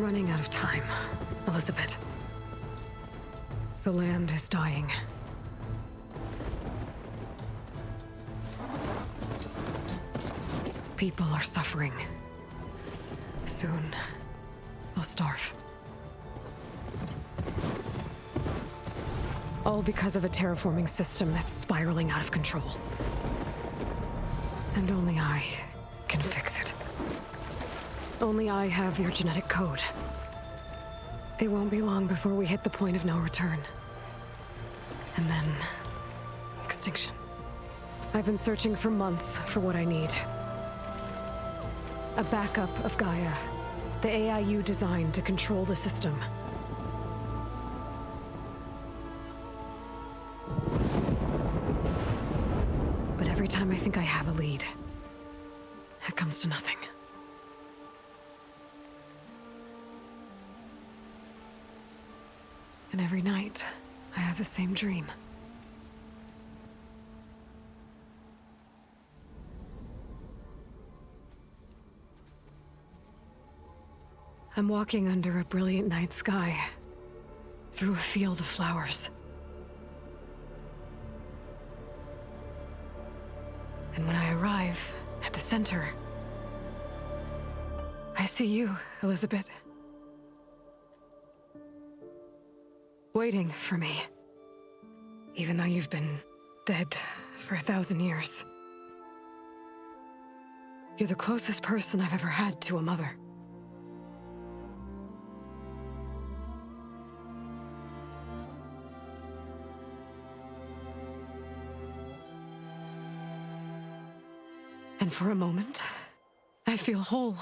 running out of time, Elizabeth. The land is dying. People are suffering. Soon, they'll starve. All because of a terraforming system that's spiraling out of control. And only I can fix it. Only I have your genetic code. It won't be long before we hit the point of no return. And then... extinction. I've been searching for months for what I need. A backup of Gaia. The AI you designed to control the system. But every time I think I have a lead, it comes to nothing. And every night, I have the same dream. I'm walking under a brilliant night sky, through a field of flowers. And when I arrive at the center, I see you, Elizabeth. Waiting for me. Even though you've been dead for 1,000 years. You're the closest person I've ever had to a mother. And for a moment, I feel whole.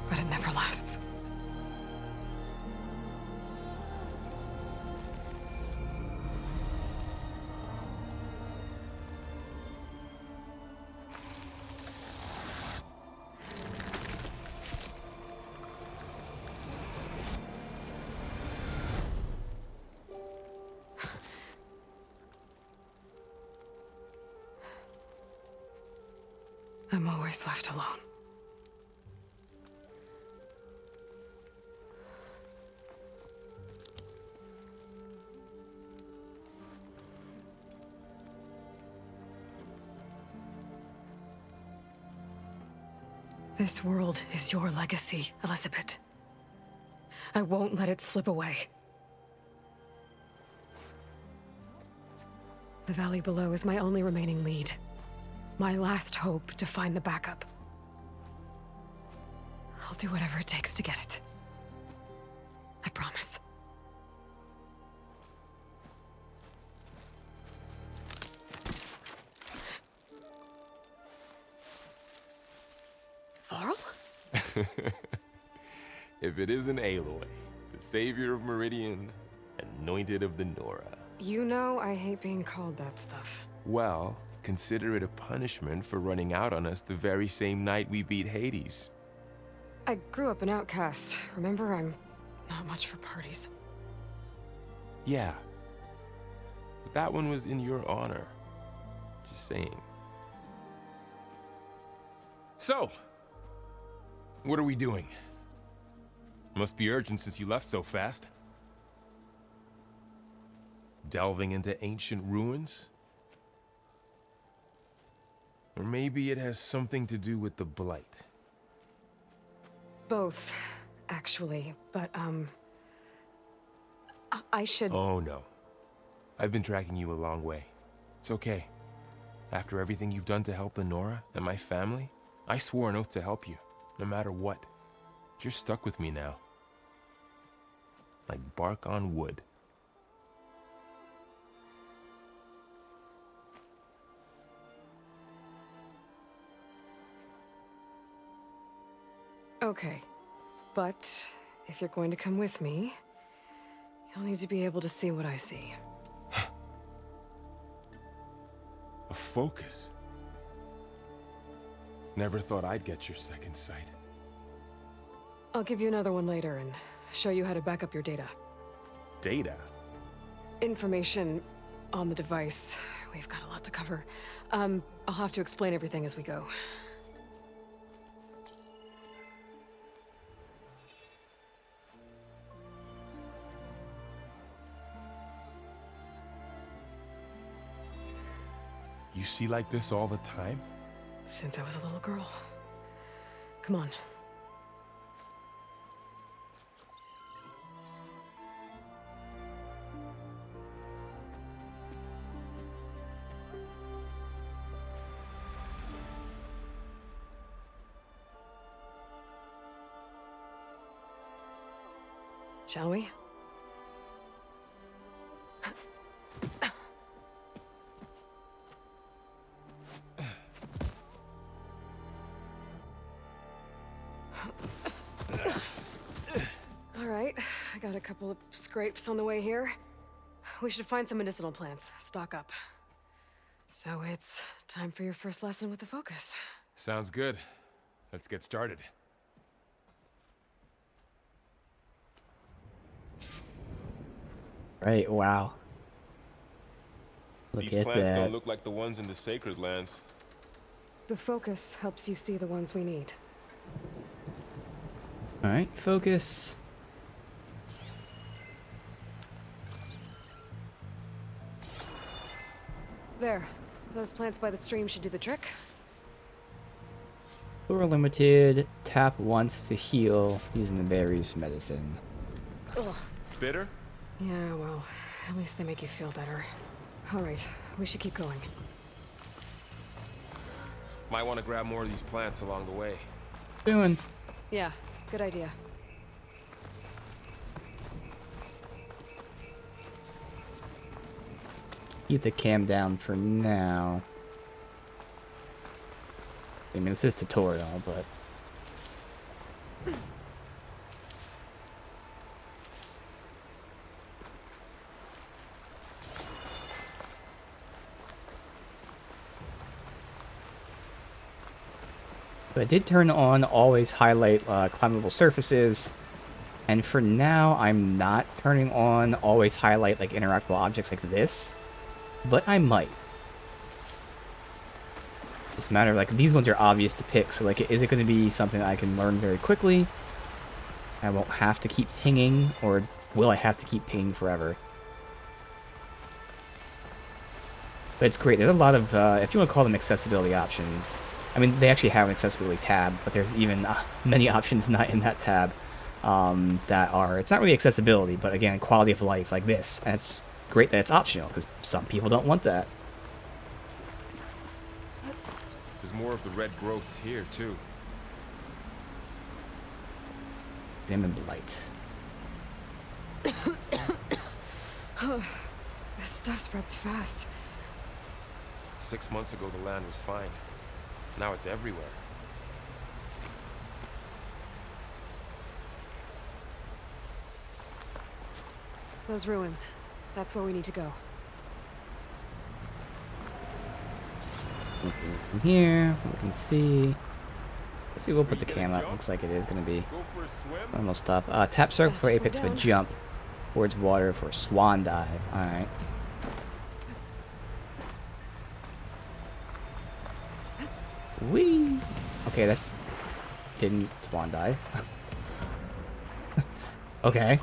But it never lasts. I'm always left alone. This world is your legacy, Elizabeth. I won't let it slip away. The valley below is my only remaining lead. My last hope to find the backup. I'll do whatever it takes to get it. I promise. Varl? If it isn't Aloy, the savior of Meridian, anointed of the Nora. You know I hate being called that stuff. Well, consider it a punishment for running out on us the very same night we beat Hades. I grew up an outcast. Remember, I'm not much for parties. Yeah. But that one was in your honor. Just saying. So, what are we doing? Must be urgent since you left so fast. Delving into ancient ruins? Or maybe it has something to do with the Blight. Both, actually, but, I should... Oh, no. I've been tracking you a long way. It's okay. After everything you've done to help the Nora and my family, I swore an oath to help you, no matter what. You're stuck with me now. Like bark on wood. Okay, but if you're going to come with me, you'll need to be able to see what I see. A focus? Never thought I'd get your second sight. I'll give you another one later and show you how to back up your data. Data? Information on the device we've got a lot to cover. I'll have to explain everything as we go. You see like this all the time? Since I was a little girl. Come on. Shall we? All right, I got a couple of scrapes on the way here. We should find some medicinal plants, stock up. So it's time for your first lesson with the Focus. Sounds good. Let's get started. Right, wow. Look These at plants that. don't look like the ones in the Sacred Lands. The Focus helps you see the ones we need. Alright, focus. There. Those plants by the stream should do the trick. Flora limited. Tap once to heal using the berries medicine. Ugh. Bitter? Yeah, well, at least they make you feel better. All right, we should keep going. Might want to grab more of these plants along the way. Doing. Yeah, good idea. Keep the cam down for now. I mean, this is tutorial, but... But I did turn on always highlight climbable surfaces, and for now I'm not turning on always highlight like interactable objects like this, but I might. Just a matter of like these ones are obvious to pick, so like is it going to be something I can learn very quickly? I won't have to keep pinging, or will I have to keep pinging forever? But it's great. There's a lot of, if you want to call them accessibility options. I mean, they actually have an accessibility tab, but there's even many options not in that tab that are, it's not really accessibility, but again, quality of life like this. And it's great that it's optional, because some people don't want that. There's more of the red growths here, too. Examine blight. This stuff spreads fast. 6 months ago, the land was fine. Now it's everywhere. Those ruins. That's where we need to go. Looking from here, we can see. Let's see, we'll put the cam up. Looks like it is going to be Go for a swim? normal stuff. Tap circle for Fastest way apex of a down. jump towards water for a swan dive. Alright. Whee! Okay, that didn't swan dive. Okay.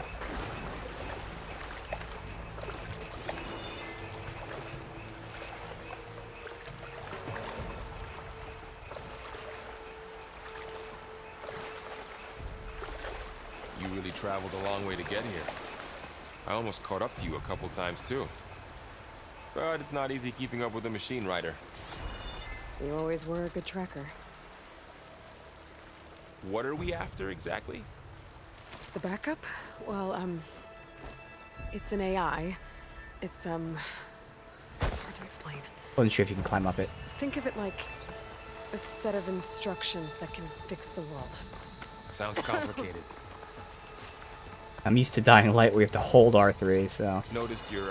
You really traveled a long way to get here. I almost caught up to you a couple times, too. But it's not easy keeping up with a machine rider. You always were a good tracker. What are we after, exactly? The backup? Well, it's an AI. It's hard to explain. Wasn't sure if you can climb up it. Think of it like a set of instructions that can fix the world. Sounds complicated. I'm used to Dying Light where you have to hold R3, so... Noticed you're,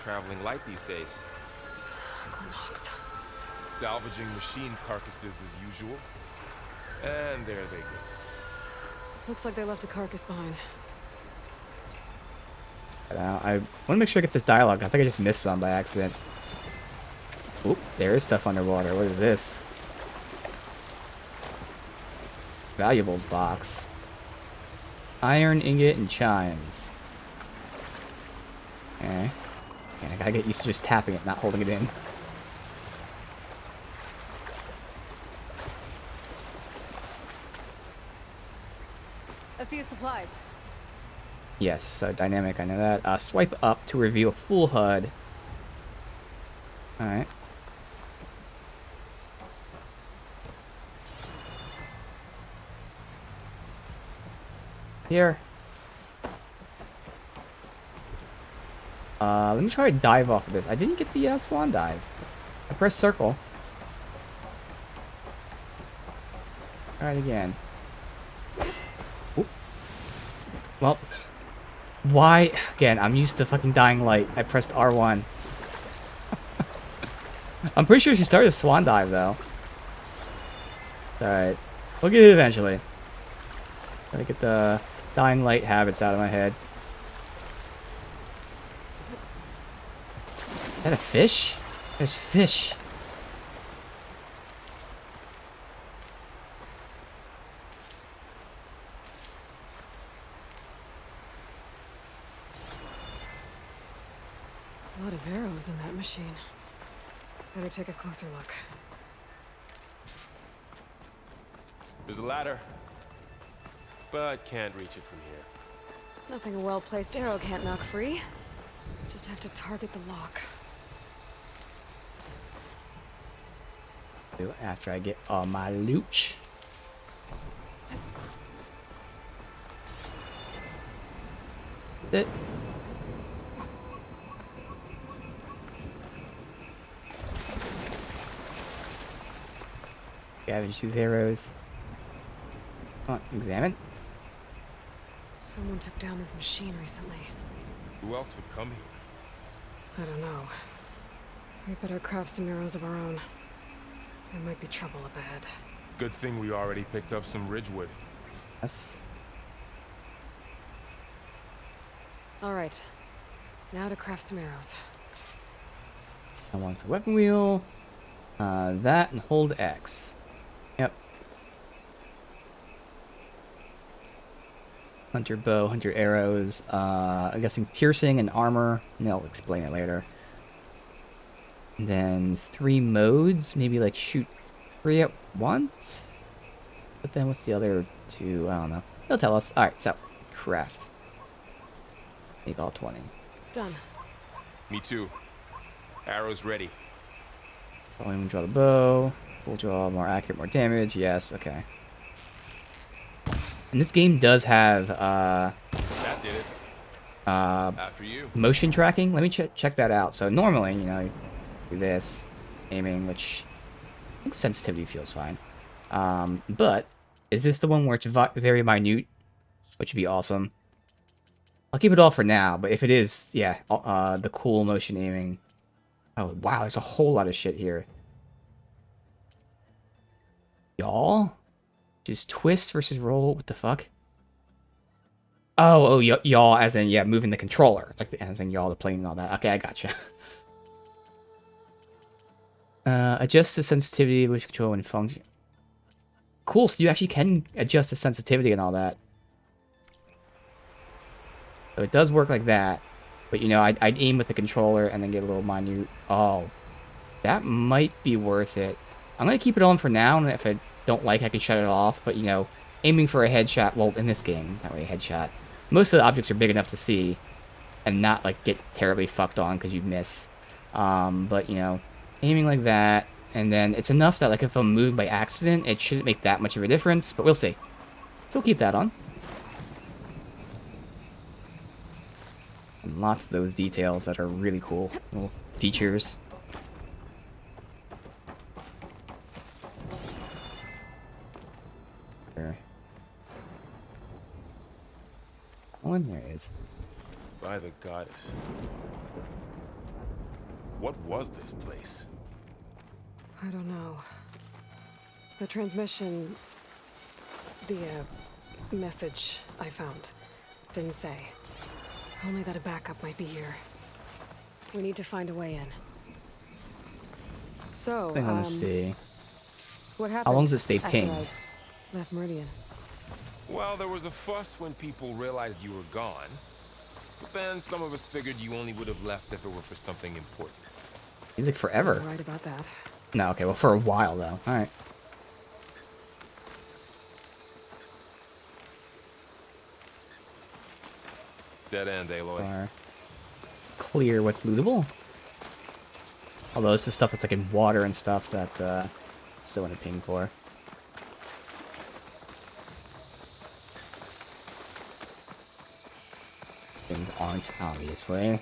traveling light these days. Glen Hawks. Salvaging machine carcasses as usual. And there they go. Looks like they left a carcass behind. I want to make sure I get this dialogue. I think I just missed some by accident. Oop, there is stuff underwater. What is this? Valuables box. Iron ingot and chimes. Okay. And I gotta get used to just tapping it, not holding it in. A few supplies. Yes, so dynamic, I know that. Swipe up to reveal full HUD. Alright. Here. Let me try to dive off of this. I didn't get the swan dive. I pressed circle. Try it again. Oop. Well, why? Again, I'm used to fucking dying light. I pressed R1. I'm pretty sure she started a swan dive, though. Alright. We'll get it eventually. Gotta get the dying light habits out of my head. Is that a fish? There's fish. A lot of arrows in that machine. Better take a closer look. There's a ladder, but can't reach it from here. Nothing a well-placed arrow can't knock free. Just have to target the lock. Do it after I get all my loot. It. Scavenge these arrows. Come on, examine. Someone took down this machine recently. Who else would come here? I don't know. We better craft some arrows of our own. There might be trouble up ahead. Good thing we already picked up some ridgewood. Yes. All right. Now to craft some arrows. I want the weapon wheel. That and hold X. Yep. Hunter bow, hunter arrows. I'm guessing piercing and armor. And I'll explain it later. And then 3 modes. Maybe like shoot 3 at once. But then what's the other 2? I don't know. They'll tell us. All right, so craft. Make all 20. Done. Me too. Arrows ready. Only draw the bow. Full draw, more accurate, more damage. Yes, okay. And this game does have That did it. After you. motion tracking. Let me check that out. So normally, you know, do this, aiming, which I think sensitivity feels fine. But is this the one where it's very minute, which would be awesome? I'll keep it all for now, but if it is, yeah, the cool motion aiming. Oh, wow, there's a whole lot of shit here. Y'all? Just twist versus roll, what the fuck? Oh, y'all as in, yeah, moving the controller. Like, as in y'all, the plane and all that. Okay, I gotcha. Adjust the sensitivity with control and function. Cool, so you actually can adjust the sensitivity and all that. So it does work like that. But, you know, I'd aim with the controller and then get a little minute. Oh, that might be worth it. I'm going to keep it on for now, and if I don't like, I can shut it off. But, you know, aiming for a headshot, well, in this game, not really a headshot. Most of the objects are big enough to see and not, like, get terribly fucked on because you miss. But, you know, aiming like that, and then it's enough that, like, if I'm moved by accident, it shouldn't make that much of a difference, but we'll see. So we'll keep that on. And lots of those details that are really cool. Little features. There. Oh, and there is. By the goddess. What was this place? I don't know. The transmission... The, message I found didn't say. Only that a backup might be here. We need to find a way in. So, I want to see. what happened? How long does it stay after pinged? I left Meridian? Well, there was a fuss when people realized you were gone. But then some of us figured you only would have left if it were for something important. Seems like forever. You're right about that. No, okay, well, for a while, though. Alright. Dead end, Aloy. Clear what's lootable. Although this is stuff that's like in water and stuff that still want to ping for. Things aren't, obviously.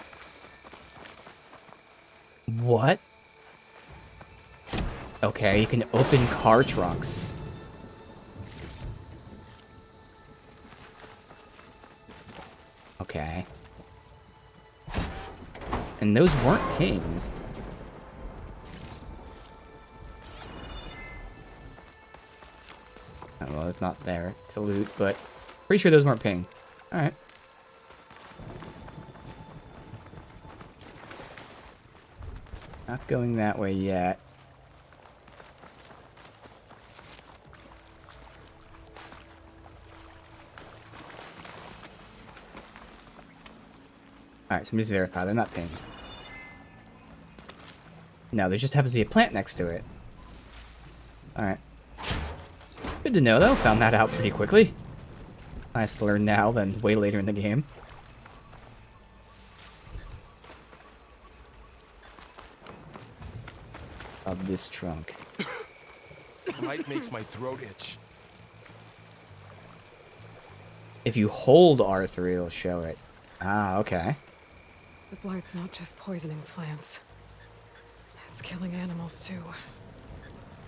What? Okay, you can open car trunks. Okay. And those weren't pinged. Oh, well, it's not there to loot, but pretty sure those weren't pinged. Alright. Not going that way yet. Alright, somebody's verified. They're not pinged. No, there just happens to be a plant next to it. Alright. Good to know, though. Found that out pretty quickly. Nice to learn now than way later in the game. Of this trunk. Light makes my throat itch. If you hold R3, it'll show it. Ah, okay. The blight's not just poisoning plants. It's killing animals too.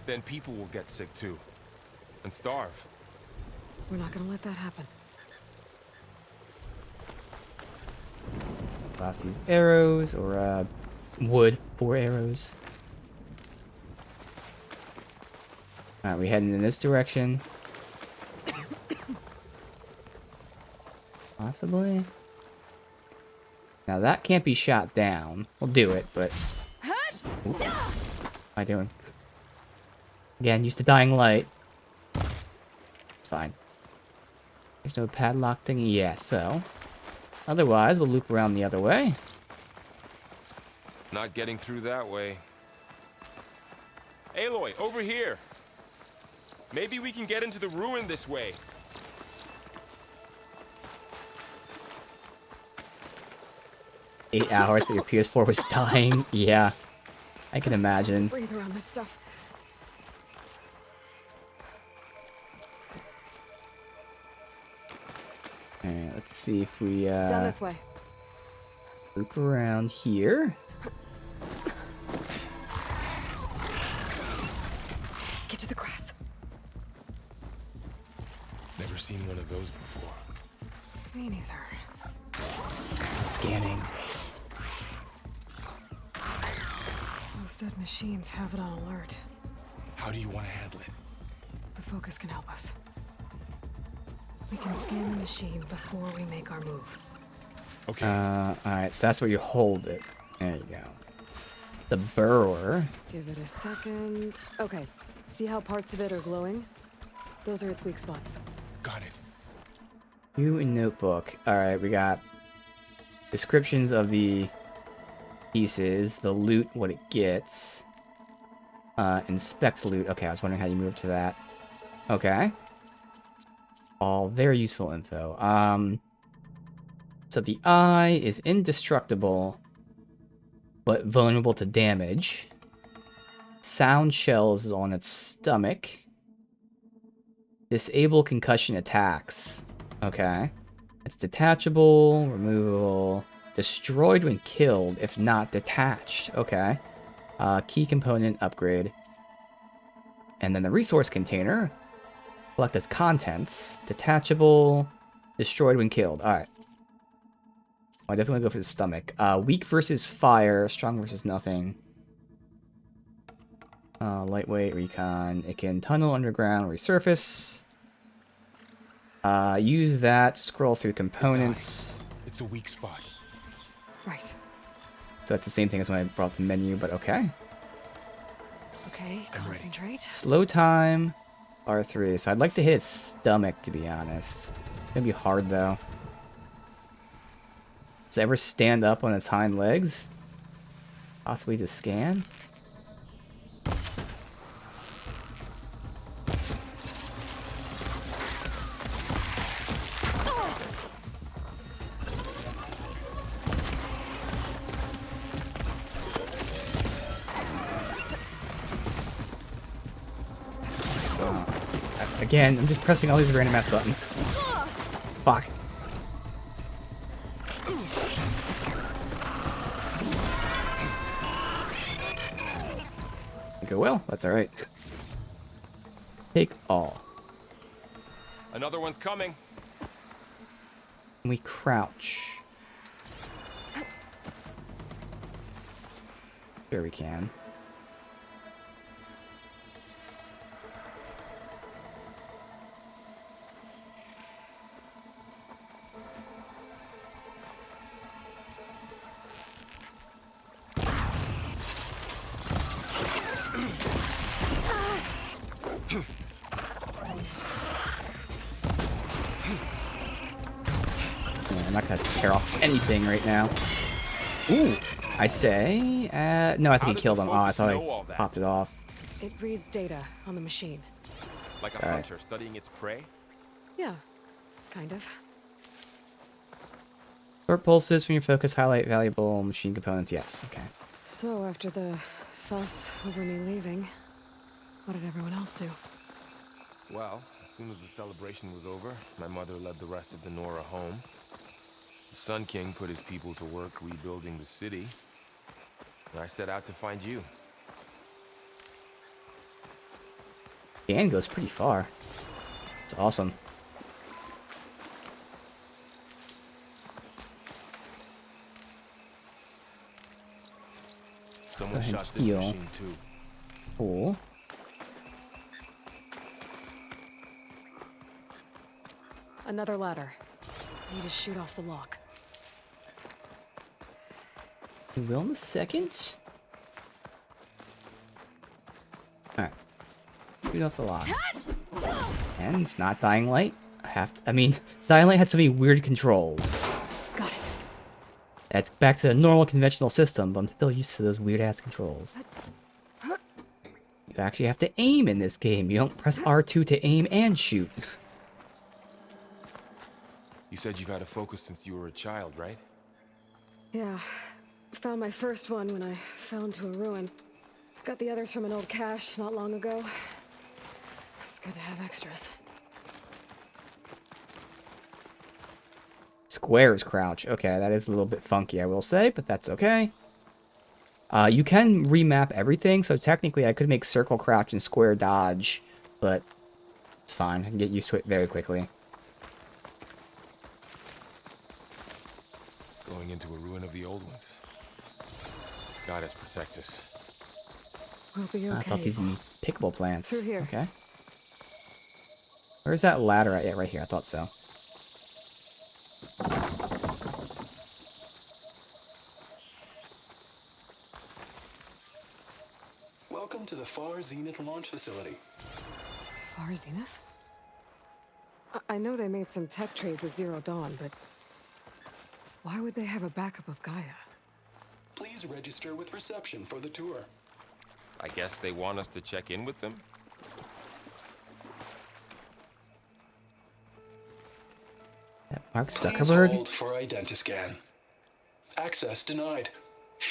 Then people will get sick too. And starve. We're not gonna let that happen. Blast these arrows, or wood for arrows. Alright, we heading in this direction. Possibly. Now that can't be shot down. We'll do it, but... Ooh. What am I doing? Again, used to dying light. It's fine. There's no padlock thingy. Yeah, so... Otherwise, we'll loop around the other way. Not getting through that way. Aloy, over here! Maybe we can get into the ruin this way. 8 hours, but your PS4 was dying. Yeah, I can imagine. Breathe around this stuff. Alright, let's see if we Down this way. loop around here. Get to the grass. Never seen one of those before. Me neither. Scanning. Those dead machines have it on alert. How do you want to handle it? The focus can help us. We can scan the machine before we make our move. Okay. Alright, so that's where you hold it. There you go. The burrower. Give it a second. Okay. See how parts of it are glowing? Those are its weak spots. Got it. You and notebook. Alright, we got descriptions of the pieces, the loot, what it gets. Inspect loot. Okay, I was wondering how you move to that. Okay. All very useful info. So the eye is indestructible, but vulnerable to damage. Sound shells is on its stomach. Disable concussion attacks. Okay. It's detachable, removable, destroyed when killed, if not detached. Okay. Key component upgrade. And then the resource container. Collect as contents. Detachable, destroyed when killed. Alright. I definitely go for the stomach. Weak versus fire, strong versus nothing. Lightweight, recon. It can tunnel underground, resurface. Use that to scroll through components. It's a weak spot. Right. So that's the same thing as when I brought the menu, but okay. Okay, I'm ready. concentrate. Slow time, R3. So I'd like to hit his stomach, to be honest. It's gonna be hard, though. Does it ever stand up on its hind legs? Possibly to scan? Again, I'm just pressing all these random ass buttons. Fuck. Go well, that's alright. Take all. Another one's coming. We crouch. Sure we can. I'm not gonna tear off anything right now. Ooh, I say, no, I think How he does killed the him. Oh, I focus thought know all I that? popped it off. It reads data on the machine. Like a Alright. hunter studying its prey. Yeah, kind of. Sort pulses from your focus, highlight valuable machine components. Yes, okay. So after the fuss over me leaving, what did everyone else do? Well, as soon as the celebration was over, my mother led the rest of the Nora home. The Sun King put his people to work rebuilding the city. And I set out to find you. Dan goes pretty far. It's awesome. Someone ahead, shot this heal. machine too. Cool. Another ladder. Need to shoot off the lock. We will in a second. Alright. Shoot off the lock. And it's not Dying Light. I mean, Dying Light has so many weird controls. Got it. That's back to the normal conventional system, but I'm still used to those weird ass controls. You actually have to aim in this game. You don't press R2 to aim and shoot. You said you've had a focus since you were a child, right? Yeah. Found my first one when I fell into a ruin. Got the others from an old cache not long ago. It's good to have extras. Squares crouch. Okay, that is a little bit funky, I will say, but that's okay. You can remap everything, so technically I could make circle crouch and square dodge, but it's fine. I can get used to it very quickly. Going into a ruin of the old ones. Goddess protect us. We'll be okay. I thought these would be pickable plants. Through here. Okay. Where's that ladder at? Yeah, right here. I thought so. Welcome to the Far Zenith launch facility. Far Zenith? I know they made some tech trades with Zero Dawn, but why would they have a backup of Gaia? Please register with reception for the tour. I guess they want us to check in with them? That Mark Please Zuckerberg? hold for Identiscan. Access denied.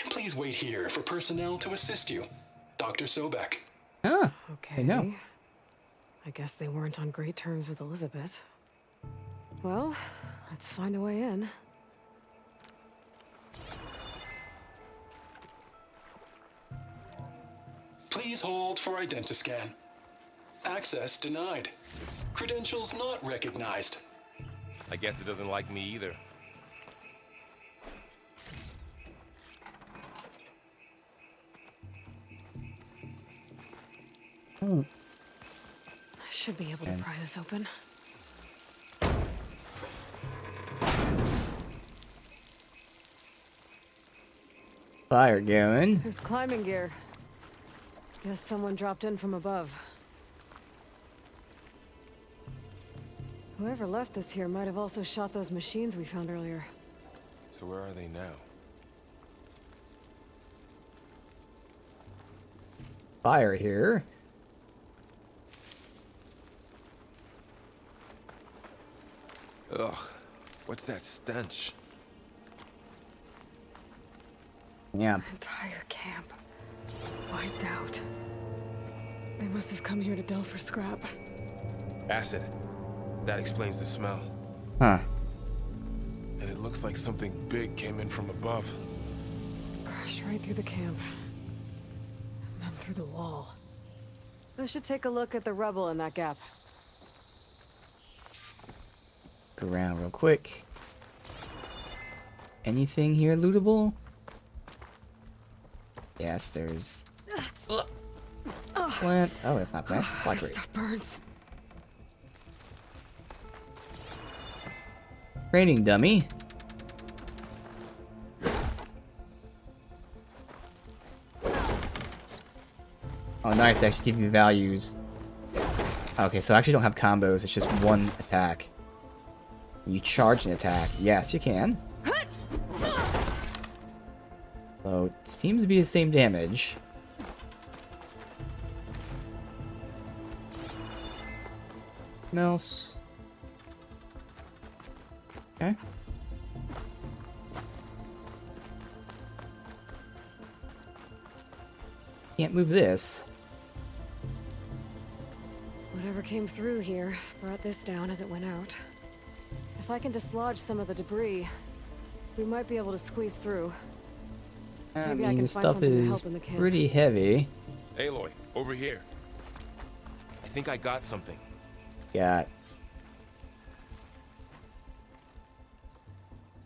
Please wait here for personnel to assist you. Dr. Sobek. Ah, Okay. I know. I guess they weren't on great terms with Elizabeth. Well, let's find a way in. Please hold for Identiscan. Access denied. Credentials not recognized. I guess it doesn't like me either. Oh, I should be able to And- pry this open. fire going. There's climbing gear. Guess someone dropped in from above. Whoever left this here might have also shot those machines we found earlier. So where are they now? Fire here. Ugh, what's that stench? Yeah. Entire camp. Wiped out. They must have come here to delve for scrap. Acid. That explains the smell. Huh. And it looks like something big came in from above. Crashed right through the camp. And then through the wall. I should take a look at the rubble in that gap. Go around real quick. Anything here lootable? Yes, there's plant. Oh, that's not plant. It's black This rate. stuff burns. Training dummy. Oh, nice. They actually give you values. Okay, so I actually don't have combos. It's just one attack. You charge an attack. Yes, you can. So, it seems to be the same damage. Something else. Okay. Can't move this. Whatever came through here brought this down as it went out. If I can dislodge some of the debris, we might be able to squeeze through. I Maybe I mean, can this find stuff something to is help in the camp. pretty heavy. Aloy, over here. I think I got something. Got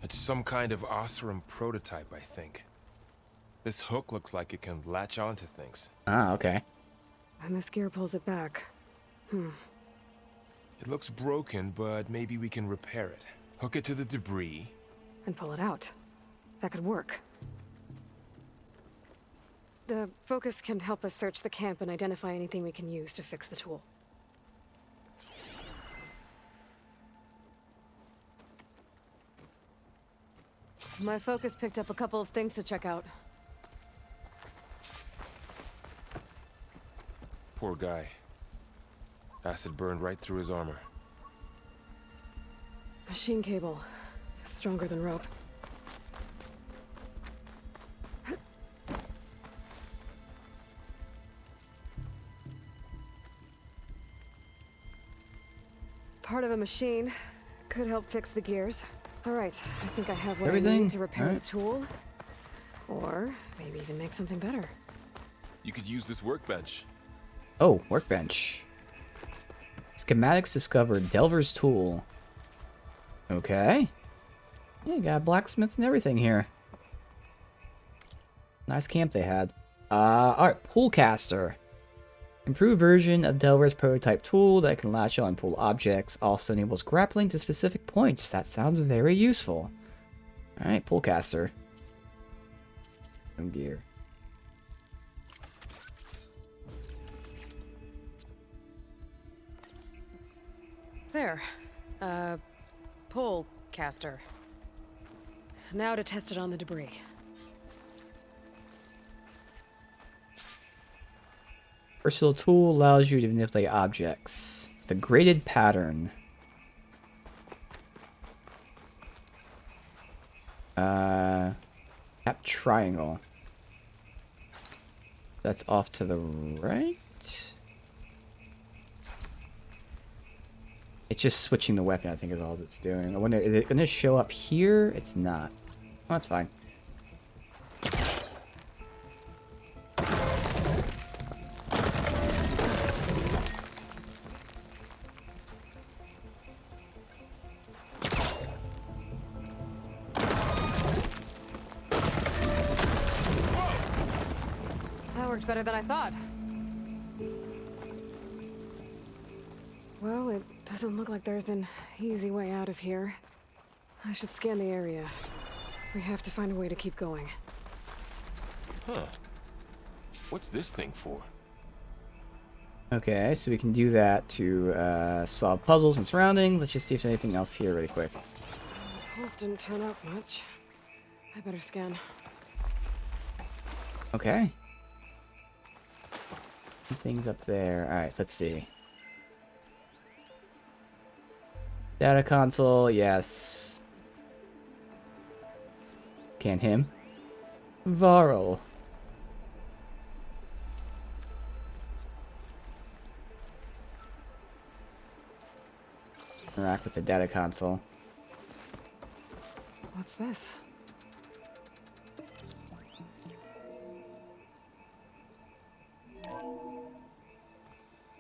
It's some kind of Osram prototype, I think. This hook looks like it can latch onto things. okay. And this gear pulls it back. It looks broken, but maybe we can repair it. Hook it to the debris. And pull it out. That could work. The focus can help us search the camp and identify anything we can use to fix the tool. My focus picked up a couple of things to check out. Poor guy. Acid burned right through his armor. Machine cable. Stronger than rope. Part of a machine. Could help fix the gears. Alright, I think I have what I Everything? need to repair Alright. the tool. Or maybe even make something better. You could use this workbench. Oh, workbench. Schematics discovered. Delver's tool. Okay. Yeah, you got a blacksmith and everything here. Nice camp they had. Alright, Poolcaster. Improved version of Delver's prototype tool that can latch on and pull objects. Also enables grappling to specific points. That sounds very useful. Alright, Poolcaster. No gear. There. Pole caster. Now to test it on the debris. Versatile tool allows you to manipulate objects. The graded pattern. Tap triangle. That's off to the right. It's just switching the weapon, I think, is all it's doing. I wonder, is it going to show up here? It's not. Oh, that's fine. That worked better than I thought. Well, it doesn't look like there's an easy way out of here. I should scan the area. We have to find a way to keep going. Huh. What's this thing for? Okay, so we can do that to solve puzzles and surroundings. Let's just see if there's anything else here really quick. Pulse didn't turn out much. I better scan. Okay. Some things up there. Alright, let's see. Data console, yes. Can him. Varl. Interact with the data console. What's this?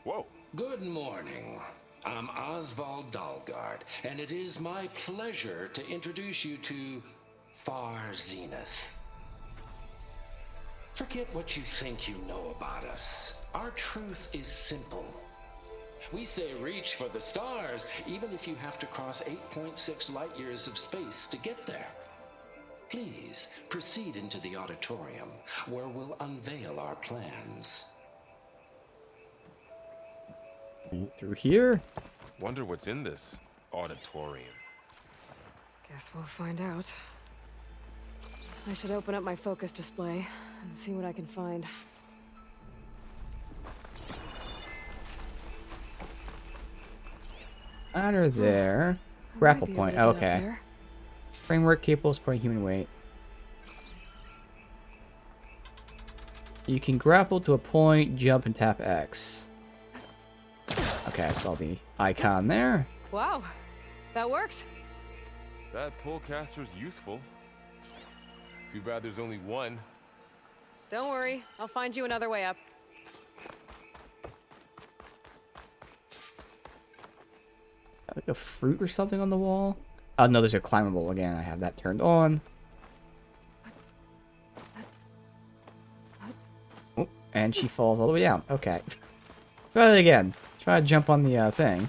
Whoa. Good morning. I'm Oswald Dalgard, and it is my pleasure to introduce you to Far Zenith. Forget what you think you know about us. Our truth is simple. We say reach for the stars, even if you have to cross 8.6 light years of space to get there. Please proceed into the auditorium, where we'll unveil our plans. Through here? Wonder what's in this auditorium. Guess we'll find out. I should open up my focus display and see what I can find. Ladder there. I Grapple might be point. able to get up Okay. there. Framework capable of supporting human weight. You can grapple to a point, jump, and tap X. Okay, I saw the icon there. Wow, that worked. That pullcaster's useful. Too bad there's only one. Don't worry, I'll find you another way up. Like a fruit or something on the wall? Oh no, there's a climbable again. I have that turned on. Oh, and she falls all the way down. Okay. Try it again. Try to jump on the thing.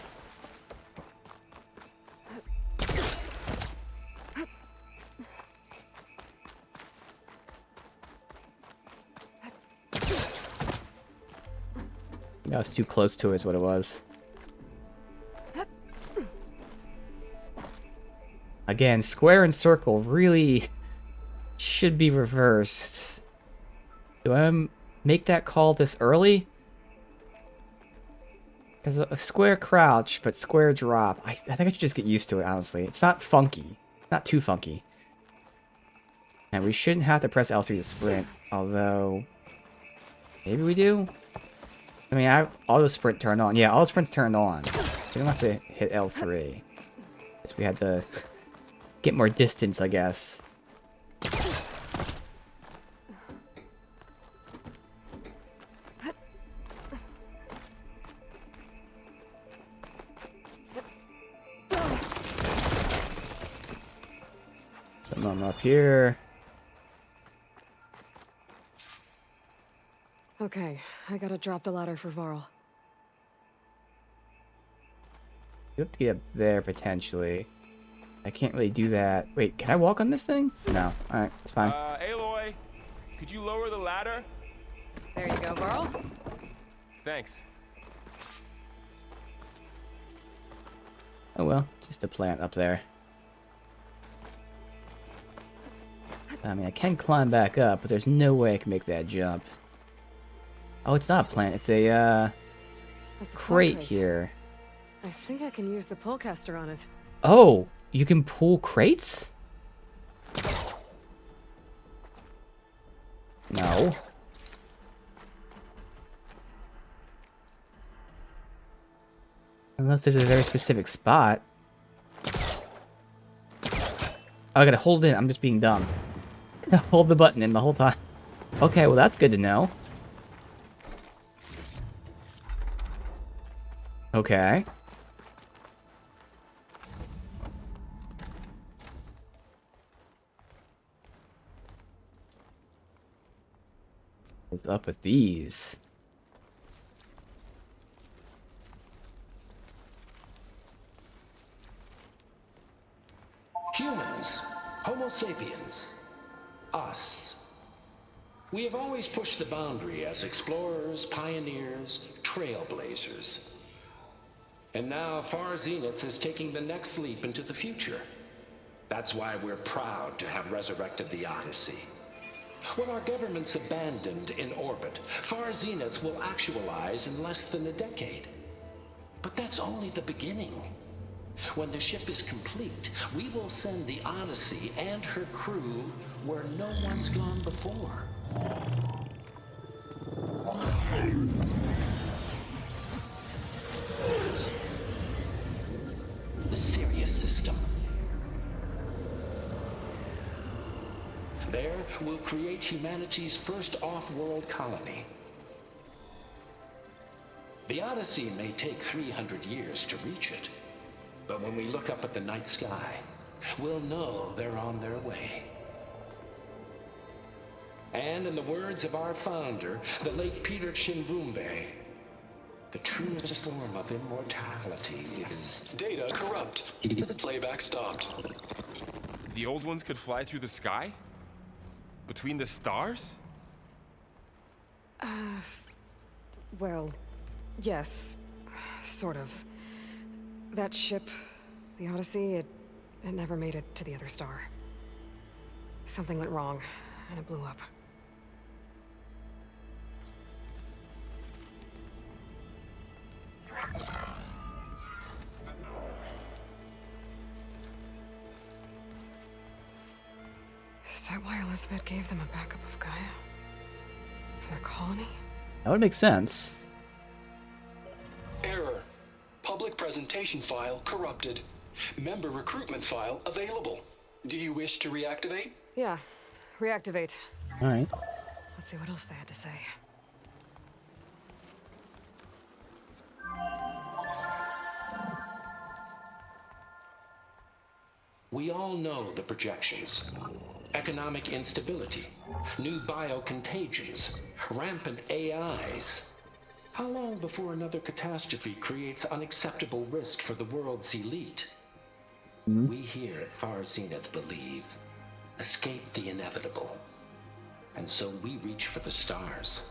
I was too close to it is what it was. Again, square and circle really should be reversed. Do I make that call this early? Because a square crouch, but square drop. I think I should just get used to it, honestly. It's not funky. Not too funky. And we shouldn't have to press L3 to sprint. Although, maybe we do? I mean, I have auto sprint turned on. Yeah, auto sprint's turned on. We don't have to hit L3. Guess we had to get more distance, I guess. Come on up here. Okay, I gotta drop the ladder for Varl. You have to get up there, potentially. I can't really do that. Wait, can I walk on this thing? No. Alright, it's fine. Aloy, could you lower the ladder? There you go, Varl. Thanks. Oh well, just a plant up there. I mean, I can climb back up, but there's no way I can make that jump. Oh, it's not a plant. It's a, That's a crate crate. here. I think I can use the pullcaster on it. Oh, you can pull crates? No. Unless there's a very specific spot. Oh, I gotta hold it in. I'm just being dumb. Hold the button in the whole time. Okay, well that's good to know. Okay. What's up with these? Humans, Homo sapiens, us. We have always pushed the boundary as explorers, pioneers, trailblazers. And now Far Zenith is taking the next leap into the future. That's why we're proud to have resurrected the Odyssey. What our governments abandoned in orbit, Far Zenith will actualize in less than a decade. But that's only the beginning. When the ship is complete, we will send the Odyssey and her crew where no one's gone before. The Sirius system. There, we'll create humanity's first off-world colony. The Odyssey may take 300 years to reach it, but when we look up at the night sky, we'll know they're on their way. And in the words of our founder, the late Peter Chinvumbe, the truest form of immortality is... Data corrupt. Playback stopped. The old ones could fly through the sky? Between the stars? Well, yes. Sort of. That ship, the Odyssey, it never made it to the other star. Something went wrong, and it blew up. Is that why Elizabeth gave them a backup of Gaia? For their colony? That would make sense. Error. Public presentation file corrupted. Member recruitment file available. Do you wish to reactivate? Yeah. Reactivate. Alright. Let's see what else they had to say. We all know the projections. Economic instability, new biocontagions, rampant AIs. How long before another catastrophe creates unacceptable risk for the world's elite? We here at Far Zenith believe, escape the inevitable. And so we reach for the stars.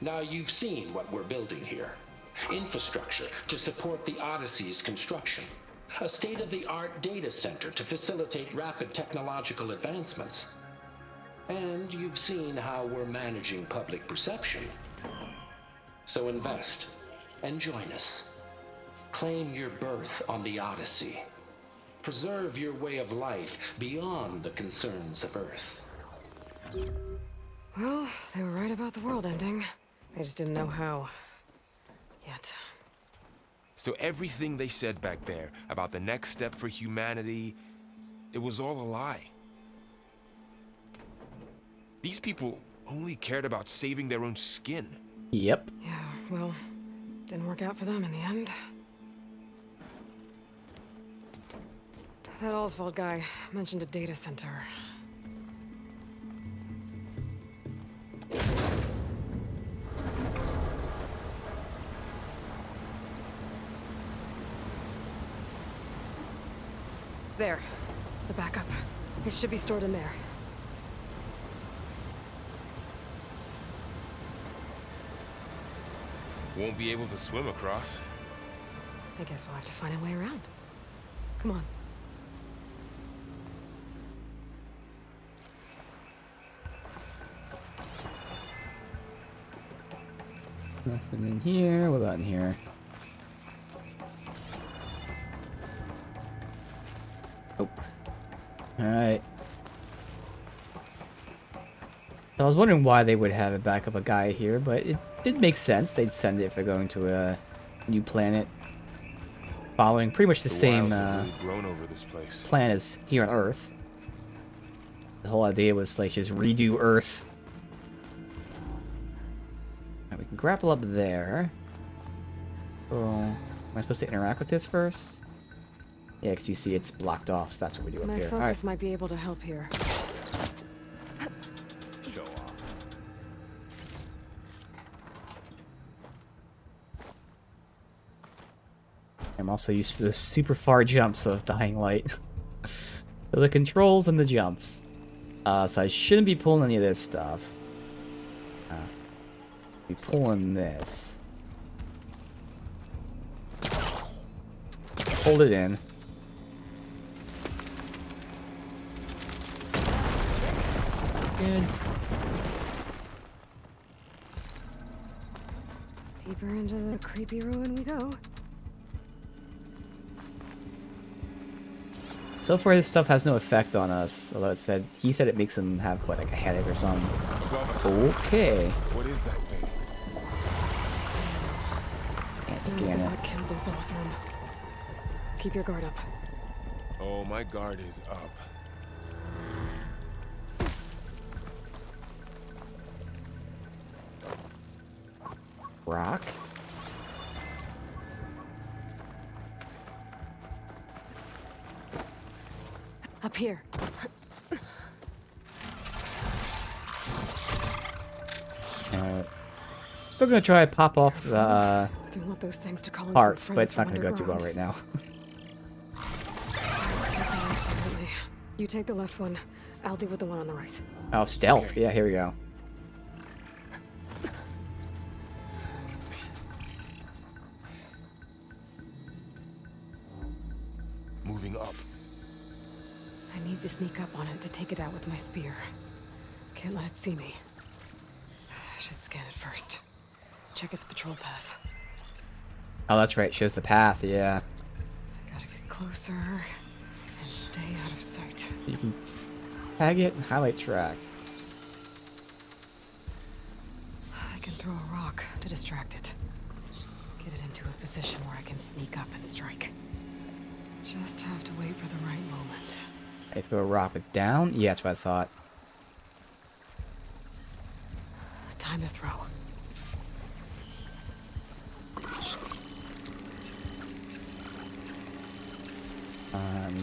Now you've seen what we're building here. Infrastructure to support the Odyssey's construction. A state-of-the-art data center to facilitate rapid technological advancements. And you've seen how we're managing public perception. So invest and join us. Claim your berth on the Odyssey. Preserve your way of life beyond the concerns of Earth. Well, they were right about the world ending. They just didn't know how. Yet. So everything they said back there about the next step for humanity, it was all a lie. These people only cared about saving their own skin. Yep. Yeah, well, didn't work out for them in the end. That Oswald guy mentioned a data center. There. The backup. It should be stored in there. Won't be able to swim across. I guess we'll have to find a way around. Come on. Nothing in here. What about in here? Oh. Alright. I was wondering why they would have a backup a guy here, but it makes sense. They'd send it if they're going to a new planet. Following pretty much the same wilds have really grown over this place. plan as here on Earth. The whole idea was like just redo Earth. Alright, we can grapple up there. Oh, am I supposed to interact with this first? Yeah, because you see it's blocked off, so that's what we do up My here. focus Alright. might be able to help here. Show off. I'm also used to the super far jumps of Dying Light. The controls and the jumps. So I shouldn't be pulling any of this stuff. Be pulling this. Hold it in. Good. Deeper into the creepy ruin we go. So far, this stuff has no effect on us. Although he said it makes him have what, like a headache or something. Okay. What is that thing? Can't scan it. What killed this Oseram? Keep your guard up. Oh, my guard is up. Rock. Up here. Still gonna try to pop off the Don't want those things to call in parts, some but it's not friends gonna from go too well underground. right now. You take the left one. I'll deal with the one on the right. Oh, stealth. Okay. Yeah, here we go. Moving up. I need to sneak up on it to take it out with my spear. Can't let it see me. I should scan it first. Check its patrol path. Oh, that's right. Shows the path. Yeah. Gotta get closer and stay out of sight. You can tag it and highlight track. I can throw a rock to distract it. Get it into a position where I can sneak up and strike. Just have to wait for the right moment. I throw a rock with down. Yeah, that's what I thought. Time to throw.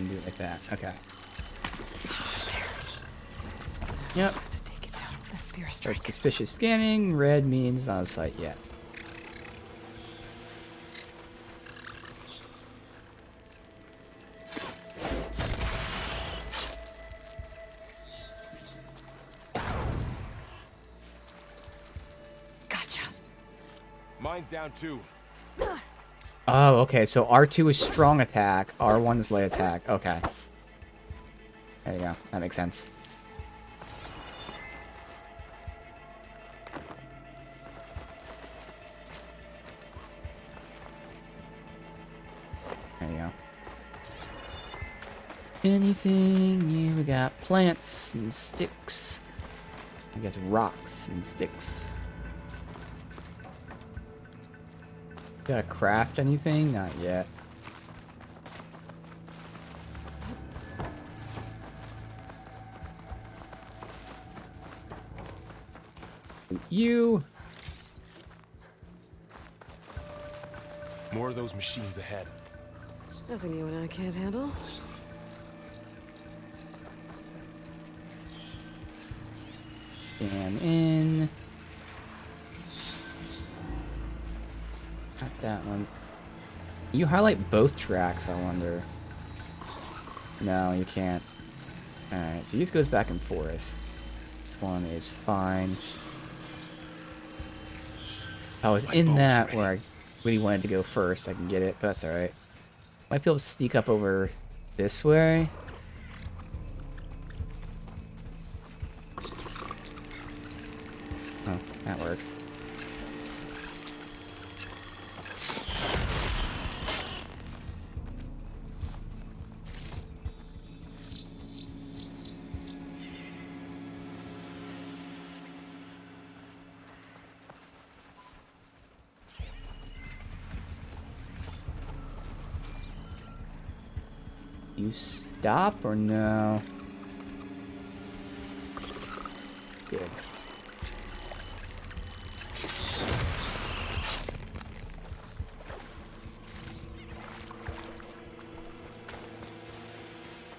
Do it like that. Okay. There. Yep. Have to take it down with a spear Red strike. suspicious scanning. Red means not on site yet. Gotcha. Mine's down too. Oh, okay. So R2 is strong attack. R1 is light attack. Okay. There you go. That makes sense. There you go. Anything? Yeah, we got plants and sticks. I guess rocks and sticks. Gotta craft anything? Not yet. You. More of those machines ahead. Nothing you and I can't handle. Scan in. Not that one. You highlight both tracks, I wonder. No, you can't. Alright, so this goes back and forth. This one is fine. I was in that where I really wanted to go first. I can get it, but that's alright. Might be able to sneak up over this way. Oh, that works. You stop or no? Good.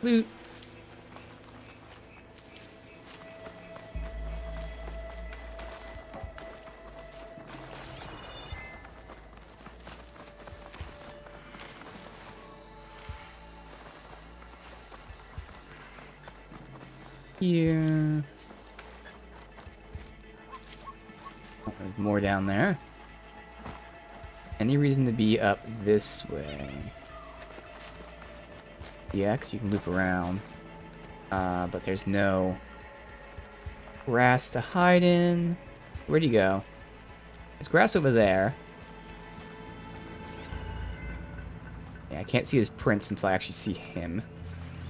Loot. here. Oh, there's more down there. Any reason to be up this way? Yeah, 'cause you can loop around. But there's no grass to hide in. Where'd he go? There's grass over there. Yeah, I can't see his prints until I actually see him.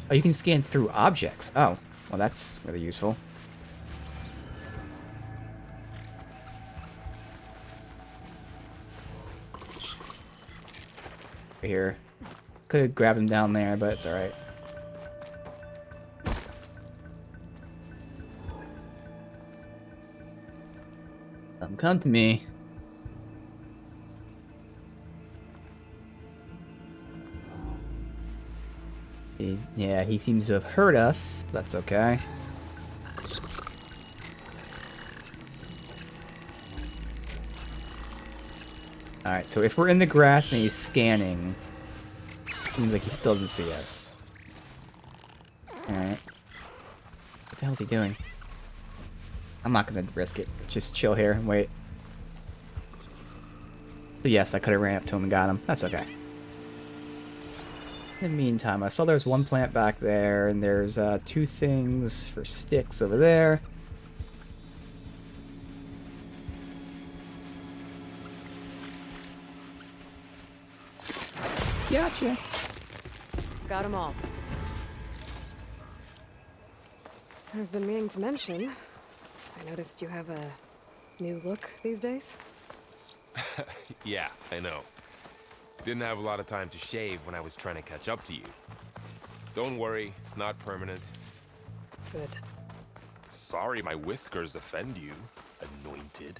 Oh, you can scan through objects. Oh, well, that's really useful. Right here. Could have grabbed him down there, but it's alright. Come to me. Yeah, he seems to have hurt us. But that's okay. Alright, so if we're in the grass and he's scanning, seems like he still doesn't see us. Alright. What the hell is he doing? I'm not gonna risk it. Just chill here and wait. But yes, I could have ran up to him and got him. That's okay. In the meantime, I saw there's one plant back there, and there's 2 things for sticks over there. Gotcha. Got them all. I've been meaning to mention, I noticed you have a new look these days. Yeah, I know. Didn't have a lot of time to shave when I was trying to catch up to you. Don't worry, it's not permanent. Good. Sorry my whiskers offend you, anointed.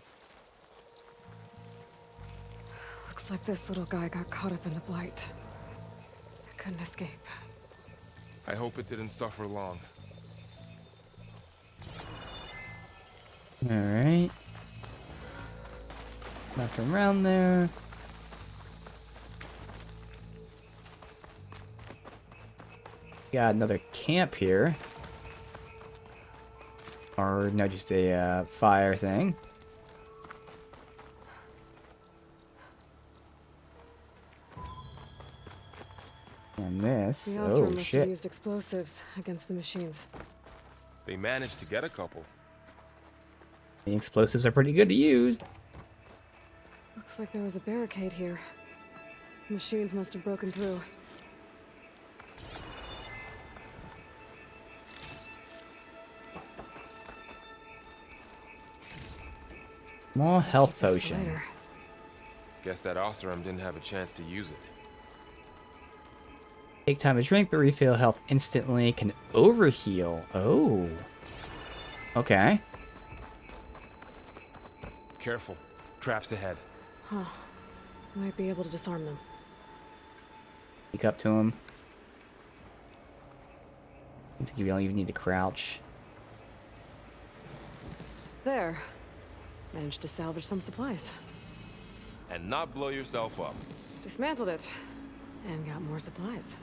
Looks like this little guy got caught up in the blight. I couldn't escape. I hope it didn't suffer long. Alright. Nothing around there. Got another camp here. Or no, just a fire thing. And this. The Oh Osram must have shit. used explosives against the machines. They managed to get a couple. The explosives are pretty good to use. Looks like there was a barricade here. Machines must have broken through. Small health Keep this for potion. later. Guess that Osram didn't have a chance to use it. Take time to drink, but refill health instantly. Can overheal. Oh. Okay. Careful. Traps ahead. Huh. Might be able to disarm them. Sneak up to him. I think you don't even need to crouch. There. Managed to salvage some supplies. And not blow yourself up. Dismantled it. And got more supplies.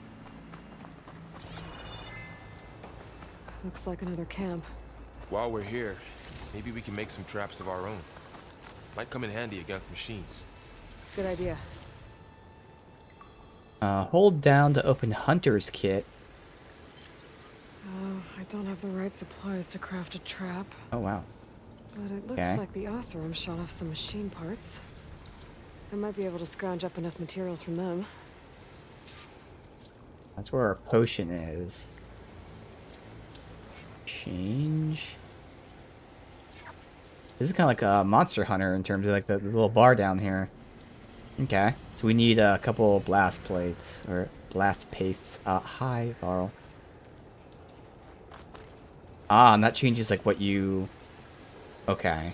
Looks like another camp. While we're here, maybe we can make some traps of our own. Might come in handy against machines. Good idea. Hold down to open Hunter's Kit. Oh, I don't have the right supplies to craft a trap. Oh, wow. But it looks Okay. like the Osram shot off some machine parts. I might be able to scrounge up enough materials from them. That's where our potion is. Change. This is kind of like a Monster Hunter in terms of like the little bar down here. Okay, so we need a couple blast plates or blast pastes. Hi, Varl. Ah, and that changes like what you. Okay.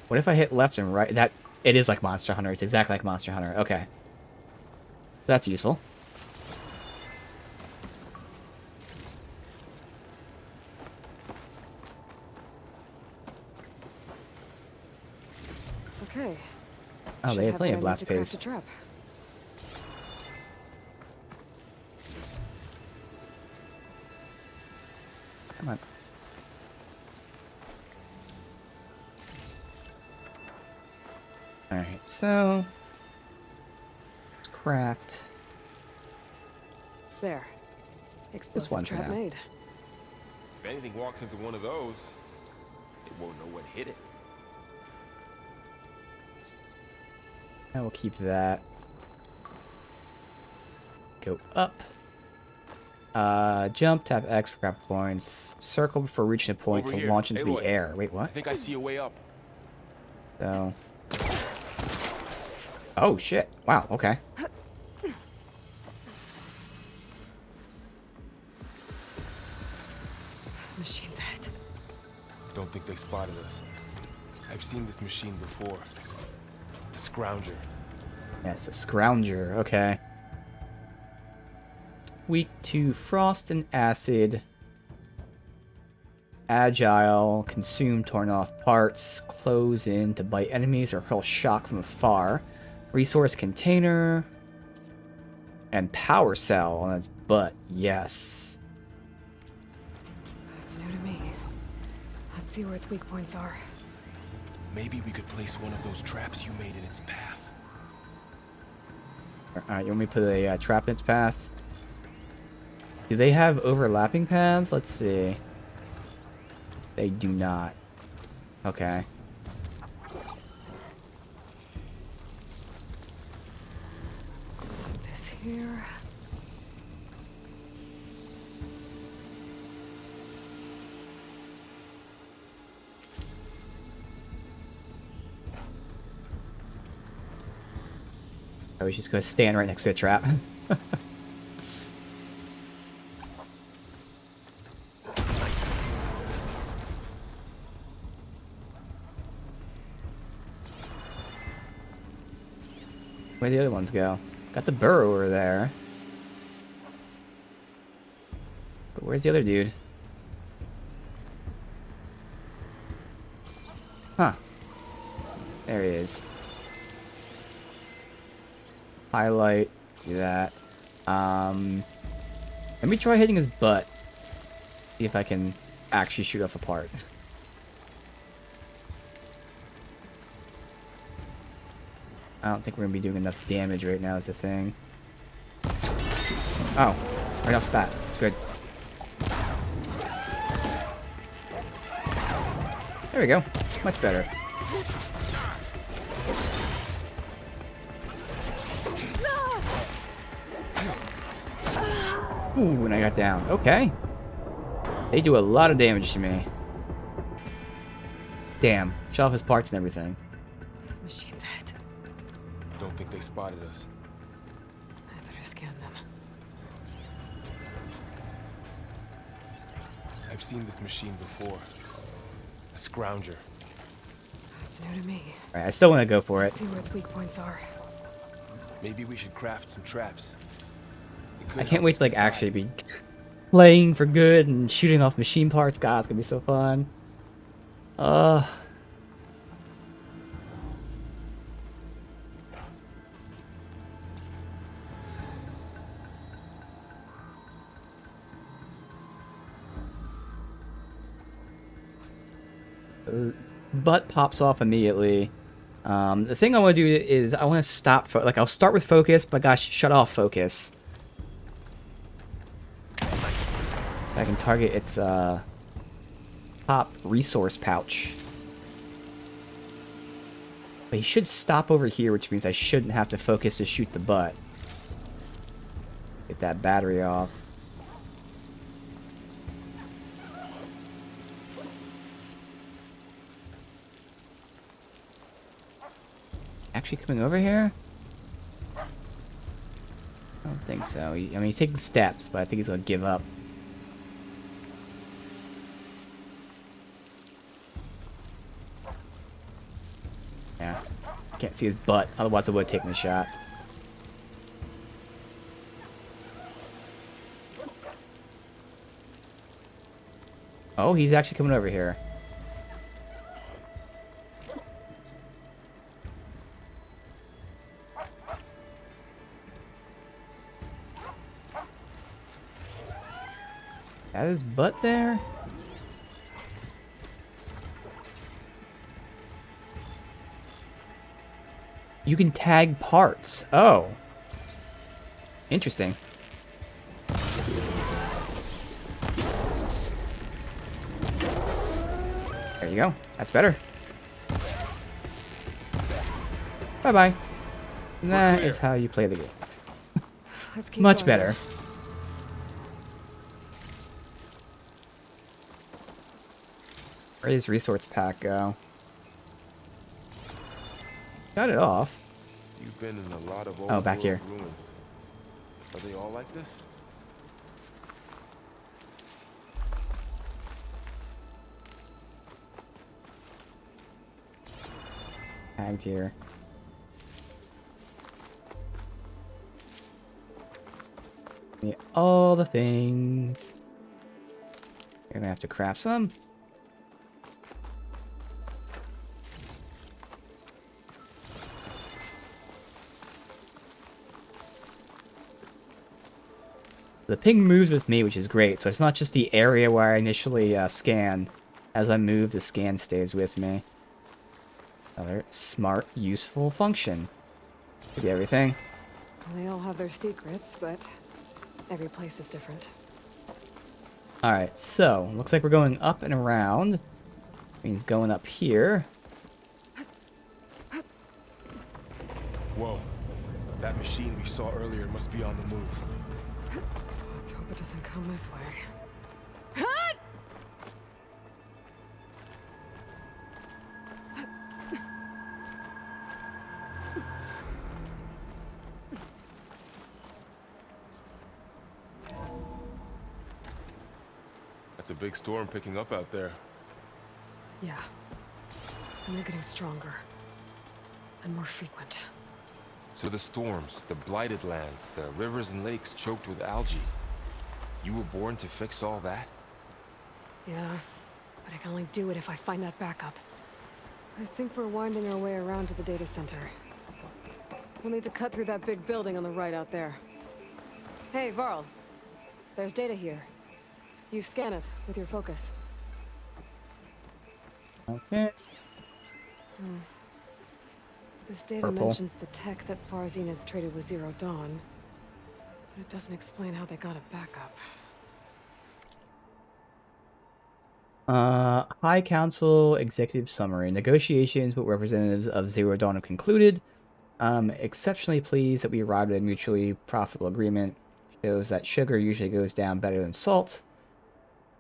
What if I hit left and right? That it is like Monster Hunter. It's exactly like Monster Hunter. Okay. That's useful. Okay. Oh, Should they have have plenty what of I need blast to craft paste. a trap. Come on. Alright, so... let's craft... There. one Explosive for trap now. made. If anything walks into one of those, it won't know what hit it. I will keep that. Go up. Jump, tap X for grab points. Circle before reaching a point Over to here. launch into Aloy. the air. Wait, I what? think I see a way up. So... oh, shit. Wow, okay. Machine's head. Don't think they spotted us. I've seen this machine before. A scrounger. Yes, a scrounger. Okay. Weak to frost and acid. Agile. Consume torn off parts. Close in to bite enemies or hurl shock from afar. Resource container. And power cell on its butt. Yes. That's new to me. Let's see where its weak points are. Maybe we could place one of those traps you made in its path. Alright, you want me to put a trap in its path? Do they have overlapping paths? Let's see. They do not. Okay. Set this here. I was just gonna stand right next to the trap. Where'd the other ones go? Got the burrow over there. But where's the other dude? Huh. There he is. Highlight. Do that. Let me try hitting his butt. See if I can actually shoot off a part. I don't think we're gonna be doing enough damage right now is the thing. Oh, right off the bat. Good. There we go. Much better. Ooh, and I got down. Okay. They do a lot of damage to me. Damn. Shut off his parts and everything. Machine's head. Don't think they spotted us. I better scan them. I've seen this machine before. A scrounger. That's new to me. Alright, I still want to go for it. Let's see where its weak points are. Maybe we should craft some traps. It could I can't help wait us to like survive. actually be playing for good and shooting off machine parts. God, it's gonna be so fun. Butt pops off immediately. The thing I want to do is I want to stop. Like I'll start with focus, but gosh, shut off focus. I can target its top resource pouch. But he should stop over here, which means I shouldn't have to focus to shoot the butt. Get that battery off. Actually coming over here? I don't think so. I mean, he's taking steps, but I think he's gonna give up. Yeah. Can't see his butt, otherwise I would have taken a shot. Oh, he's actually coming over here. Got his butt there? You can tag parts. Oh. Interesting. There you go. That's better. Bye-bye. That is how you play the game. Let's keep Much going better. then. Where does resource pack go? Got it off. You've been in a lot of Oh, back old here. world ruins. Are they all like this? Tagged here. Need all the things. You're gonna have to craft some. The ping moves with me, which is great. So it's not just the area where I initially scan. As I move, the scan stays with me. Another smart, useful function. Could be everything. They all have their secrets, but every place is different. Alright, so, looks like we're going up and around. Means going up here. Whoa. That machine we saw earlier must be on the move. Let's hope it doesn't come this way. That's a big storm picking up out there. Yeah. And they're getting stronger. And more frequent. So the storms, the blighted lands, the rivers and lakes choked with algae. You were born to fix all that? Yeah. But I can only do it if I find that backup. I think we're winding our way around to the data center. We'll need to cut through that big building on the right out there. Hey, Varl. There's data here. You scan it with your focus. Okay. This data Purple. mentions the tech that Far Zenith traded with Zero Dawn. But it doesn't explain how they got it back up. High Council Executive Summary. Negotiations with representatives of Zero Dawn have concluded. Exceptionally pleased that we arrived at a mutually profitable agreement. Shows that sugar usually goes down better than salt.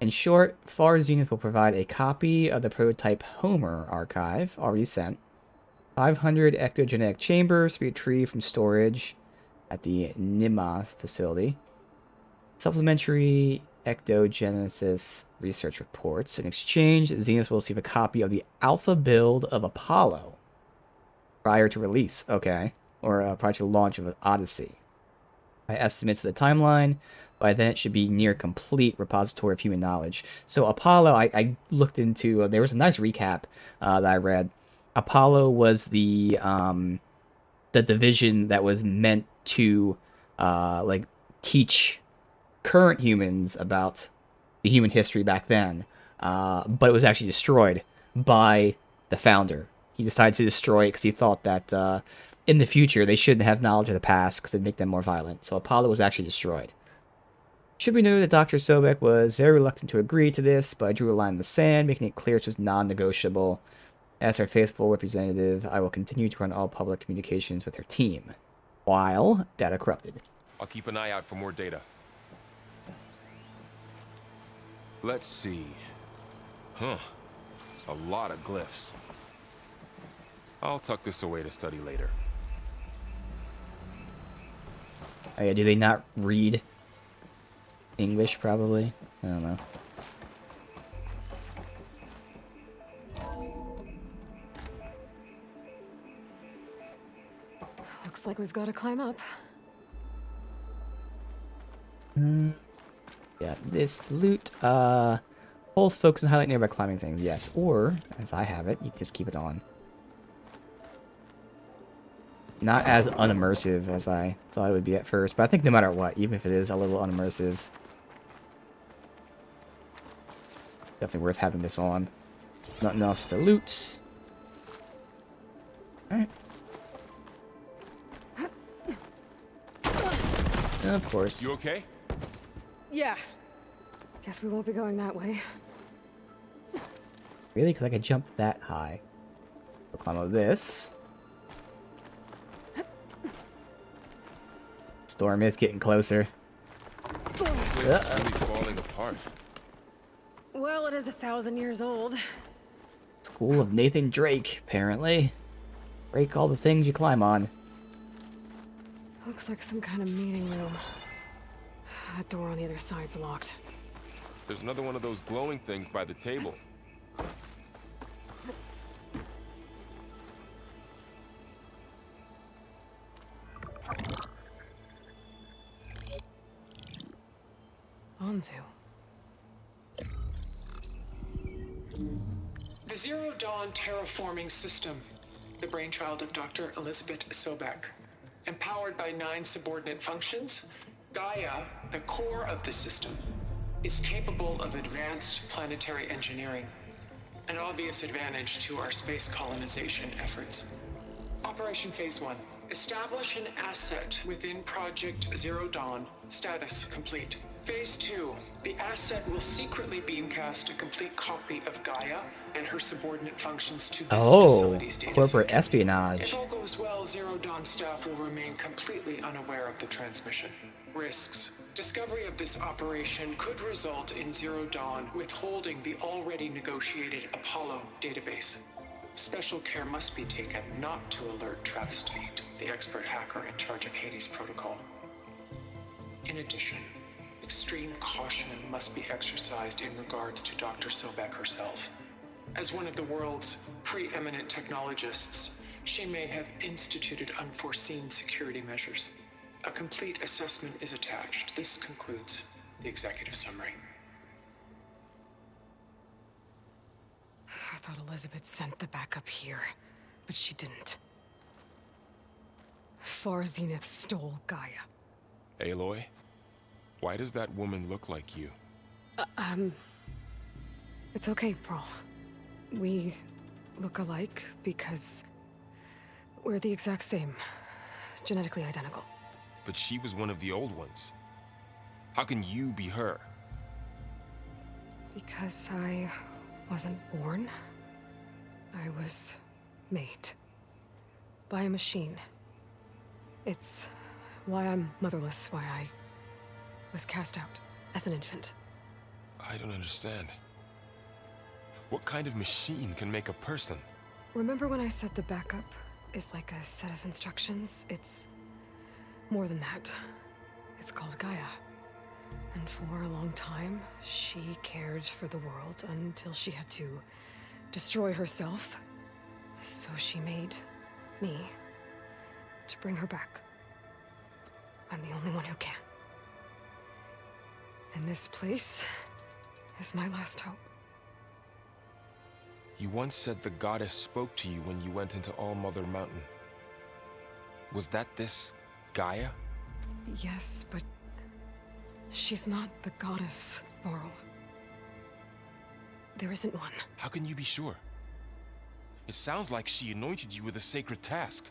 In short, Far Zenith will provide a copy of the prototype Homer archive, already sent. 500 ectogenetic chambers to be retrieved from storage at the Nima facility. Supplementary ectogenesis research reports. In exchange, Zenith will receive a copy of the alpha build of Apollo prior to release, okay, or prior to the launch of Odyssey. By estimates of the timeline, by then it should be near complete repository of human knowledge. So Apollo, I looked into, there was a nice recap that I read. Apollo was the division that was meant to like teach current humans about the human history back then, but it was actually destroyed by the founder. He decided to destroy it because he thought that in the future they shouldn't have knowledge of the past because it'd make them more violent. So Apollo was actually destroyed. Should we know that Dr. Sobek was very reluctant to agree to this, but I drew a line in the sand, making it clear it was non-negotiable. As her faithful representative, I will continue to run all public communications with her team, while data corrupted. I'll keep an eye out for more data. Let's see. Huh. A lot of glyphs. I'll tuck this away to study later. Oh yeah, do they not read English, probably? I don't know. Looks like we've got to climb up. Yeah, this loot, pulse, focus, and highlight nearby climbing things, yes. Or, as I have it, you can just keep it on. Not as unimmersive as I thought it would be at first, but I think no matter what, even if it is a little unimmersive, definitely worth having this on. Nothing else to loot. Alright. Of course. You okay? Yeah. Guess we won't be going that way. Really? Because I could jump that high. I'll climb over this. Storm is getting closer. The place is really falling apart. Well, it is 1,000 years old. School of Nathan Drake, apparently. Break all the things you climb on. Looks like some kind of meeting room. That door on the other side's locked. There's another one of those glowing things by the table. Anzu. The Zero Dawn terraforming system, the brainchild of Dr. Elizabeth Sobek. Empowered by 9 subordinate functions, Gaia, the core of the system, is capable of advanced planetary engineering, an obvious advantage to our space colonization efforts. Operation Phase 1. Establish an asset within Project Zero Dawn. Status complete. Phase 2. The asset will secretly beamcast a complete copy of Gaia and her subordinate functions to this facility's data corporate center. espionage. If all goes well, Zero Dawn staff will remain completely unaware of the transmission. Risks. Discovery of this operation could result in Zero Dawn withholding the already negotiated Apollo database. Special care must be taken not to alert Travis Tate, the expert hacker in charge of Hades Protocol. In addition, extreme caution must be exercised in regards to Dr. Sobek herself. As one of the world's preeminent technologists, she may have instituted unforeseen security measures. A complete assessment is attached. This concludes the executive summary. I thought Elizabeth sent the backup here, but she didn't. Far Zenith stole Gaia. Aloy? Why does that woman look like you? It's okay, Pearl. We look alike because we're the exact same. Genetically identical. But she was one of the old ones. How can you be her? Because I wasn't born. I was made. By a machine. It's why I'm motherless, why I was cast out as an infant. I don't understand. What kind of machine can make a person? Remember when I said the backup is like a set of instructions? It's more than that. It's called Gaia. And for a long time, she cared for the world until she had to destroy herself. So she made me to bring her back. I'm the only one who can. And this place is my last hope. You once said the goddess spoke to you when you went into All Mother Mountain. Was that this Gaia? Yes, but she's not the goddess, Laurel. There isn't one. How can you be sure? It sounds like she anointed you with a sacred task.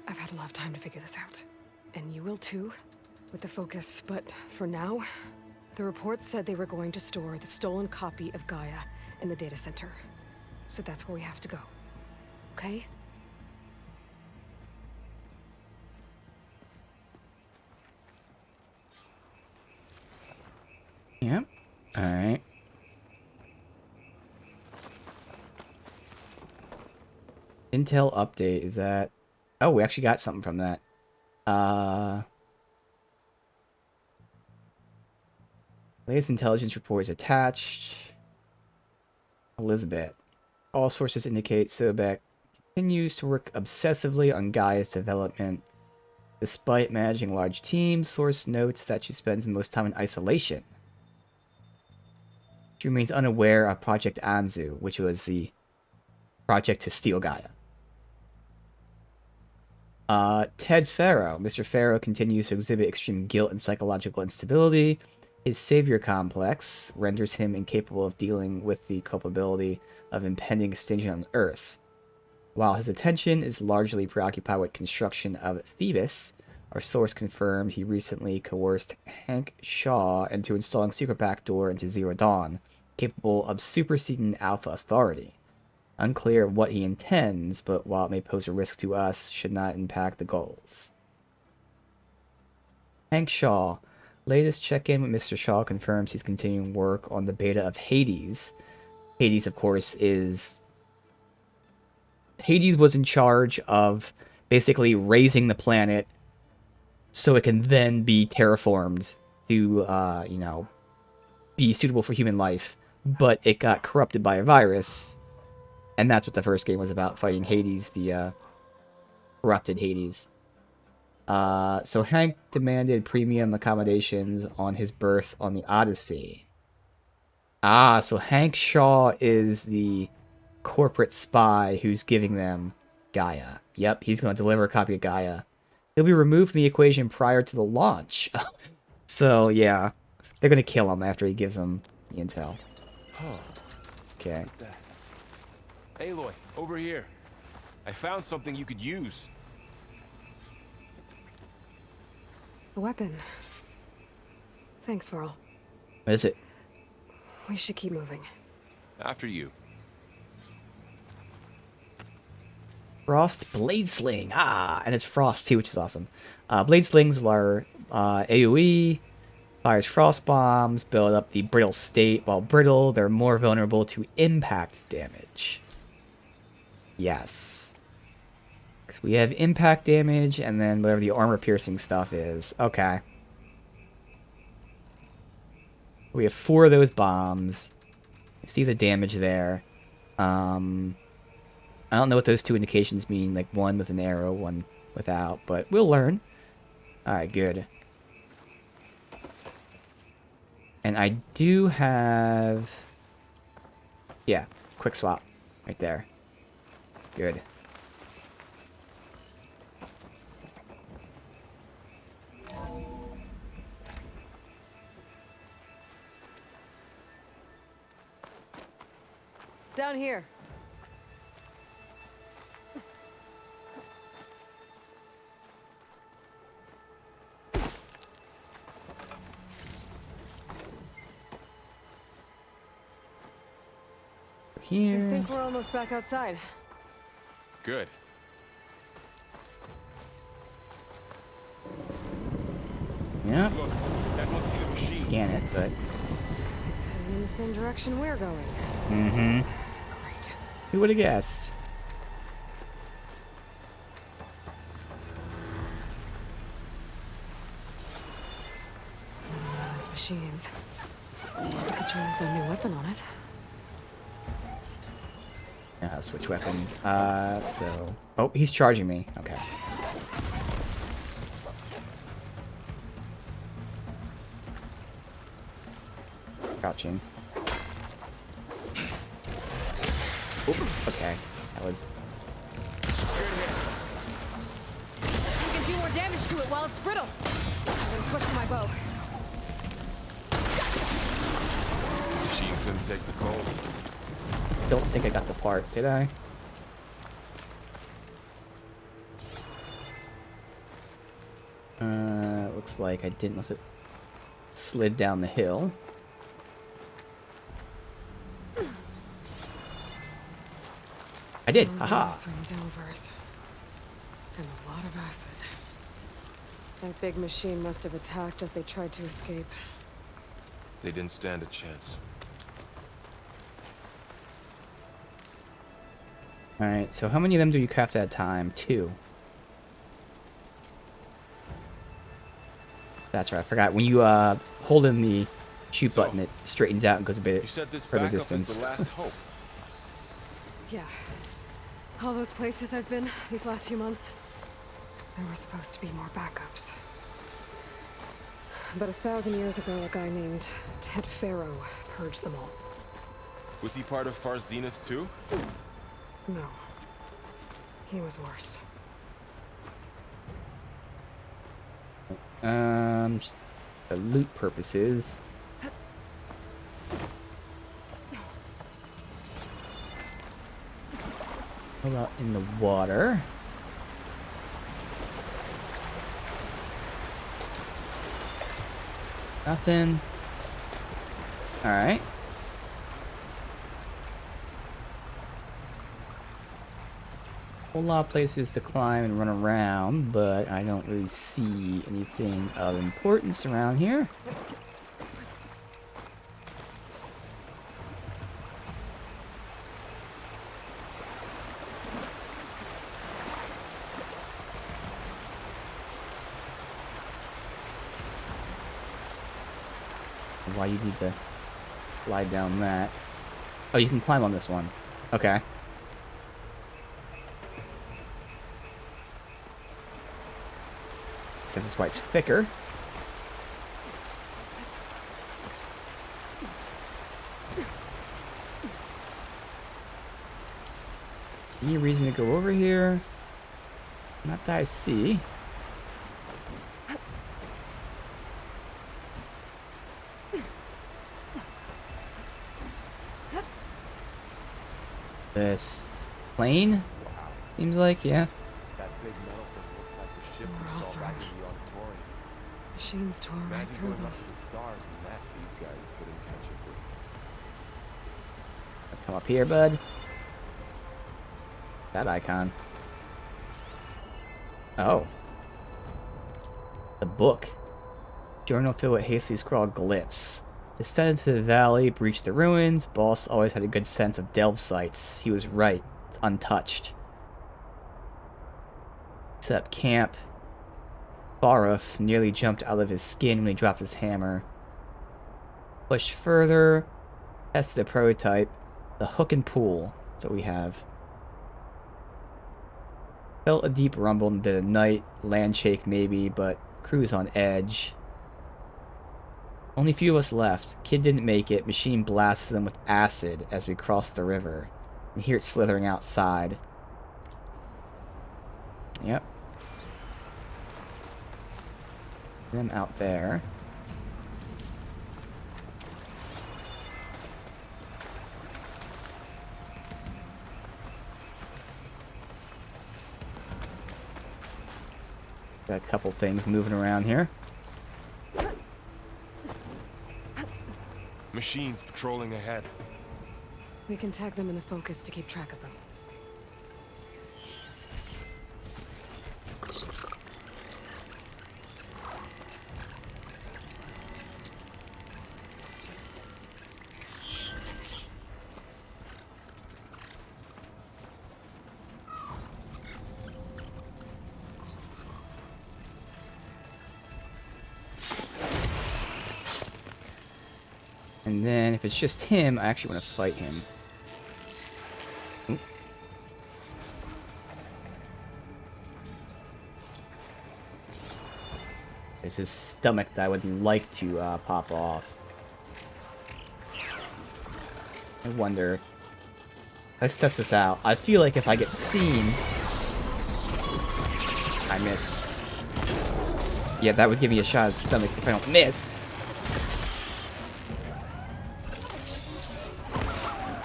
I've had a lot of time to figure this out. And you will too, with the focus. But for now, the reports said they were going to store the stolen copy of Gaia in the data center. So that's where we have to go. Okay? Yep. Alright. Intel update, is that... Oh, we actually got something from that. Latest intelligence report is attached. Elizabeth. All sources indicate Sobek continues to work obsessively on Gaia's development. Despite managing large teams, source notes that she spends most time in isolation. She remains unaware of Project Anzu, which was the project to steal Gaia. Ted Farrow. Mr. Farrow continues to exhibit extreme guilt and psychological instability. His savior complex renders him incapable of dealing with the culpability of impending extinction on Earth. While his attention is largely preoccupied with construction of Thebes, Our source confirmed he recently coerced Hank Shaw into installing secret backdoor into Zero Dawn, capable of superseding Alpha Authority. Unclear what he intends, but while it may pose a risk to us, should not impact the goals. Hank Shaw. Latest check-in with Mr. Shaw confirms he's continuing work on the beta of Hades. Hades, of course, Hades was in charge of basically raising the planet so it can then be terraformed to, be suitable for human life. But it got corrupted by a virus, and that's what the first game was about, fighting Hades, the corrupted Hades. So Hank demanded premium accommodations on his berth on the Odyssey. So Hank Shaw is the corporate spy who's giving them Gaia. Yep, he's going to deliver a copy of Gaia. He'll be removed from the equation prior to the launch. So, yeah, they're going to kill him after he gives them the intel. Okay. Aloy, over here. I found something you could use. A weapon. Thanks, Varl. What is it? We should keep moving. After you. Frost Blade Sling. And it's Frost too, which is awesome. Blade Slings are AoE, fires frost bombs, build up the brittle state. While brittle, they're more vulnerable to impact damage. Yes. Because we have impact damage, and then whatever the armor-piercing stuff is. Okay. We have 4 of those bombs. You see the damage there. I don't know what those 2 indications mean, like one with an arrow, one without, but we'll learn. Alright, good. And I do have... Yeah, quick swap. Right there. Good. Down here. Here. I think we're almost back outside. Good. Yeah. Look, that must be the machine. Scan it, but... It's heading in the same direction we're going. Mm-hmm. Great. Who would have guessed? Those machines. I could try with a new weapon on it. Yeah, switch weapons. So... Oh, he's charging me. Okay. Crouching. Oop, okay. That was... You can do more damage to it while it's brittle. I'm gonna switch to my bow. Machine couldn't take the cold. Don't think I got the part, did I? Looks like I didn't unless it slid down the hill. I did, haha. Delvers. And a lot of acid. That big machine must have attacked as they tried to escape. They didn't stand a chance. Alright, so how many of them do you craft at a time? 2. That's right, I forgot. When you hold in the shoot button, it straightens out and goes a bit You said this further backup distance. is the last hope. Yeah. All those places I've been these last few months, there were supposed to be more backups. But 1,000 years ago, a guy named Ted Faro purged them all. Was he part of Far Zenith too? No. He was worse. For loot purposes. How about in the water? Nothing. Alright. Whole lot of places to climb and run around, but I don't really see anything of importance around here. Why you need to slide down that? Oh, you can climb on this one. Okay. That's why it's thicker. Any reason to go over here? Not that I see. This plane? Seems like, yeah. That big metal thing looks like the ship We're we all saw back in surrounded. the auditorium. Machines tore right Imagine through going them. up to the stars and that these guys couldn't catch up with. Come up here, bud. That icon. Oh. The book. Journal filled with hastily scrawled glyphs. Descend into the valley, breach the ruins. Boss always had a good sense of delve sites. He was right. It's untouched. Set up camp. Baruth nearly jumped out of his skin when he dropped his hammer. Pushed further. Tested the prototype. The hook and pull. That's what we have. Felt a deep rumble into the night. Land shake maybe, but crew's on edge. Only few of us left. Kid didn't make it. Machine blasted them with acid as we crossed the river. And hear it slithering outside. Yep. Them out there. Got a couple things moving around here. Machines patrolling ahead. We can tag them in the focus to keep track of them. And then if it's just him, I actually want to fight him. Oop. It's his stomach that I would like to pop off. I wonder. Let's test this out. I feel like if I get seen... I missed. Yeah, that would give me a shot at his stomach if I don't miss.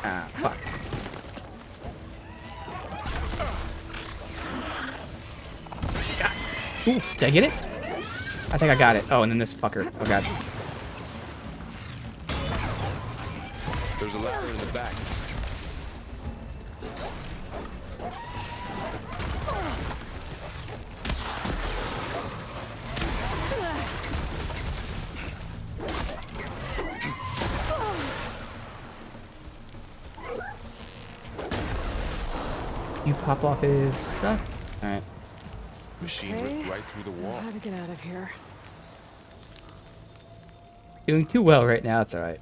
Ah, fuck. Ooh, did I get it? I think I got it. Oh, and then this fucker. Oh, God. There's a ladder in the back. You pop off his stuff? Alright. Machine Okay. ripped right through the wall. How to get out of here? Doing too well right now, it's alright.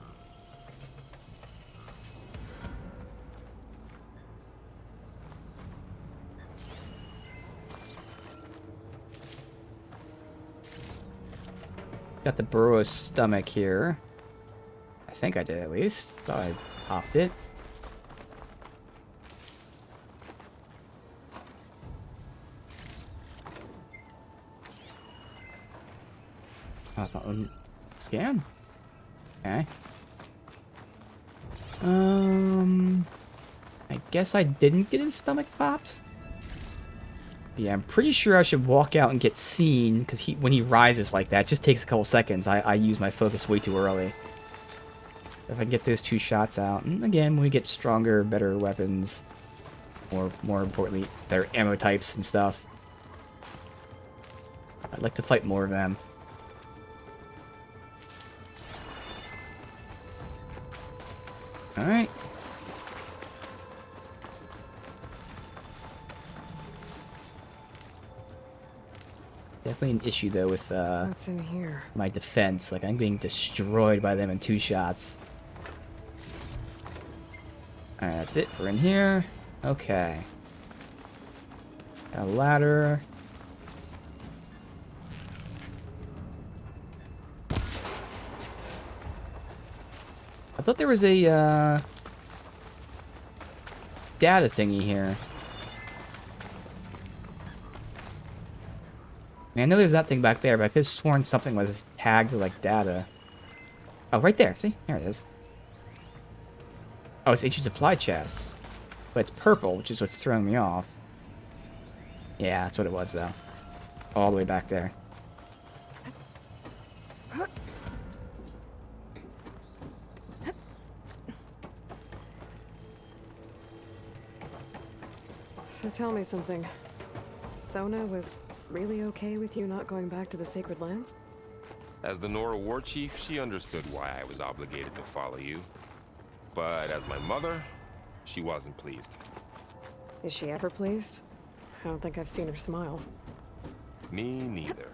Got the Burrow's stomach here. I think I did at least. Thought I popped it. Oh, it's not scan. Okay. I guess I didn't get his stomach popped. Yeah, I'm pretty sure I should walk out and get seen, because when he rises like that, it just takes a couple seconds. I use my focus way too early. If I can get those 2 shots out, and again, when we get stronger, better weapons, or more importantly, better ammo types and stuff, I'd like to fight more of them. Alright. Definitely an issue, though, with What's in here? my defense. Like, I'm being destroyed by them in 2 shots. Alright, that's it. We're in here. Okay. Got a ladder. I thought there was a, data thingy here. I mean, I know there's that thing back there, but I could have sworn something was tagged to, like, data. Oh, right there. See? There it is. Oh, it's ancient supply chests. But it's purple, which is what's throwing me off. Yeah, that's what it was, though. All the way back there. So tell me something. Sona was really okay with you not going back to the Sacred Lands? As the Nora war chief, she understood why I was obligated to follow you. But as my mother, she wasn't pleased. Is she ever pleased? I don't think I've seen her smile. Me neither.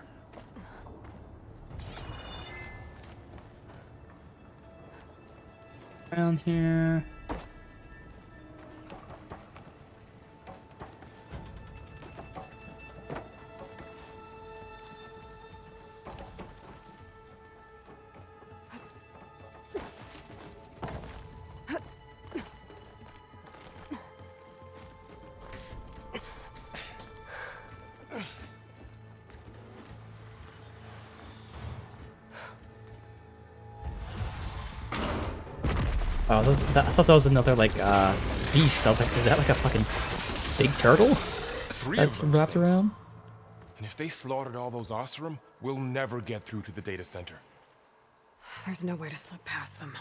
Around here. Oh, I thought that was another, like, beast. I was like, is that like a fucking big turtle? 3 That's of those wrapped things. around? And if they slaughtered all those Oseram, we'll never get through to the data center. There's no way to slip past them.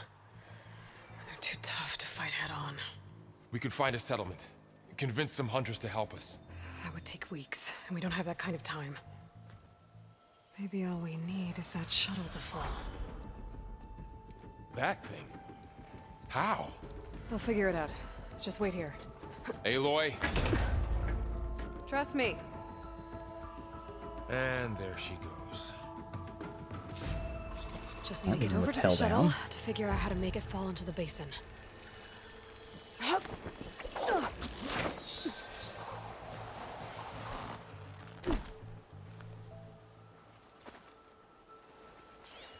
They're too tough to fight head on. We could find a settlement. Convince some hunters to help us. That would take weeks, and we don't have that kind of time. Maybe all we need is that shuttle to fall. That thing? How? I'll figure it out. Just wait here. Aloy. Trust me. And there she goes. Just need to Might get need to over to the rappel shuttle down. to figure out how to make it fall into the basin. What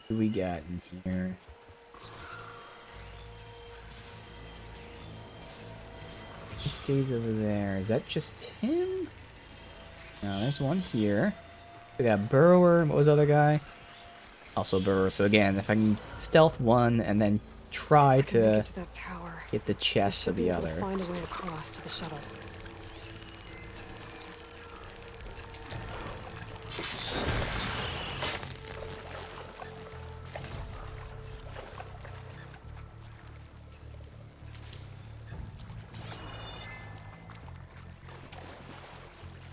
do we got in here? He stays over there. Is that just him? No, there's one here. We got Burrower. What was the other guy? Also Burrower. So again, if I can stealth one and then try Make to it to that tower. get the I chest should of be the able to other. find a way across to the shuttle.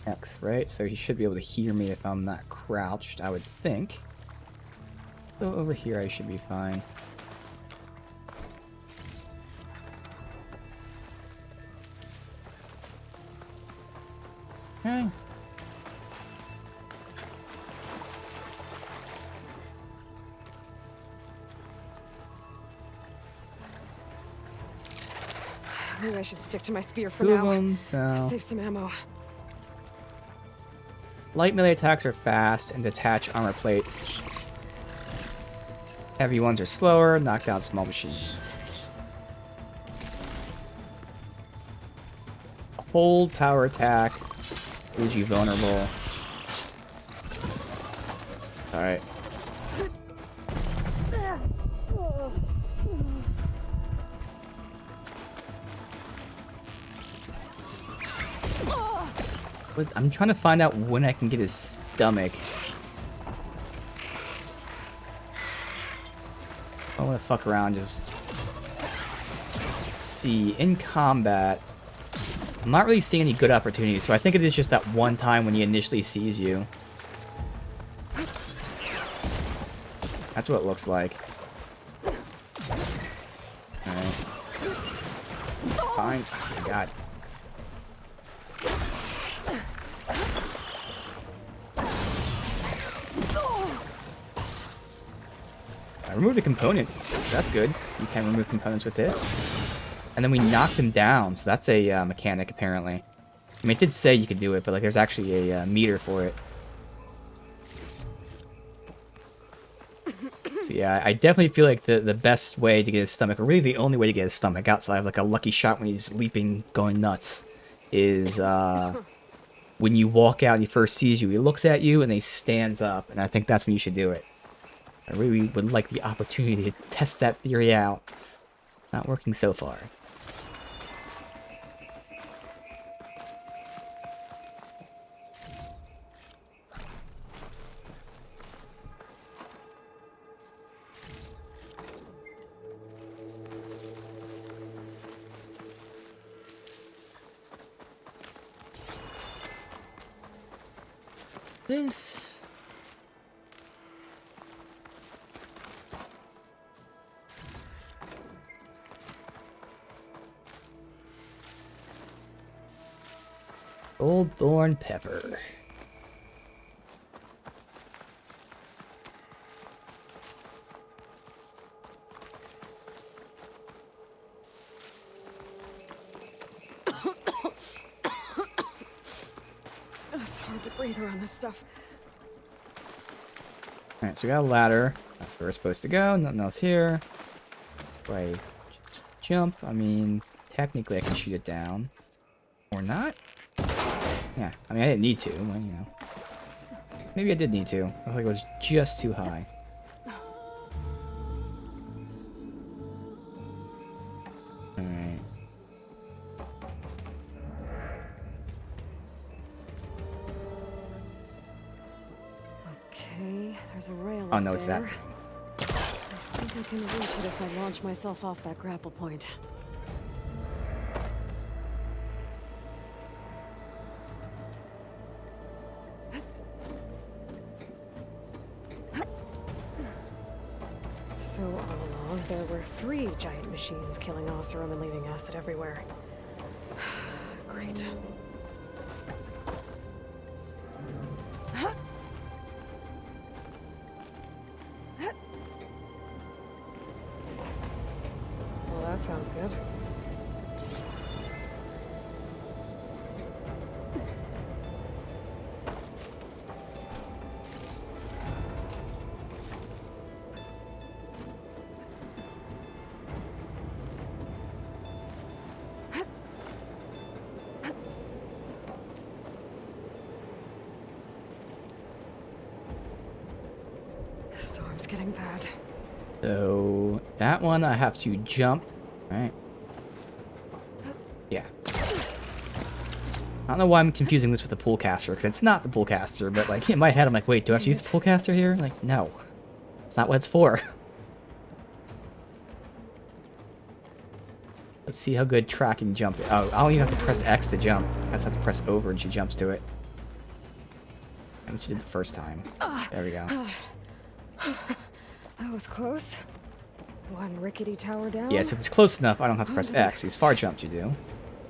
X, right? So he should be able to hear me if I'm not crouched, I would think. So over here I should be fine. Okay. Maybe I should stick to my spear for Two of now. them, so... Save some ammo. Light melee attacks are fast and detach armor plates. Heavy ones are slower, knock down small machines. Hold power attack leaves you vulnerable. Alright. I'm trying to find out when I can get his stomach. I want to fuck around, just see. In combat, I'm not really seeing any good opportunities, so I think it is just that one time when he initially sees you. That's what it looks like. Alright. Fine. Oh my god. I removed a component. That's good. You can remove components with this. And then we knocked him down, so that's a mechanic, apparently. I mean, it did say you could do it, but like, there's actually a meter for it. So yeah, I definitely feel like the best way to get his stomach, or really the only way to get his stomach outside of like a lucky shot when he's leaping, going nuts, is when you walk out and he first sees you, he looks at you and he stands up, and I think that's when you should do it. I really would like the opportunity to test that theory out. Not working so far. This... Goldthorn pepper. It's hard to breathe around this stuff. Alright, so we got a ladder. That's where we're supposed to go. Nothing else here. Do I jump? I mean, technically I can shoot it down. Or not? Yeah, I mean, I didn't need to, but, you know. Maybe I did need to. I feel like it was just too high. Alright. Okay, there's a rail Oh, up no, it's that there. thing. I think I can reach it if I launch myself off that grapple point. So all along, there were 3 giant machines killing Oseram and leaving acid everywhere. Great. Well, that sounds good. The storm's getting bad. So, that one I have to jump. Alright. Yeah. I don't know why I'm confusing this with the pool caster, because it's not the pool caster, but like in my head I'm like, wait, do I have to use the pool caster here? Like, no. That's not what it's for. Let's see how good tracking jump is. Oh, I don't even have to press X to jump. I just have to press over and she jumps to it. And she did the first time. There we go. That was close. One rickety tower down. Yeah, so if it's close enough, I don't have to press X. These far jumps you do.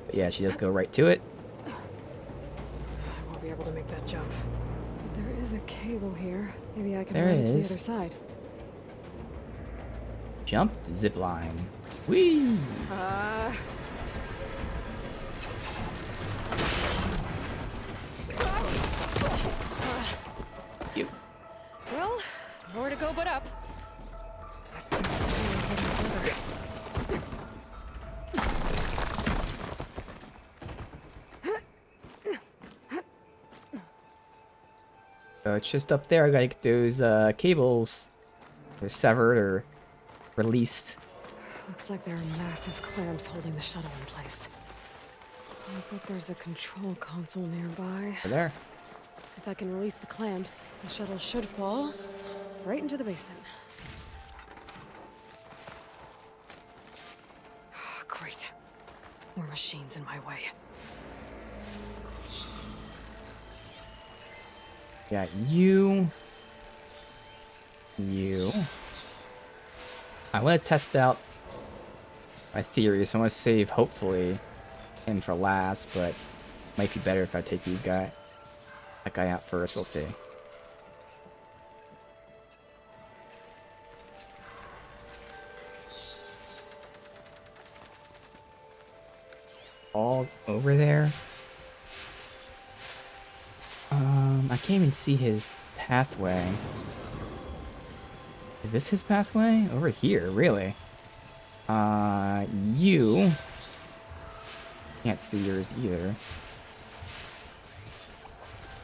But yeah, she does go right to it. I won't be able to make that jump. There is a cable here. Maybe I can There run to the is. other side. Jump, zip line. Whee! You. Well, nowhere to go but up. This place is really getting further. So it's just up there. I gotta get those cables severed or released. Looks like there are massive clamps holding the shuttle in place. I bet there's a control console nearby. Over there. If I can release the clamps, the shuttle should fall right into the basin. Great. More machines in my way. Got you. You. I want to test out my theories. I want to save, hopefully, him for last, but might be better if I take that guy out first. We'll see. All over there. I can't even see his pathway. Is this his pathway? Over here, really? You can't see yours either.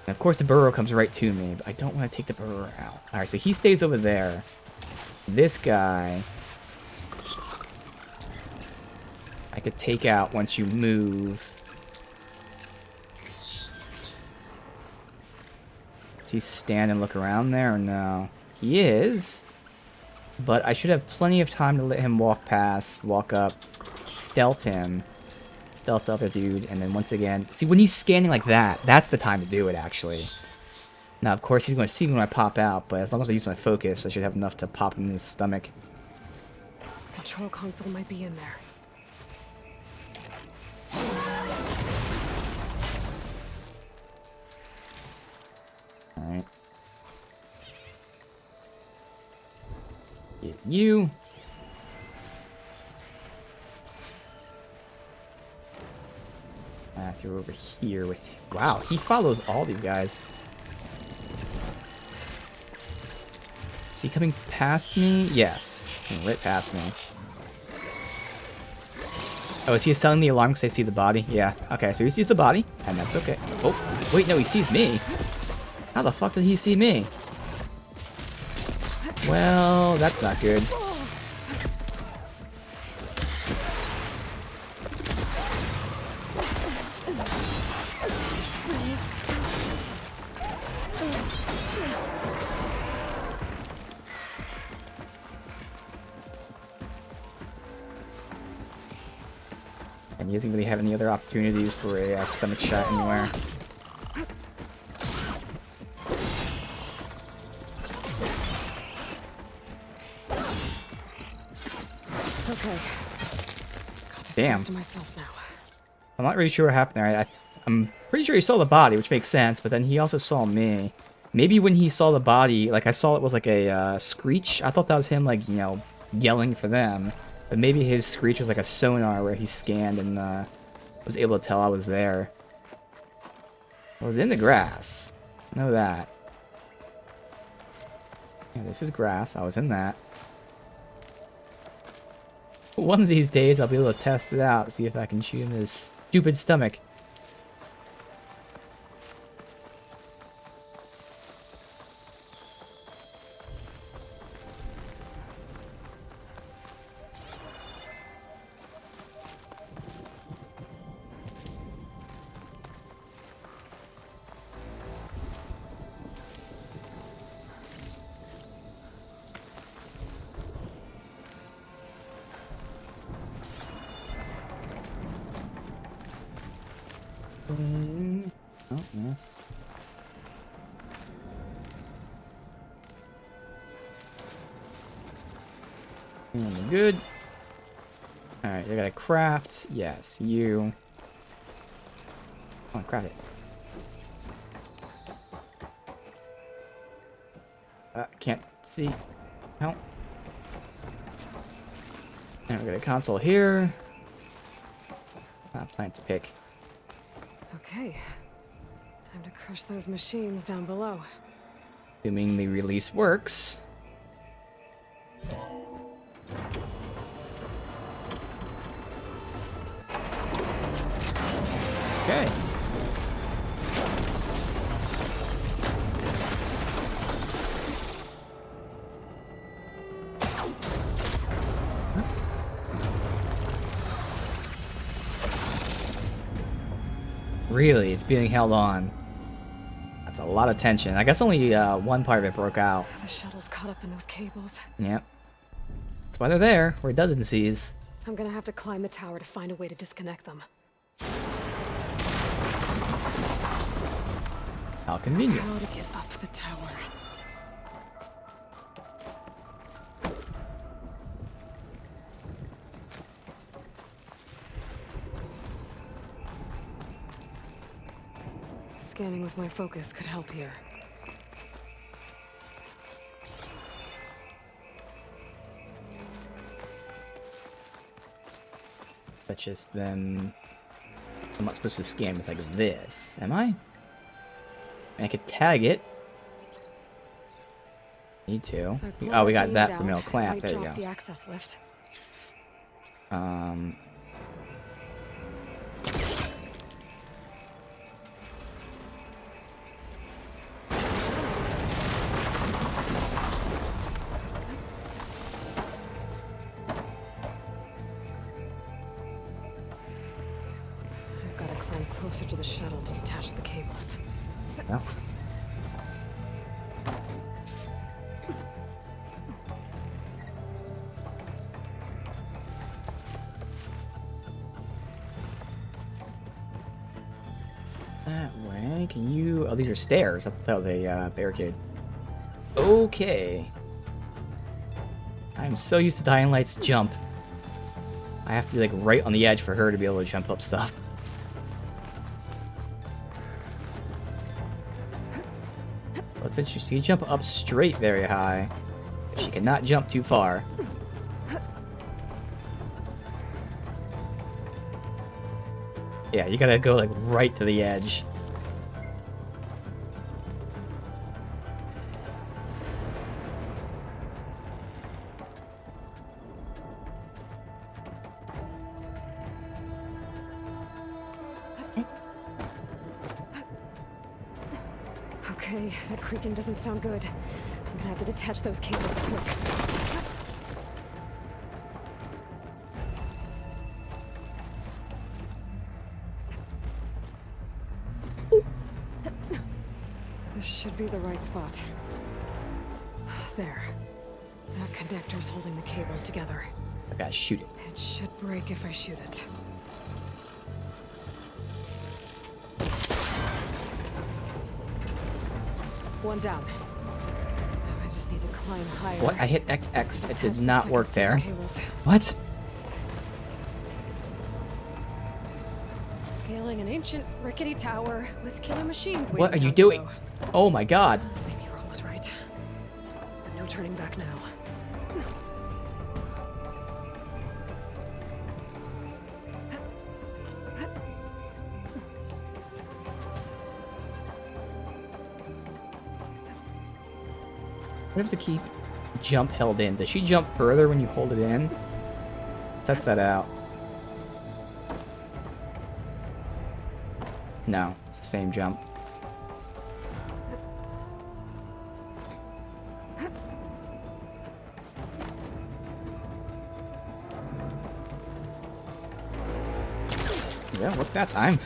And of course the burrow comes right to me, but I don't want to take the burrow out. Alright, so he stays over there. This guy I could take out once you move. Does he stand and look around there or no? He is. But I should have plenty of time to let him walk past, walk up, stealth him. Stealth the other dude, and then once again... See, when he's scanning like that, that's the time to do it, actually. Now, of course, he's going to see me when I pop out, but as long as I use my focus, I should have enough to pop him in his stomach. Control console might be in there. Alright. Get you. If you're over here with... Wow, he follows all these guys. Is he coming past me? Yes. Right past me. Oh, is he selling the alarm because I see the body? Yeah. Okay, so he sees the body, and that's okay. Oh, wait, no, he sees me. How the fuck did he see me? Well, that's not good. And he doesn't really have any other opportunities for a stomach shot anywhere. Okay. Damn. To myself now. I'm not really sure what happened there. I'm pretty sure he saw the body, which makes sense, but then he also saw me. Maybe when he saw the body, like I saw it was like a screech. I thought that was him, like, you know, yelling for them. But maybe his screech was like a sonar where he scanned and was able to tell I was there. I was in the grass. Know that. Yeah, this is grass. I was in that. One of these days, I'll be able to test it out, see if I can shoot him in his stupid stomach. Oh, yes. Good. Alright, you gotta craft. Yes, you. Come on, craft it. Can't see. No. And we got a console here. Plant to pick. Okay. Time to crush those machines down below. Assuming the release works. Okay. Really, it's being held on. That's a lot of tension. I guess only one part of it broke out. The shuttle's caught up in those cables. Yep. That's why they're there. Redundancies. I'm gonna have to climb the tower to find a way to disconnect them. How convenient. How to get up the tower. Scanning with my focus could help here. But just then... I'm not supposed to scan with like this, am I? I could tag it. Need to. Oh, we got that from Mill Clamp. There you go. The access lift. I've got to climb closer to the shuttle to detach the cables. No. That way, can you... Oh, these are stairs. I thought that was a barricade. Okay. I'm so used to Dying Light's jump. I have to be like right on the edge for her to be able to jump up stuff. Well, since she can jump up straight very high, she cannot jump too far. Yeah, you gotta go like right to the edge. Okay, that creaking doesn't sound good. I'm gonna have to detach those cables quick. This should be the right spot. There. That connector's holding the cables together. I gotta shoot it. It should break if I shoot it. One down. I just need to climb higher. What? I hit XX. It Attach did the not second work set there. of cables. What? Scaling an ancient rickety tower with killer machines. What are waiting you down doing? below. Oh my god. Maybe Roll was right. No turning back now. What if the keep jump held in? Does she jump further when you hold it in? Test that out. No, it's the same jump. Yeah, worked that time.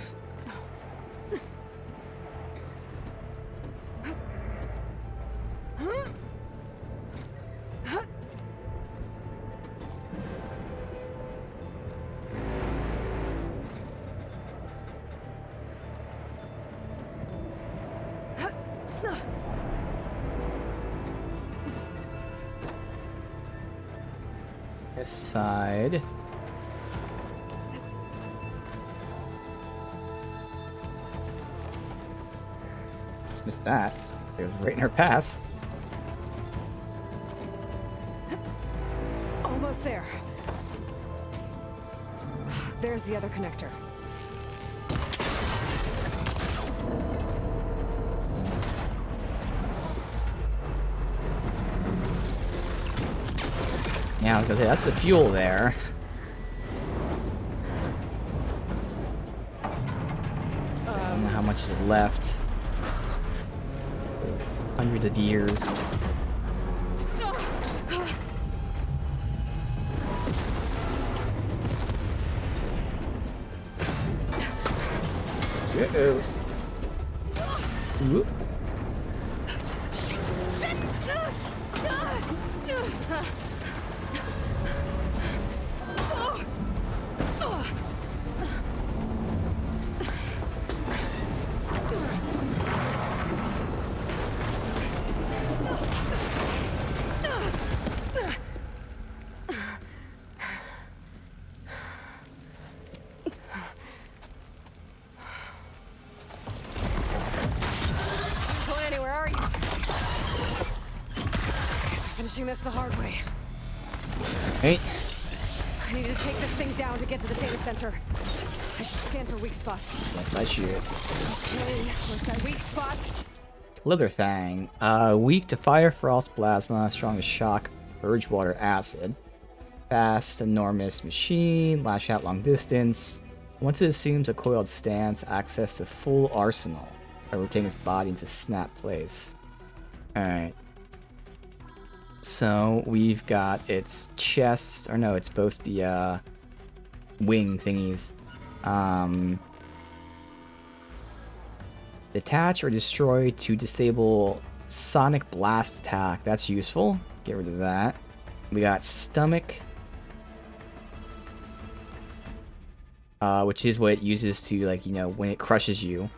This side. Just missed that. It was right in her path. Almost there. There's the other connector. Yeah, I was gonna say, that's the fuel there. I don't know how much is left. Hundreds of years. Uh-oh. Whoop. Going anywhere, are you? Guess we're finishing this the hard way. Hey. I need to take this thing down to get to the data center. I should scan for weak spots. Yes, I shoot. Okay, where's that weak spot? Slitherfang. Weak to fire, frost, plasma, strong to shock, purge water, acid. Fast, enormous machine, lash out long distance. Once it assumes a coiled stance, access to full arsenal by rotating its body into snap place. Alright. So we've got its chest, or no, it's both the wing thingies. Detach or destroy to disable sonic blast attack. That's useful. Get rid of that. We got stomach, which is what it uses to, like, you know, when it crushes you.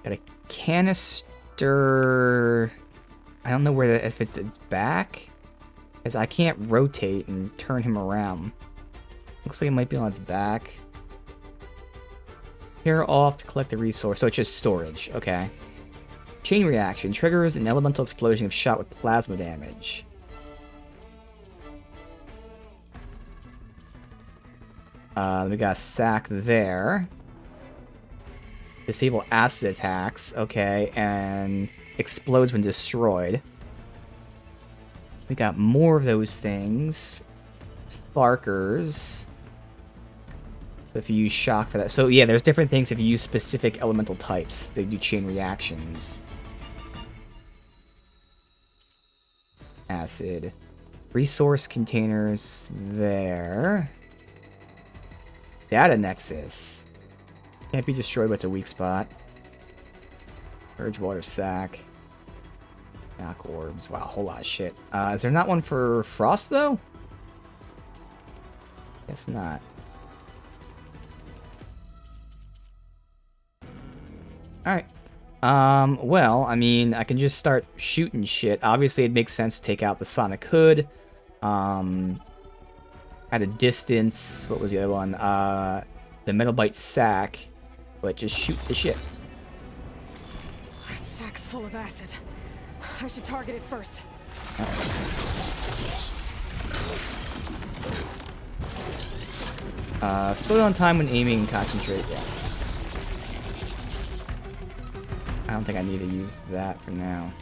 Got a canister. I don't know where if it's its back, because I can't rotate and turn him around. Looks like it might be on its back. Pair off to collect a resource, so it's just storage. Okay. Chain reaction triggers an elemental explosion if shot with plasma damage. We got a sack there. Disable acid attacks. Okay, and explodes when destroyed. We got more of those things. Sparkers. If you use shock for that. So yeah, there's different things if you use specific elemental types. They do chain reactions. Acid. Resource containers there. Data nexus. Can't be destroyed, but it's a weak spot. Purge water sack. Knock orbs. Wow, a whole lot of shit. Is there not one for frost though? Guess not. Alright. Well, I mean, I can just start shooting shit. Obviously, it makes sense to take out the sonic hood. At a distance, what was the other one? The metal bite sack. But just shoot the shit. That sack's full of acid. I should target it first. Slow down time when aiming and concentrate, yes. I don't think I need to use that for now.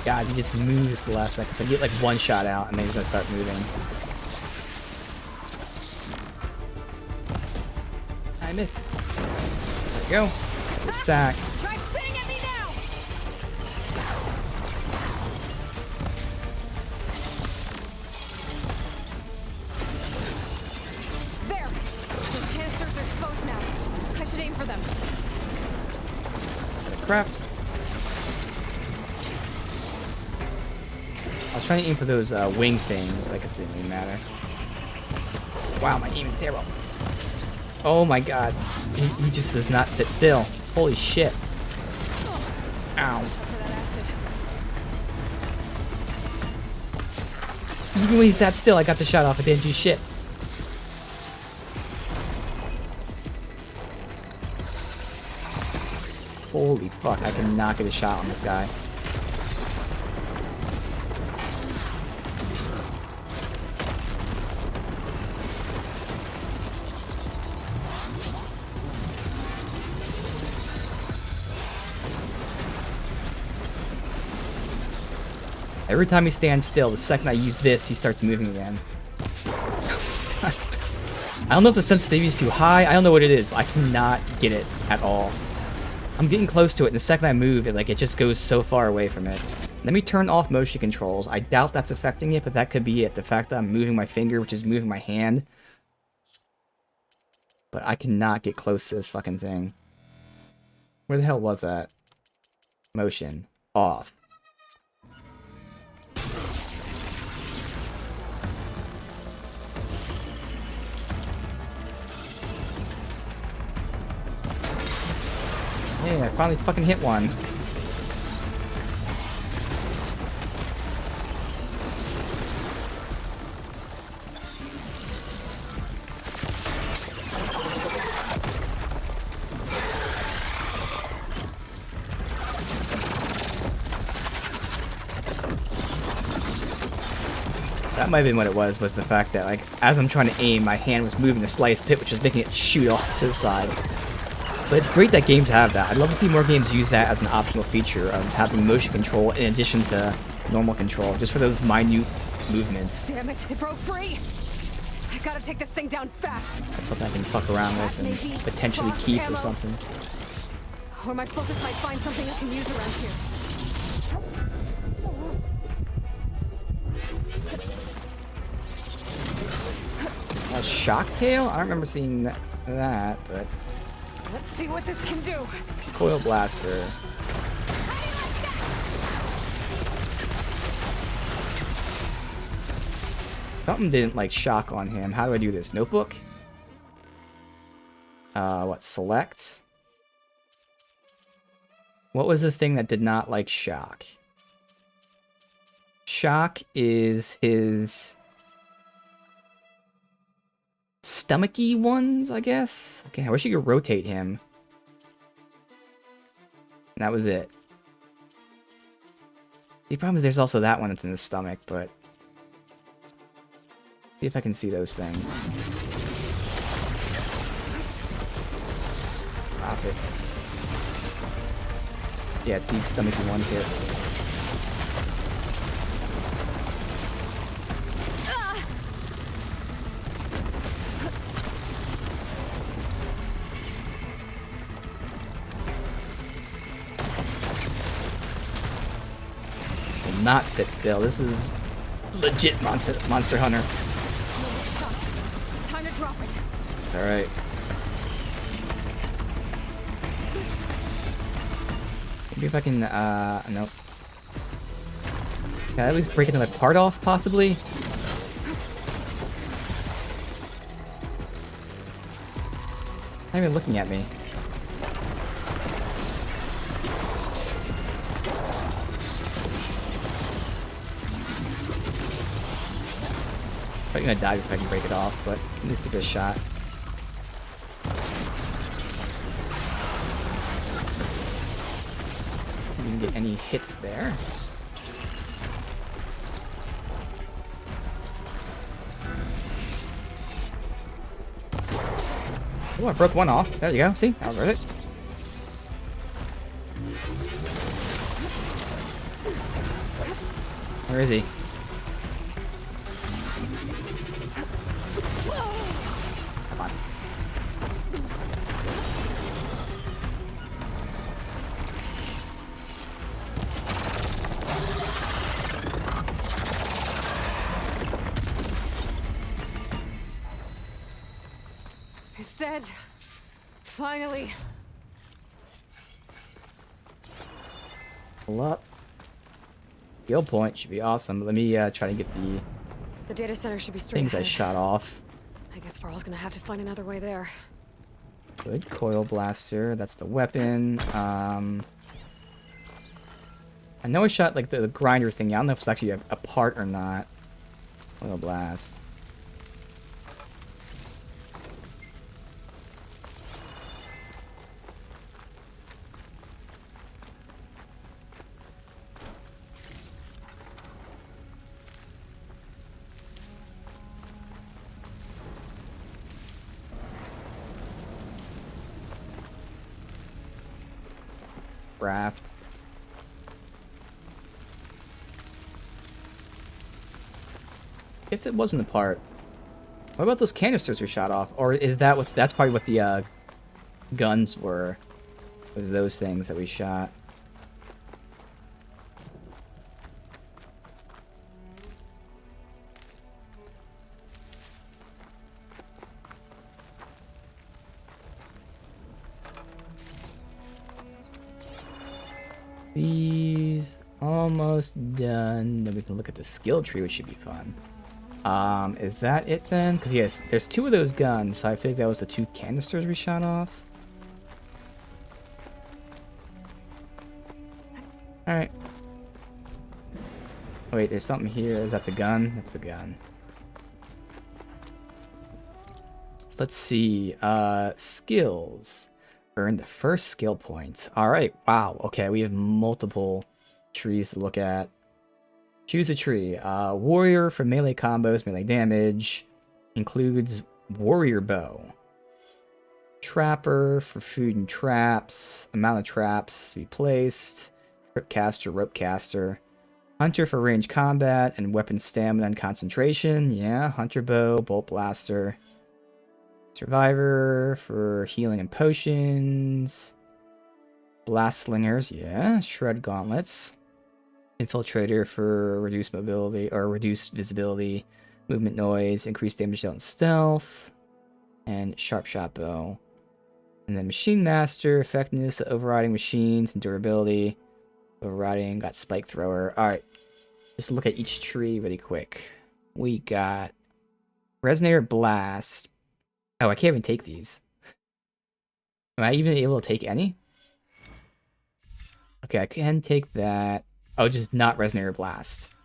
God, he just moved at the last second, so I get like one shot out, and then he's gonna start moving. I missed. There we go. The sack. Try spitting at me now! There! Those canisters are exposed now. I should aim for them. Gotta craft. I was trying to aim for those wing things, but I guess it didn't really matter. Wow, my aim is terrible. Oh my god. He just does not sit still. Holy shit. Ow. Even when he sat still, I got the shot off. I didn't do shit. Holy fuck, I cannot get a shot on this guy. Every time he stands still, the second I use this, he starts moving again. I don't know if the sensitivity is too high. I don't know what it is, but I cannot get it at all. I'm getting close to it, and the second I move, it just goes so far away from it. Let me turn off motion controls. I doubt that's affecting it, but that could be it. The fact that I'm moving my finger, which is moving my hand. But I cannot get close to this fucking thing. Where the hell was that? Motion. Off. Hey, I finally fucking hit one. That might have been what it was the fact that, like, as I'm trying to aim, my hand was moving the sliced pit, which was making it shoot off to the side. But it's great that games have that. I'd love to see more games use that as an optional feature of having motion control in addition to normal control, just for those minute movements. Damn it, it broke free! I gotta take this thing down fast! That's something I can fuck around with and potentially keep or something. Or my focus might find something I can use around here. A shock tail? I don't remember seeing that, but... Let's see what this can do. Coil blaster. Something didn't like shock on him. How do I do this? Notebook? What? Select? What was the thing that did not like shock? Shock is his... stomachy ones, I guess? Okay, I wish you could rotate him. And that was it. The problem is there's also that one that's in the stomach, but... see if I can see those things. Stop it. Yeah, it's these stomachy ones here. Will not sit still. This is legit Monster Hunter. Time to drop it. It's alright. Maybe if I can, nope. Can I at least break another part off, possibly? Not even looking at me. I'm gonna die if I can break it off, but at least give it a shot. We didn't get any hits there. Oh, I broke one off. There you go. See? That was worth it. Where is he? Come on. It's dead. Finally. Pull up. Skill point should be awesome. Let me try to get the The data center should be straight things I ahead. shot off. I guess Varl's gonna have to find another way there. Good. Coil blaster. That's the weapon. I know I shot like the grinder thing. I don't know if it's actually a part or not. Coil blast. Craft. Guess it wasn't a part. What about those canisters we shot off? Or is that what? That's probably what the guns were. It was those things that we shot. These almost done. Then we can look at the skill tree, which should be fun. Is that it then? Because yes, there's 2 of those guns, so I think that was the 2 canisters we shot off. Alright. Oh, wait, there's something here. Is that the gun? That's the gun. So let's see. Skills. Earn the first skill point. Alright, wow. Okay, we have multiple trees to look at. Choose a tree. Warrior for melee combos, melee damage. Includes warrior bow. Trapper for food and traps. Amount of traps to be placed. Trip caster, rope caster. Hunter for range combat and weapon stamina and concentration. Yeah, hunter bow, bolt blaster. Survivor for healing and potions. Blast slingers, yeah. Shred gauntlets. Infiltrator for reduced mobility or reduced visibility, movement noise, increased damage dealt and stealth, and sharp shot bow. And then machine master, effectiveness, overriding machines, and durability. Overriding, got spike thrower. Alright, just look at each tree really quick. We got Resonator Blast. Oh, I can't even take these. Am I even able to take any? Okay, I can take that. Oh, just not Resonator Blast.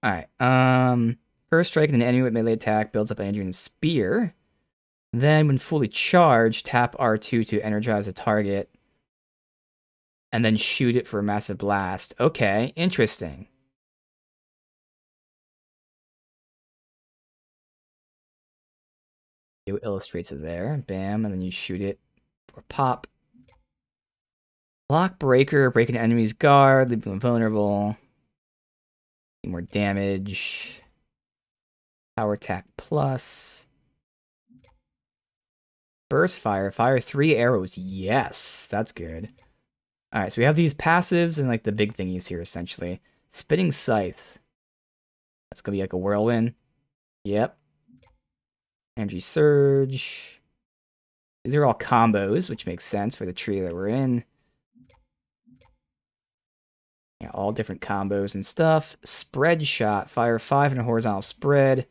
Alright, first strike an enemy with melee attack builds up energy and spear. Then, when fully charged, tap R2 to energize a target. And then shoot it for a massive blast. Okay, interesting. It illustrates it there. Bam, and then you shoot it for pop. Block breaker, break an enemy's guard, leave them invulnerable. More damage. Power attack plus. Burst fire, fire 3 arrows. Yes, that's good. Alright, so we have these passives and like the big thingies here essentially. Spitting scythe. That's gonna be like a whirlwind. Yep. Energy surge. These are all combos, which makes sense for the tree that we're in. Yeah, all different combos and stuff. Spread shot. Fire 5 in a horizontal spread.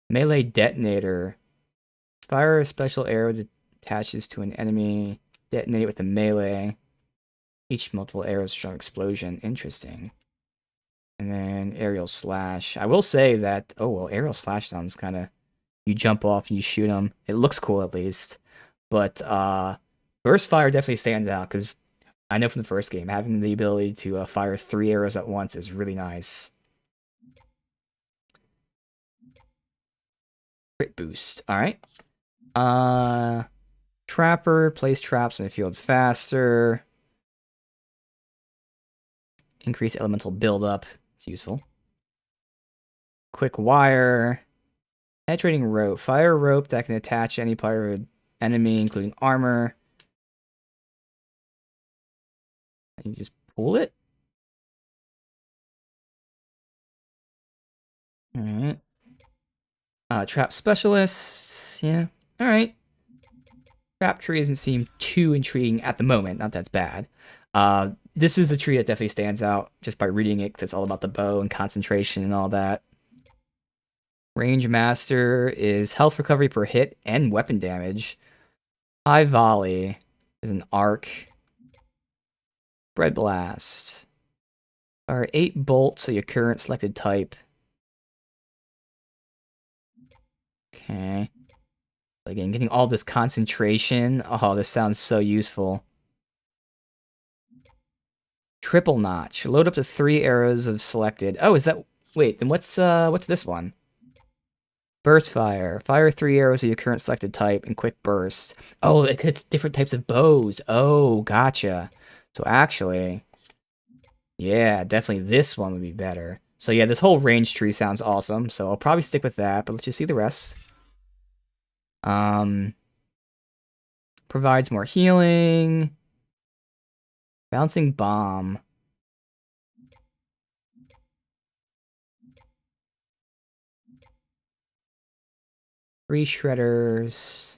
Melee detonator. Fire a special arrow that attaches to an enemy. Detonate it with a melee. Each multiple arrows show explosion. Interesting. And then aerial slash. I will say that, oh well, aerial slash sounds kind of, you jump off and you shoot them. It looks cool at least. But burst fire definitely stands out because I know from the first game, having the ability to fire 3 arrows at once is really nice. Crit boost. Alright. Trapper, place traps in the field faster. Increase elemental buildup. It's useful. Quick wire. Penetrating rope. Fire rope that can attach any part of an enemy, including armor. And you just pull it. Alright. Trap specialist. Yeah. Alright. Trap tree doesn't seem too intriguing at the moment. Not that's bad. This is the tree that definitely stands out just by reading it because it's all about the bow and concentration and all that. Range Master is health recovery per hit and weapon damage. High Volley is an arc. Spread Blast. Fire 8 bolts of your current selected type. Okay. Again, getting all this concentration. Oh, this sounds so useful. Triple Notch. Load up to 3 arrows of selected. Oh, is that... Wait, then what's this one? Burst Fire. Fire 3 arrows of your current selected type and quick burst. Oh, it hits different types of bows. Oh, gotcha. So actually... Yeah, definitely this one would be better. So yeah, this whole range tree sounds awesome. So I'll probably stick with that, but let's just see the rest. Provides more healing. Bouncing bomb. Three shredders.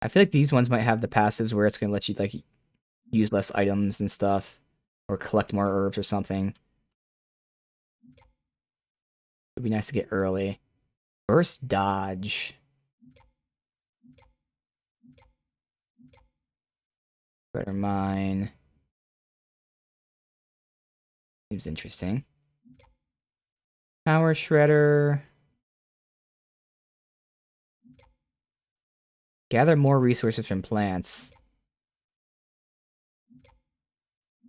I feel like these ones might have the passives where it's gonna let you like use less items and stuff, or collect more herbs or something. It'd be nice to get early. Burst dodge. Better mine. Seems interesting. Power shredder. Gather more resources from plants.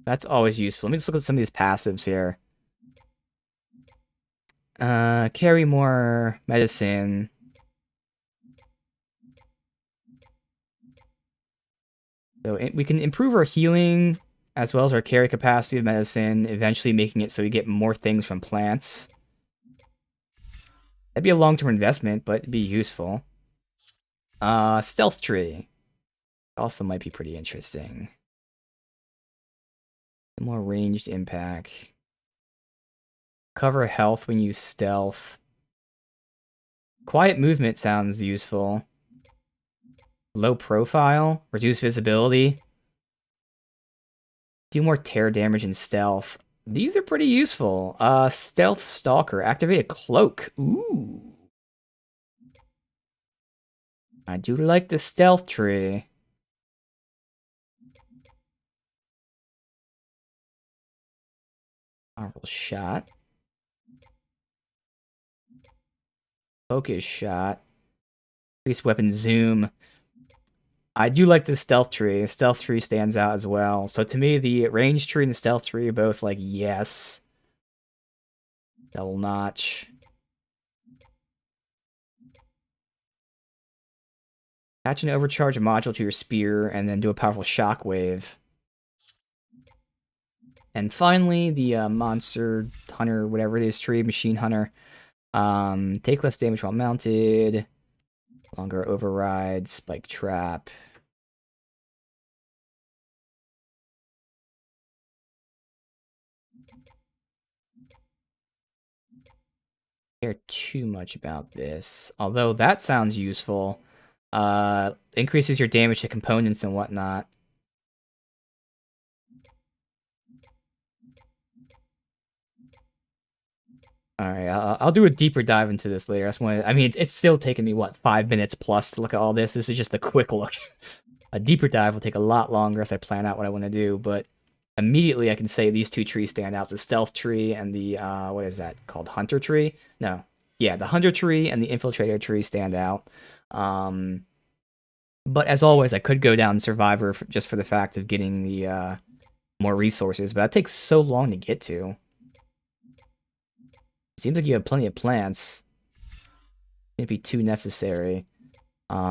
That's always useful. Let me just look at some of these passives here. Carry more medicine. So we can improve our healing as well as our carry capacity of medicine, eventually making it so we get more things from plants. That'd be a long-term investment, but it'd be useful. Stealth tree. Also might be pretty interesting. More ranged impact. Cover health when you stealth. Quiet movement sounds useful. Low profile. Reduce visibility. Do more tear damage and stealth. These are pretty useful. Stealth stalker. Activate a cloak. Ooh. I do like the stealth tree. Powerful shot. Focus shot. Increased weapon zoom. I do like the stealth tree. The stealth tree stands out as well. So to me, the range tree and the stealth tree are both like, yes. Double notch. Attach an overcharge module to your spear and then do a powerful shockwave. And finally, the monster hunter, whatever it is, tree, machine hunter. Take less damage while mounted. Longer override, spike trap. Care too much about this. Although that sounds useful. Increases your damage to components and whatnot. Alright, I'll do a deeper dive into this later. That's one. I mean, it's still taking me, what, 5 minutes plus to look at all this. This is just a quick look. A deeper dive will take a lot longer as I plan out what I want to do, but immediately I can say these two trees stand out. The stealth tree and the, what is that called? Hunter tree? No. Yeah, the hunter tree and the infiltrator tree stand out. But as always, I could go down survivor just for the fact of getting the, more resources, but that takes so long to get to. Seems like you have plenty of plants. It'd be too necessary.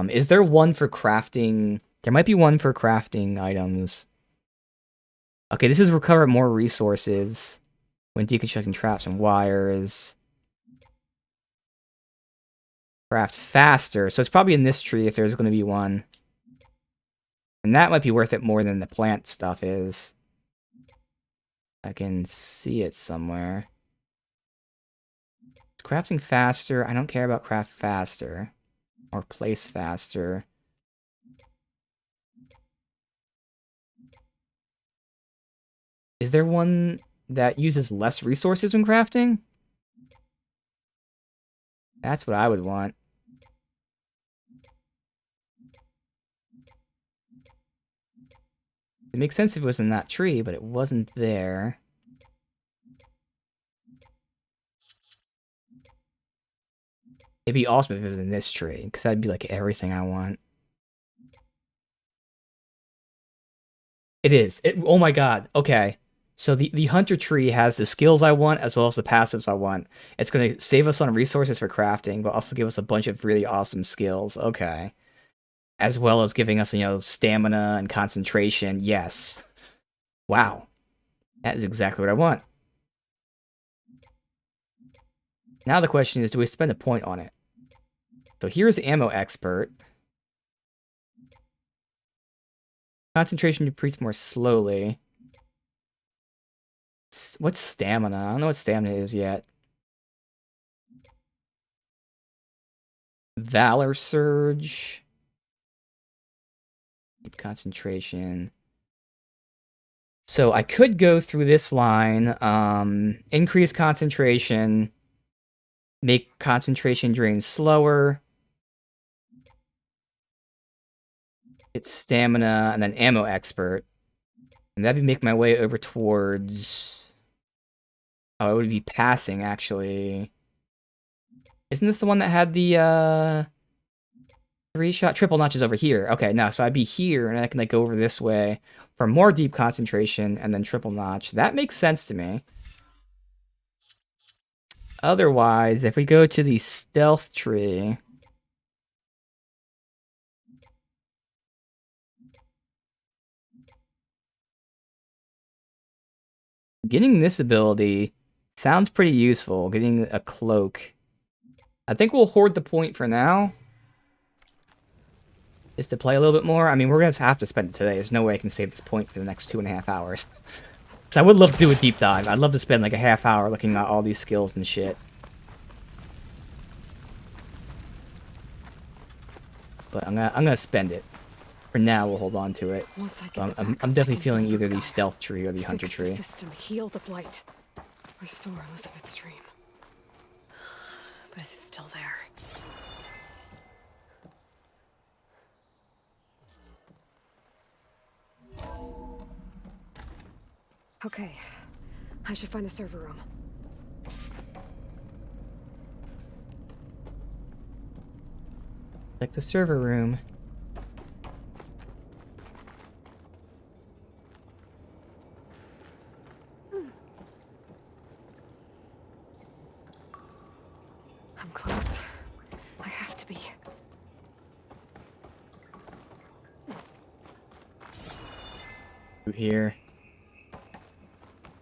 Is there one for crafting? There might be one for crafting items. Okay, this is recover more resources when deconstructing traps and wires. Craft faster. So it's probably in this tree if there's going to be one. And that might be worth it more than the plant stuff is. I can see it somewhere. Crafting faster. I don't care about craft faster. Or place faster. Is there one that uses less resources when crafting? That's what I would want. It makes sense if it was in that tree, but it wasn't there. It'd be awesome if it was in this tree, because that'd be like everything I want. It is. Oh my god. Okay. So the hunter tree has the skills I want as well as the passives I want. It's going to save us on resources for crafting, but also give us a bunch of really awesome skills. Okay. As well as giving us, stamina and concentration. Yes. Wow. That is exactly what I want. Now the question is, do we spend a point on it? So here's Ammo Expert. Concentration depletes more slowly. What's Stamina? I don't know what Stamina is yet. Valor Surge. Deep Concentration. So I could go through this line, increase concentration, make concentration drain slower, it's Stamina, and then Ammo Expert. And that'd be make my way over towards... Oh, it would be passing, actually. Isn't this the one that had the, 3-shot? Triple Notch is over here. Okay, no, so I'd be here, and I can, like, go over this way for more deep concentration, and then Triple Notch. That makes sense to me. Otherwise, if we go to the Stealth Tree... Getting this ability sounds pretty useful, getting a cloak. I think we'll hoard the point for now. Just to play a little bit more. I mean, we're going to have to spend it today. There's no way I can save this point for the next 2.5 hours. So I would love to do a deep dive. I'd love to spend like a half hour looking at all these skills and shit. But I'm gonna spend it. For now, we'll hold on to it. Once I I'm get it back, definitely I can feeling heal either the Gaia. Stealth Tree or the Hunter Fix the Tree. system, heal the blight, restore Elizabeth's dream. But is it still there? Okay, I should find the server room. Like the server room. I'm close. I have to be. Through here.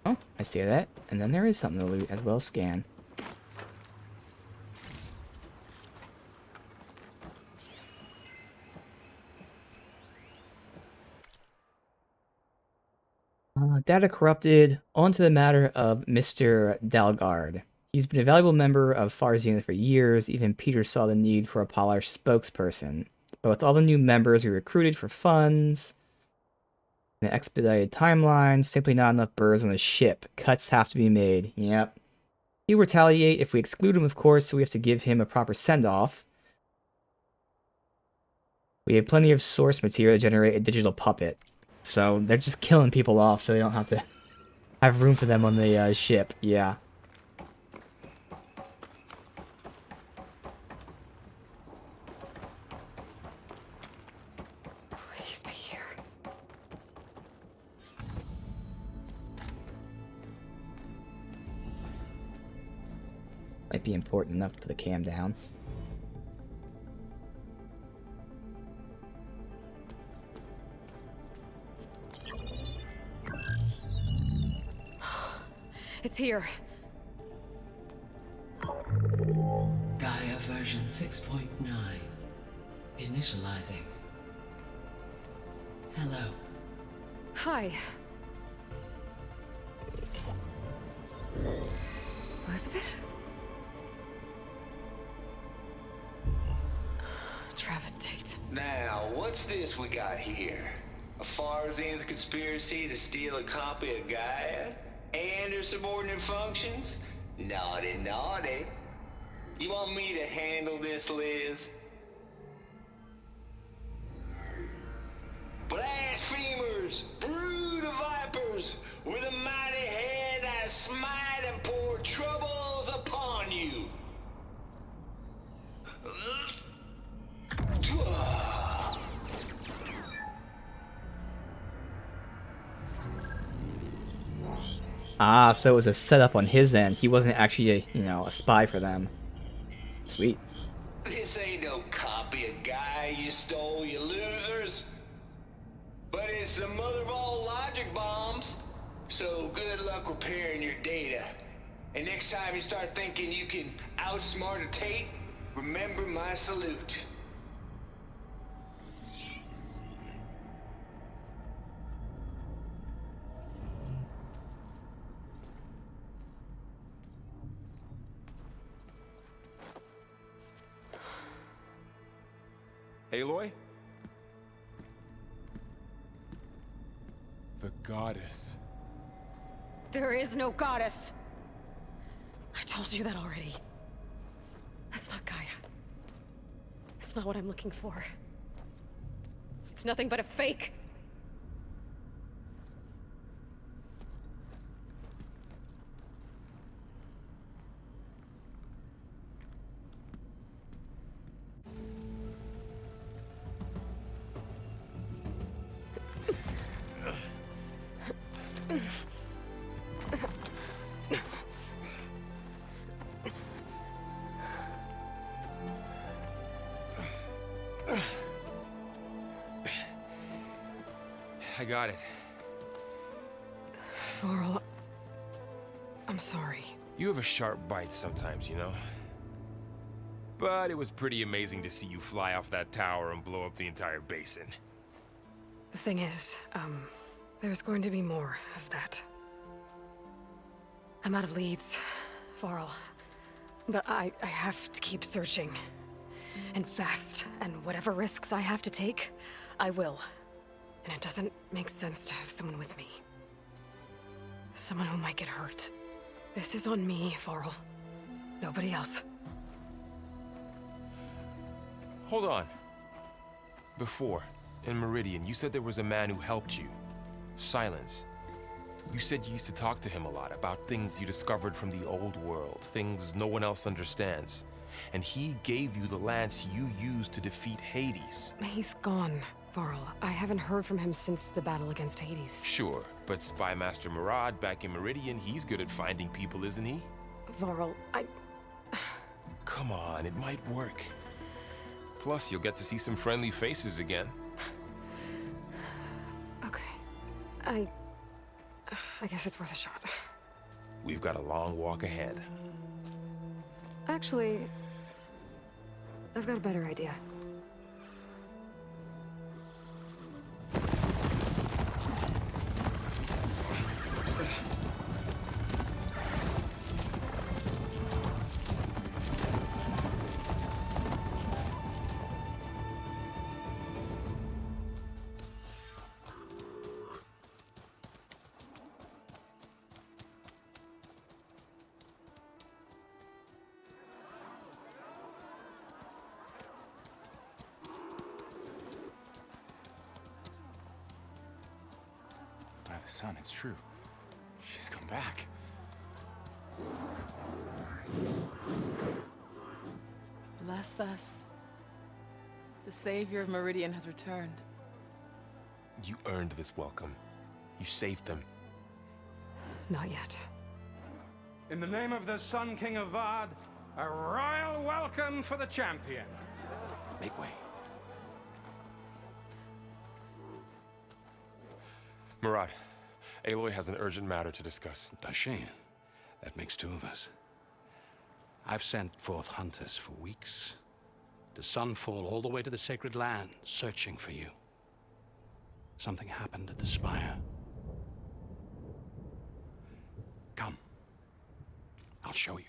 Oh, I see that. And then there is something to loot as well. Scan. Data corrupted. On to the matter of Mr. Dalgard. He's been a valuable member of Far Zenith for years. Even Peter saw the need for a Polar spokesperson. But with all the new members we recruited for funds, and the expedited timeline, simply not enough birds on the ship. Cuts have to be made. Yep. He'll retaliate if we exclude him, of course, so we have to give him a proper send-off. We have plenty of source material to generate a digital puppet. So they're just killing people off so they don't have to have room for them on the ship. Yeah. Please be here. Might be important enough to put a cam down. It's here. Gaia version 6.9. Initializing. Hello. Hi. Elizabeth? Travis Tate. Now, what's this we got here? A Far Zenith conspiracy to steal a copy of Gaia? And her subordinate functions? Naughty, naughty. You want me to handle this, Liz? Blasphemers! Brood of vipers! With a mighty hand I smite and pour troubles upon you! Ah, so it was a setup on his end. He wasn't actually a spy for them. Sweet. This ain't no copy of Gaia you stole, you losers. But it's the mother of all logic bombs. So good luck repairing your data. And next time you start thinking you can outsmart a Tate, remember my salute. Aloy? The goddess. There is no goddess. I told you that already. That's not Gaia. It's not what I'm looking for. It's nothing but a fake. I got it. Varl, I'm sorry. You have a sharp bite sometimes, you know? But it was pretty amazing to see you fly off that tower and blow up the entire basin. The thing is, there's going to be more of that. I'm out of leads, Varl. But I have to keep searching. And fast, and whatever risks I have to take, I will. And it doesn't make sense to have someone with me. Someone who might get hurt. This is on me, Varl. Nobody else. Hold on. Before, in Meridian, you said there was a man who helped you. Silence. You said you used to talk to him a lot about things you discovered from the old world, things no one else understands. And he gave you the lance you used to defeat Hades. He's gone, Varl. I haven't heard from him since the battle against Hades. Sure, but Spy Master Murad back in Meridian, he's good at finding people, isn't he? Varl, Come on, it might work. Plus, you'll get to see some friendly faces again. Okay. I guess it's worth a shot. We've got a long walk ahead. Actually, I've got a better idea. By the sun, it's true. She's come back. Bless us. The savior of Meridian has returned. You earned this welcome. You saved them. Not yet. In the name of the Sun King of Vard, a royal welcome for the champion. Make way. Murad, Aloy has an urgent matter to discuss. Dashane, that makes two of us. I've sent forth hunters for weeks, to Sunfall all the way to the Sacred Land, searching for you. Something happened at the Spire. Come. I'll show you.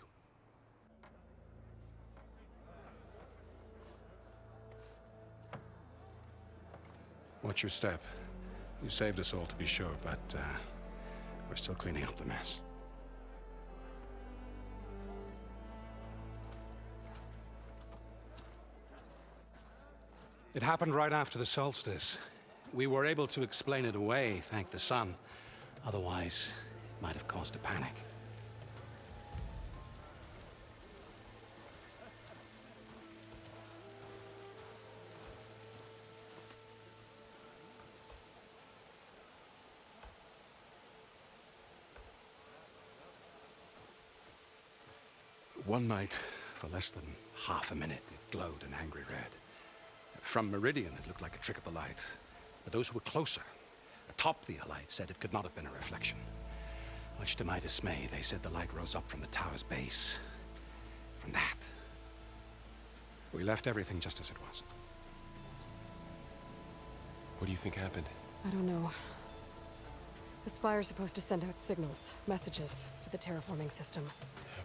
Watch your step. You saved us all, to be sure, but we're still cleaning up the mess. It happened right after the solstice. We were able to explain it away, thank the sun. Otherwise, it might have caused a panic. One night, for less than half a minute, it glowed an angry red. From Meridian, it looked like a trick of the light. But those who were closer, atop the Allied, said it could not have been a reflection. Much to my dismay, they said the light rose up from the tower's base. From that. We left everything just as it was. What do you think happened? I don't know. The Spire's supposed to send out signals, messages, for the terraforming system.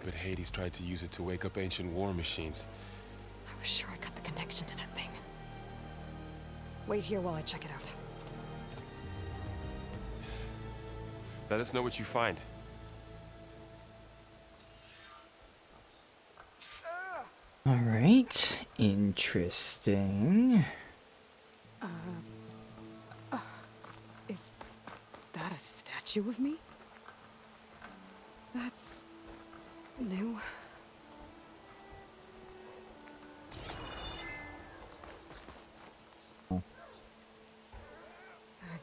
But Hades tried to use it to wake up ancient war machines. I was sure I cut the connection to that thing. Wait here while I check it out. Let us know what you find. All right, interesting. Is that a statue of me? That's new. I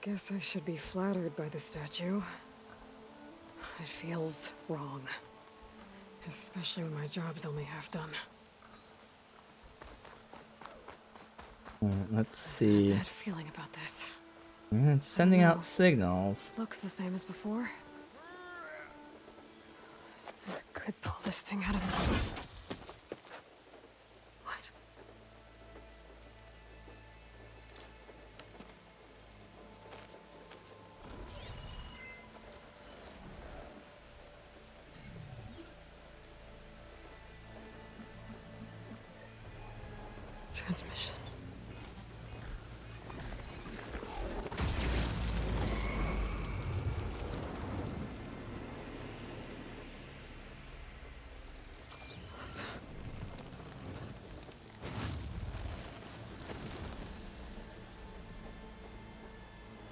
guess I should be flattered by the statue. It feels wrong. Especially when my job's only half done. Let's see. Bad feeling about this. It's sending out signals. Looks the same as before. Never could pull this thing out of the... What? Transmission.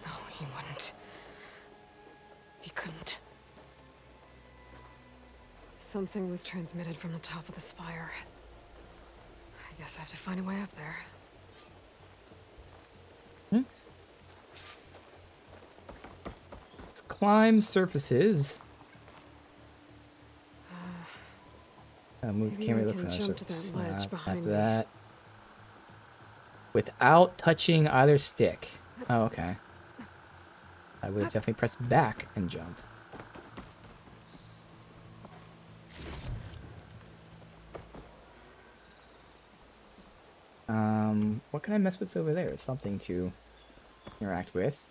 No, he wouldn't. He couldn't. Something was transmitted from the top of the spire. I guess I have to find a way up there. Let's climb surfaces. Move maybe camera I look can on jump to that surface. ledge behind After me. that. Without touching either stick. Oh, okay. I would definitely press back and jump. What can I mess with over there? Something to interact with.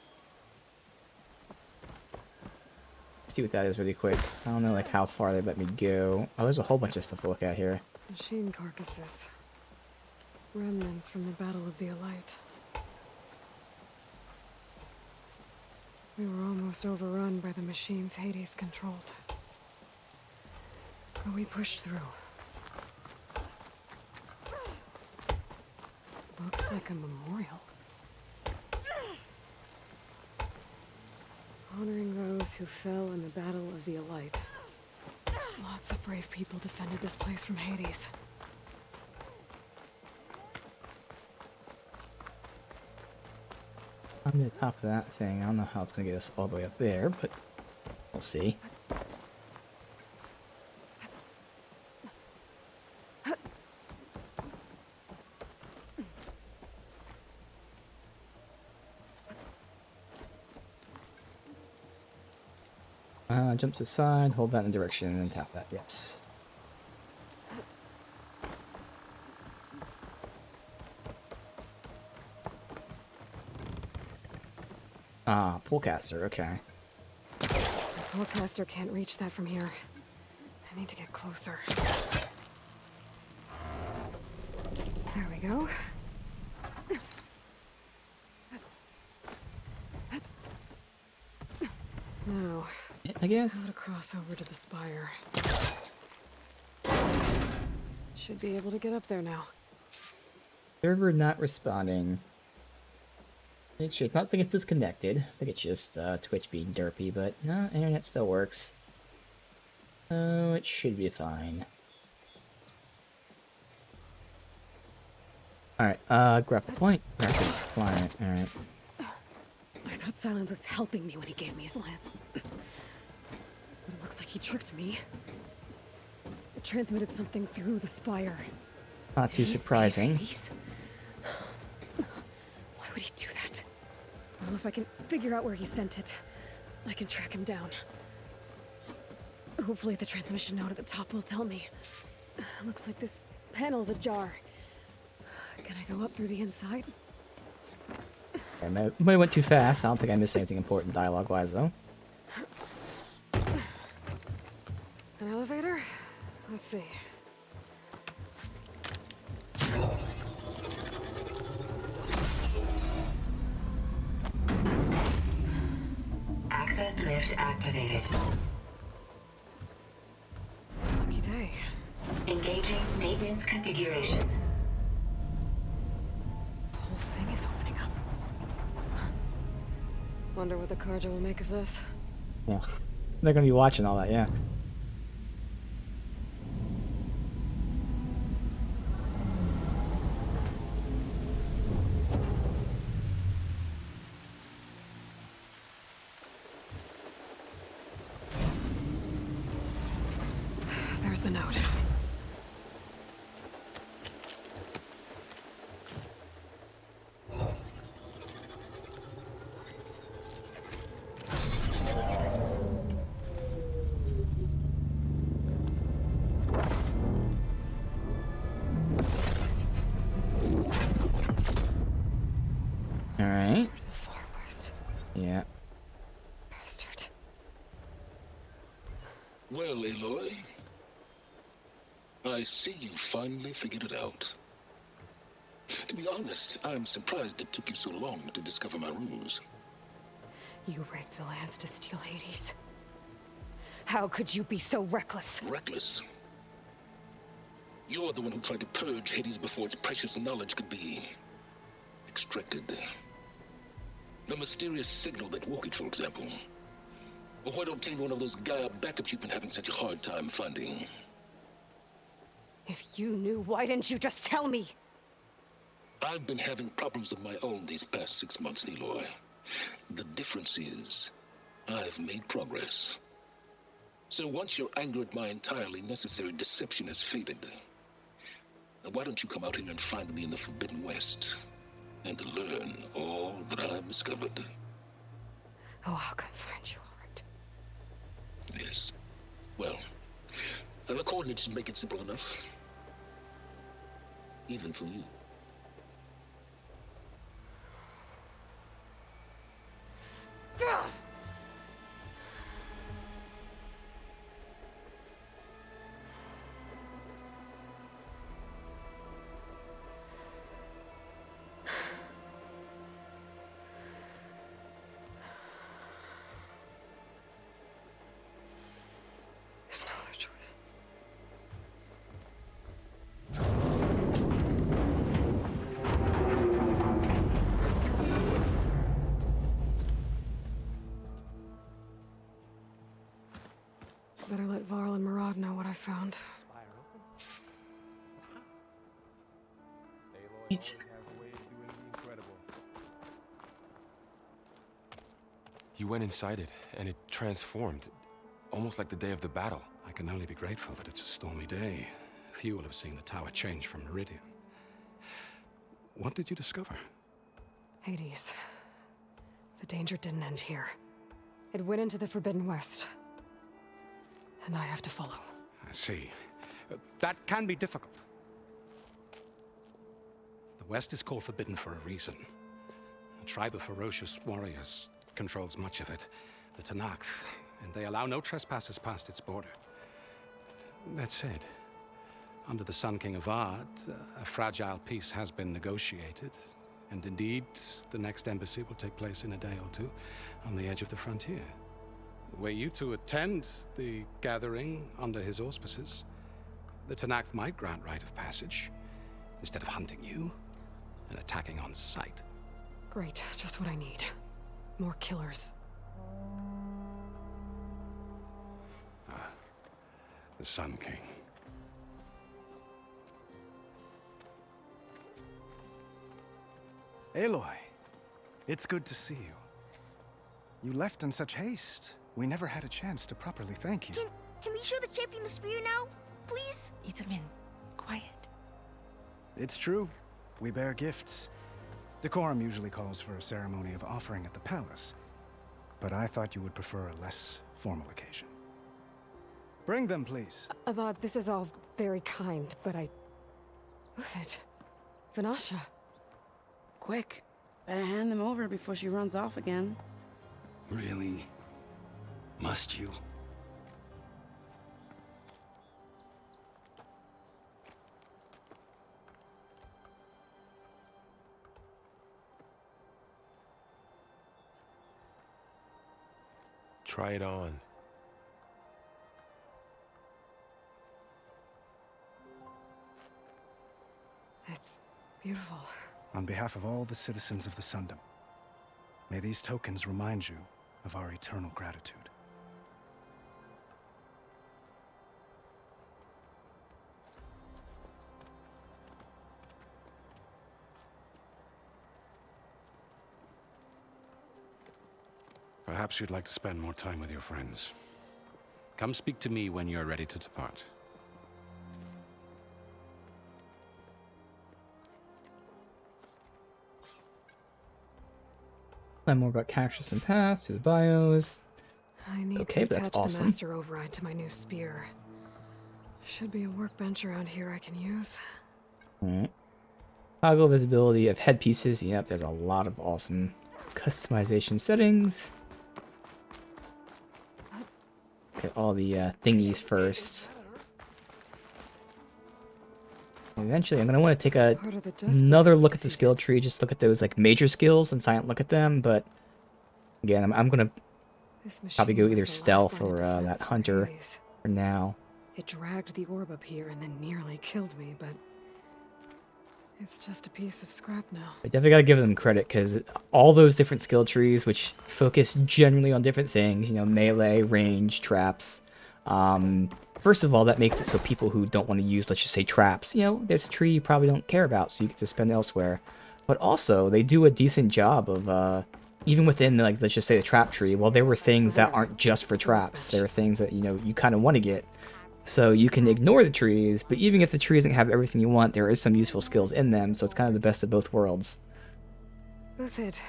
See what that is really quick. I don't know like how far they let me go. Oh, there's a whole bunch of stuff to look at here. Machine carcasses. Remnants from the Battle of the Elite. We were almost overrun by the machines Hades controlled. But we pushed through. Looks like a memorial. Honoring those who fell in the Battle of the Elite. Lots of brave people defended this place from Hades. On the top of that thing. I don't know how it's going to get us all the way up there, but we'll see. Jump to the side, hold that in the direction, and then tap that. Yes. Ah, Polecaster, okay. The Polecaster can't reach that from here. I need to get closer. There we go. Now, I guess. how to cross over to the spire. Should be able to get up there now. Server not responding. Make sure it's not like it's disconnected. I think it's just Twitch being derpy, but no, internet still works. Oh, it should be fine. Alright, grapple point. Rapid fire. Alright. I thought Silence was helping me when he gave me his lance. But it looks like he tricked me. It transmitted something through the spire. Not too surprising. Why would he do that? Well, if I can figure out where he sent it, I can track him down. Hopefully the transmission node at the top will tell me. Looks like this panel's ajar. Can I go up through the inside? I might have went too fast. I don't think I missed anything important dialogue-wise, though. An elevator? Let's see. Access lift activated. Lucky day. Engaging maintenance configuration. The whole thing is opening up. Wonder what the Carja will make of this. Yeah. They're gonna be watching all that, yeah. There's the note. Alright. The far west. Yeah. Bastard. Well, Aloy, I see you finally figured it out. To be honest, I'm surprised it took you so long to discover my ruse. You rigged the lands to steal Hades. How could you be so reckless? Reckless? You're the one who tried to purge Hades before its precious knowledge could be extracted. The mysterious signal that woke it, for example. Or why to obtain one of those Gaia backups you've been having such a hard time finding. If you knew, why didn't you just tell me? I've been having problems of my own these past 6 months, Aloy. The difference is, I've made progress. So once your anger at my entirely necessary deception has faded, why don't you come out here and find me in the Forbidden West, and learn all that I've discovered? Oh, I'll come find you, all right. Yes. Well, and the coordinates make it simple enough. Even for you. Gah! There's no other choice. Better let Varl and Murad know what I found. You went inside it, and it transformed. Almost like the day of the battle. I can only be grateful that it's a stormy day. Few will have seen the tower change from Meridian. What did you discover? Hades. The danger didn't end here. It went into the Forbidden West. And I have to follow. I see. That can be difficult. The West is called Forbidden for a reason. A tribe of ferocious warriors controls much of it, the Tenakth, and they allow no trespassers past its border. That said, under the Sun King Avad, a fragile peace has been negotiated, and indeed, the next embassy will take place in a day or two on the edge of the frontier. Were you to attend the gathering under his auspices, the Tenakth might grant right of passage, instead of hunting you and attacking on sight. Great, just what I need. More killers. The Sun King. Aloy, it's good to see you. You left in such haste. We never had a chance to properly thank you. Can we show the champion the spear now, please? Itamin, quiet. It's true. We bear gifts. Decorum usually calls for a ceremony of offering at the palace, but I thought you would prefer a less formal occasion. Bring them, please. Avad, this is all very kind, but Uthid. Vanasha. Quick. Better hand them over before she runs off again. Really? Must you? Try it on. It's beautiful. On behalf of all the citizens of the Sundom, may these tokens remind you of our eternal gratitude. Perhaps you'd like to spend more time with your friends. Come speak to me when you're ready to depart. Learn more about characters in the past, through the bios. I need Okay, to but that's attach awesome. the master override to my new spear. Should be a workbench around here I can use. Alright. Toggle visibility of headpieces. Yep, there's a lot of awesome customization settings. Look at all the thingies first. Eventually, I'm going to want to take another look at the skill tree, just look at those like major skills and silent look at them, but again, I'm going to probably go either stealth or that hunter for now. It dragged the orb up here and then nearly killed me, but it's just a piece of scrap now. I definitely got to give them credit, because all those different skill trees, which focus generally on different things, you know, melee, range, traps. First of all, that makes it so people who don't want to use, let's just say, traps, you know, there's a tree you probably don't care about, so you get to spend elsewhere. But also, they do a decent job of, even within, like, let's just say the trap tree, well, there were things that aren't just for traps. There are things that, you know, you kind of want to get. So you can ignore the trees, but even if the tree doesn't have everything you want, there is some useful skills in them, so it's kind of the best of both worlds. Uthid.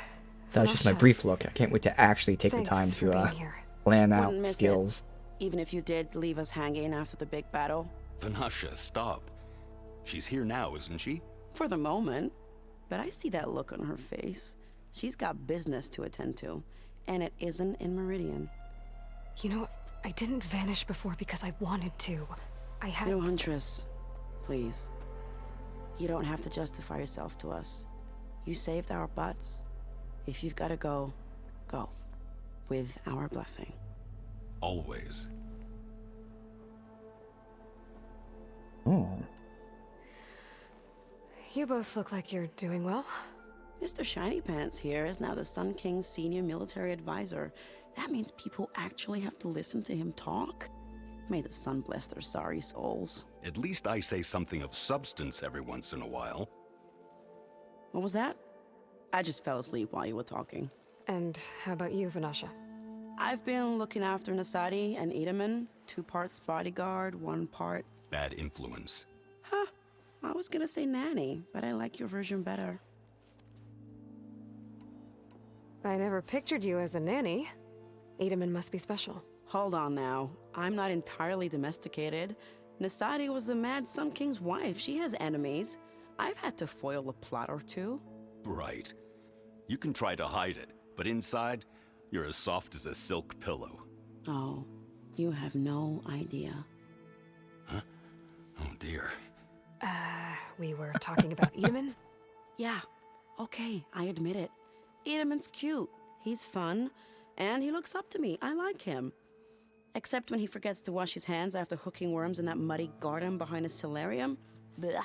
That was just my brief look. I can't wait to actually take the time to plan out Wouldn't miss skills. it, even if you did leave us hanging after the big battle. Vanasha, stop. She's here now, isn't she? For the moment. But I see that look on her face. She's got business to attend to. And it isn't in Meridian. You know, I didn't vanish before because I wanted to. I had... No, Huntress. Please. You don't have to justify yourself to us. You saved our butts. If you've got to go, go. With our blessing. Always. Oh. You both look like you're doing well. Mr. Shiny Pants here is now the Sun King's senior military advisor. That means people actually have to listen to him talk? May the sun bless their sorry souls. At least I say something of substance every once in a while. What was that? I just fell asleep while you were talking. And how about you, Vanasha? I've been looking after Nasadi and Edaman. 2 parts bodyguard, 1 part... Bad influence. Huh. I was gonna say nanny, but I like your version better. I never pictured you as a nanny. Edaman must be special. Hold on now. I'm not entirely domesticated. Nasadi was the Mad Sun King's wife. She has enemies. I've had to foil a plot or 2. Right. You can try to hide it, but inside, you're as soft as a silk pillow. Oh, you have no idea. Huh? Oh dear. We were talking about Edaman? Yeah. Okay, I admit it. Edaman's cute. He's fun. And he looks up to me. I like him. Except when he forgets to wash his hands after hooking worms in that muddy garden behind a solarium. Blech.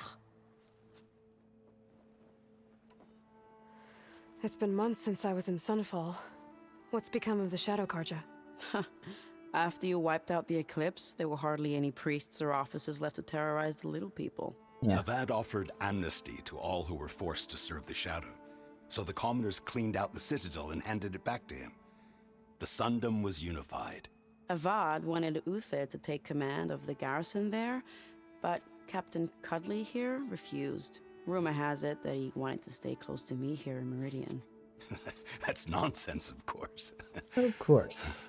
It's been months since I was in Sunfall. What's become of the Shadow Karja? After you wiped out the eclipse, there were hardly any priests or officers left to terrorize the little people. Yeah. Avad offered amnesty to all who were forced to serve the Shadow. So the commoners cleaned out the citadel and handed it back to him. The Sundom was unified. Avad wanted Uthid to take command of the garrison there, but Captain Cudley here refused. Rumor has it that he wanted to stay close to me here in Meridian. That's nonsense, of course. Of course.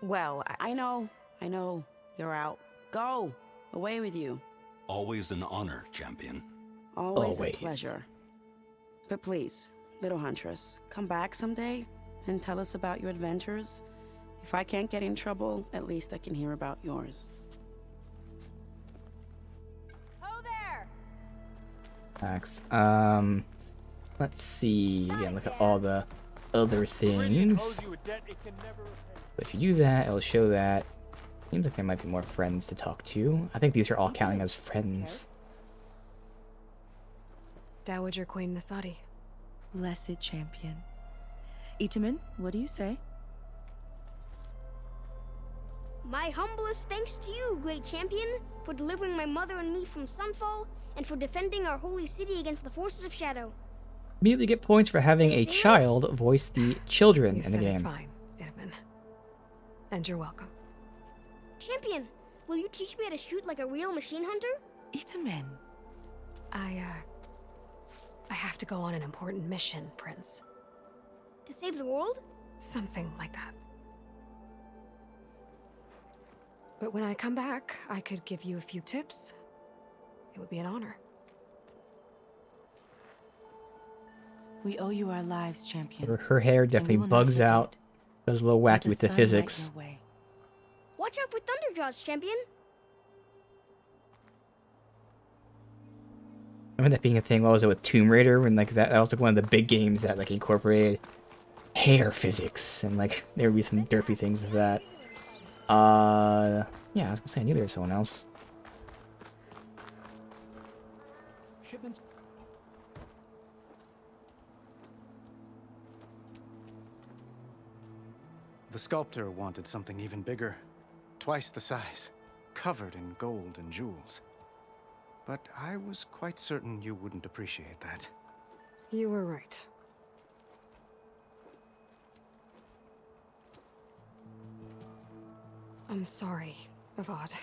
Well, I know. You're out. Go. Away with you. Always an honor, champion. Always a pleasure. But please, little Huntress, come back someday and tell us about your adventures. If I can't get in trouble, at least I can hear about yours. Ho there! Max. Let's see. Again, look at all the other things. But if you do that, it'll show that. Seems like there might be more friends to talk to. I think these are all counting as friends. Dowager Queen Nasadi. Blessed champion. Itamen, what do you say? My humblest thanks to you, great champion, for delivering my mother and me from Sunfall, and for defending our holy city against the forces of Shadow. Immediately get points for having a child voice the children You in the said it game. fine, Itamen. And you're welcome. Champion, will you teach me how to shoot like a real machine hunter? Itamen. I have to go on an important mission, Prince. To save the world? Something like that. But when I come back, I could give you a few tips. It would be an honor. We owe you our lives, champion. Her hair definitely bugs out. Goes a little wacky with the physics. Watch out for Thunderjaws, champion. Remember that being a thing? What was it with Tomb Raider? When like that was like one of the big games that like incorporated hair physics, and like there would be some derpy things with that. Yeah, I was gonna say I knew there was someone else. The sculptor wanted something even bigger, twice the size, covered in gold and jewels. But I was quite certain you wouldn't appreciate that. You were right. I'm sorry, Avad.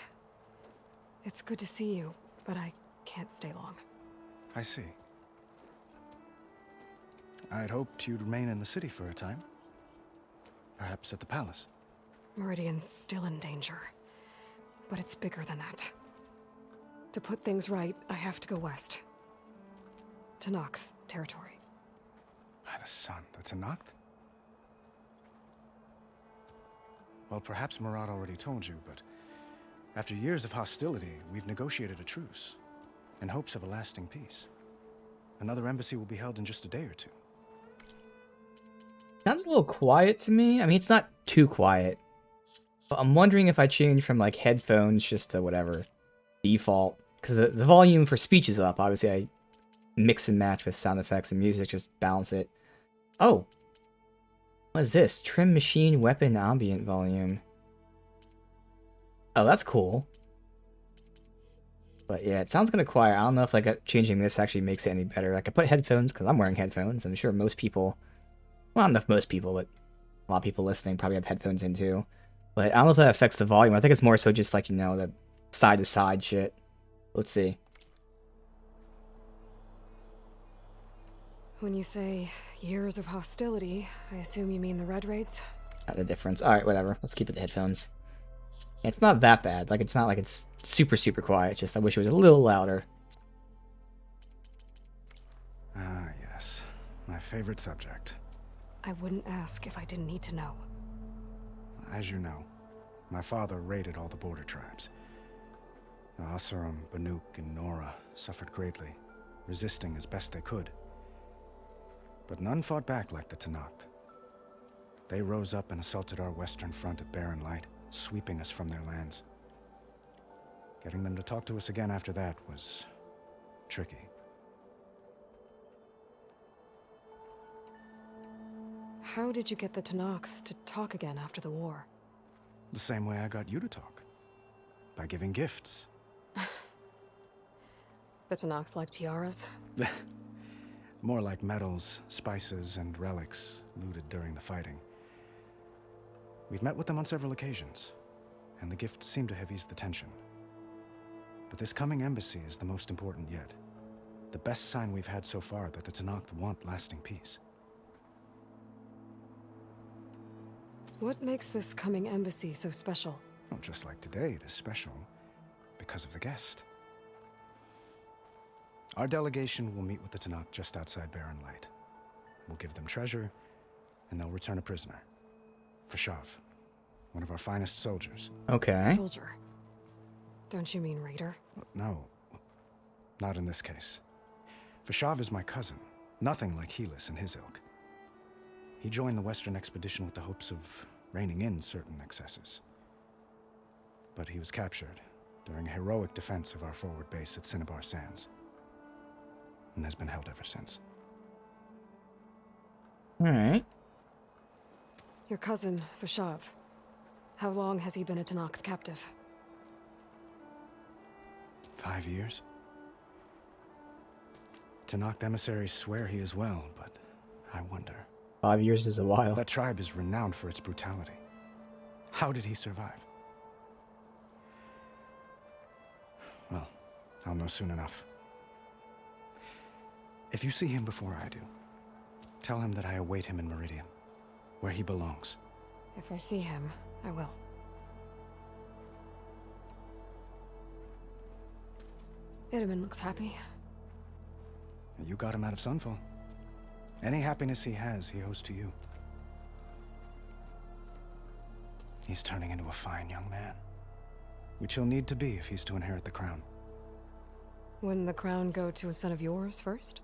It's good to see you, but I can't stay long. I see. I'd hoped you'd remain in the city for a time. Perhaps at the palace. Meridian's still in danger, but it's bigger than that. To put things right, I have to go west. To Noct territory. By the sun, that's a Noct? Well, perhaps Murad already told you, but after years of hostility, we've negotiated a truce in hopes of a lasting peace. Another embassy will be held in just a day or two. Sounds a little quiet to me. I mean, it's not too quiet. But I'm wondering if I change from like headphones just to whatever default, because the volume for speech is up. Obviously, I mix and match with sound effects and music, just balance it. Oh, what is this? Trim machine weapon ambient volume. Oh, that's cool. But yeah, it sounds kind of quiet. I don't know if like changing this actually makes it any better. Like I put headphones because I'm wearing headphones. I'm sure most people, well, not enough most people, but a lot of people listening probably have headphones in too. But I don't know if that affects the volume. I think it's more so just like, you know, the side to side shit. Let's see. When you say years of hostility, I assume you mean the Red Raids? Not the difference. Alright, whatever. Let's keep it the headphones. Yeah, it's not that bad. Like, it's not like it's super, super quiet. It's just I wish it was a little louder. Ah, yes. My favorite subject. I wouldn't ask if I didn't need to know. As you know, my father raided all the border tribes. The Asurum, Banuk, and Nora suffered greatly, resisting as best they could. But none fought back like the Tenakth. They rose up and assaulted our western front at Barren Light, sweeping us from their lands. Getting them to talk to us again after that was tricky. How did you get the Tenakth to talk again after the war? The same way I got you to talk. By giving gifts. The Tenakth like tiaras? More like medals, spices, and relics looted during the fighting. We've met with them on several occasions, and the gifts seem to have eased the tension. But this coming embassy is the most important yet. The best sign we've had so far that the Tenakth want lasting peace. What makes this coming embassy so special? Well, just like today, it is special because of the guest. Our delegation will meet with the Tenakth just outside Barren Light. We'll give them treasure, and they'll return a prisoner. Fashav, one of our finest soldiers. Okay. Soldier. Don't you mean raider? No, not in this case. Fashav is my cousin, nothing like Helis and his ilk. He joined the Western expedition with the hopes of reining in certain excesses. But he was captured during a heroic defense of our forward base at Cinnabar Sands, and has been held ever since. Alright. Your cousin, Fashav. How long has he been a Tenakth captive? 5 years. Tenakth emissaries swear he is well, but I wonder. 5 years is a while. That tribe is renowned for its brutality. How did he survive? Well, I'll know soon enough. If you see him before I do, tell him that I await him in Meridian, where he belongs. If I see him, I will. Itamen looks happy. You got him out of Sunfall. Any happiness he has, he owes to you. He's turning into a fine young man, which he'll need to be if he's to inherit the crown. Wouldn't the crown go to a son of yours first?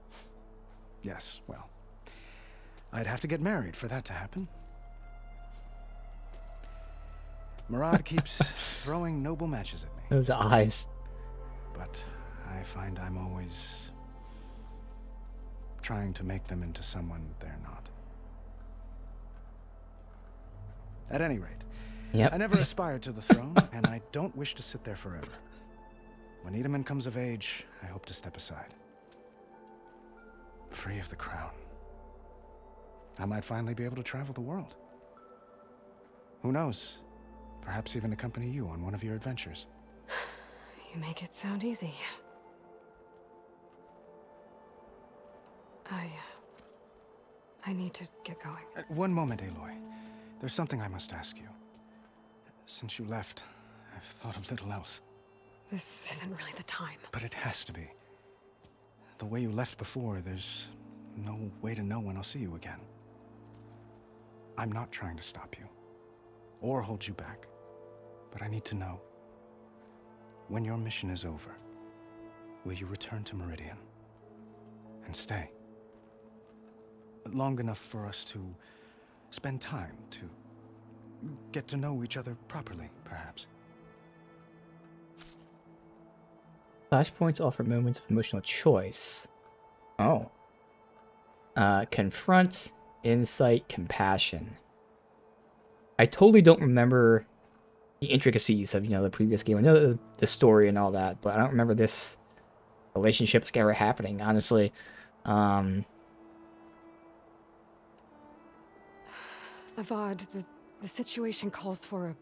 Yes, well, I'd have to get married for that to happen. Murad keeps throwing noble matches at me. Those eyes. But I find I'm always trying to make them into someone they're not. At any rate, yep. I never aspired to the throne, and I don't wish to sit there forever. When Itamen comes of age, I hope to step aside. Free of the crown. I might finally be able to travel the world. Who knows? Perhaps even accompany you on one of your adventures. You make it sound easy. I need to get going. One moment, Aloy. There's something I must ask you. Since you left, I've thought of little else. This isn't really the time. But it has to be. The way you left before, there's no way to know when I'll see you again. I'm not trying to stop you, or hold you back, but I need to know. When your mission is over, will you return to Meridian? And stay? Long enough for us to spend time, to get to know each other properly, perhaps. Flashpoints offer moments of emotional choice. Oh. Confront, insight, compassion. I totally don't remember the intricacies of, the previous game. I know the story and all that, but I don't remember this relationship like ever happening, honestly. Avad, the situation calls for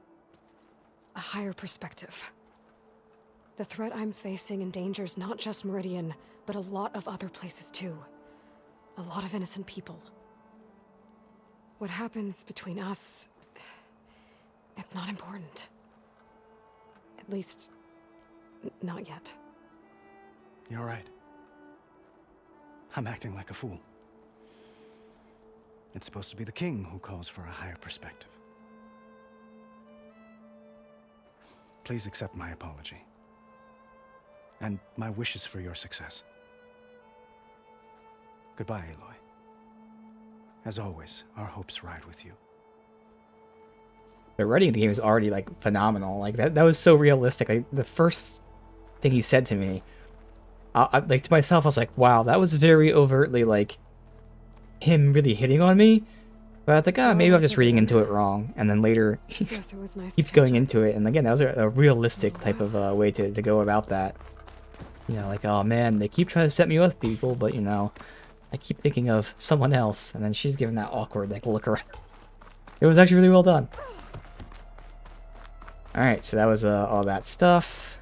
a higher perspective. The threat I'm facing endangers not just Meridian, but a lot of other places too. A lot of innocent people. What happens between us, it's not important. At least, not yet. You're right. I'm acting like a fool. It's supposed to be the king who calls for a higher perspective. Please accept my apology. And my wishes for your success. Goodbye, Aloy. As always, our hopes ride with you. The writing of the game is already, phenomenal. That was so realistic. The first thing he said to me, to myself, I was like, wow, that was very overtly, him really hitting on me. But I was like, maybe I'm just reading into it wrong. And then later, he Yes, it was nice keeps going into it. And again, that was a realistic type of way to go about that. Oh man, they keep trying to set me up with people, but I keep thinking of someone else. And then she's giving that awkward, look around. It was actually really well done. Alright, so that was all that stuff.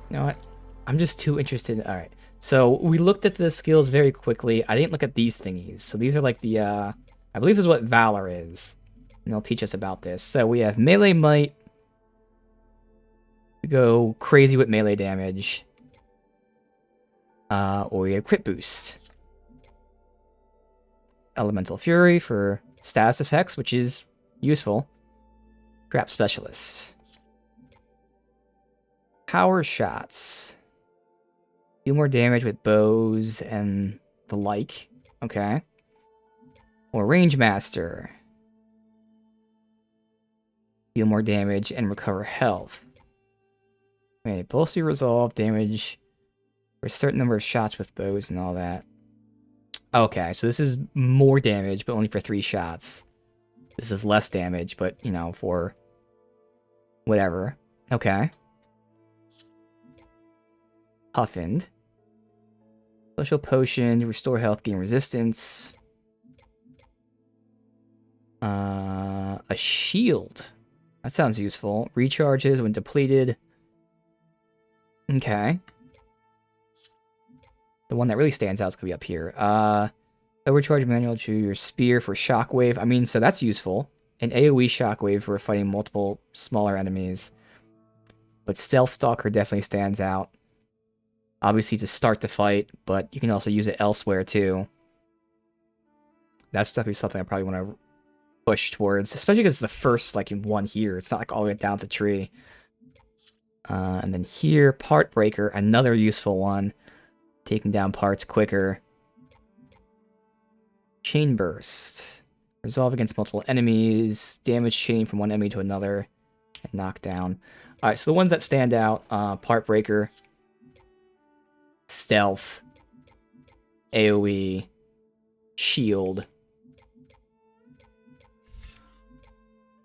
You know what? I'm just too interested. Alright, so we looked at the skills very quickly. I didn't look at these thingies. So these are the, I I believe this is what Valor is. And they'll teach us about this. So we have Melee Might. We go crazy with melee damage. Or we have Crit Boost. Elemental Fury for status effects, which is useful. Trap Specialist. Power Shots. Do more damage with bows and the like. Okay. Or Range Master. Deal more damage and recover health. Okay, Pulsey Resolve damage for a certain number of shots with bows and all that. Okay, so this is more damage, but only for 3 shots. This is less damage, but, you know, for whatever. Okay. Huffened. Special Potion to restore health, gain resistance. A shield. That sounds useful. Recharges when depleted. Okay. The one that really stands out is going to be up here. Overcharge manual to your spear for shockwave. I mean, so that's useful. An AoE shockwave for fighting multiple smaller enemies. But Stealth Stalker definitely stands out. Obviously to start the fight, but you can also use it elsewhere too. That's definitely something I probably want to push towards, especially because it's the first like one here. It's not like all the way down the tree. And then here, Part Breaker, another useful one. Taking down parts quicker. Chain Burst. Resolve against multiple enemies. Damage chain from one enemy to another. And knock down. Alright, so the ones that stand out, Part Breaker. Stealth. AoE. Shield.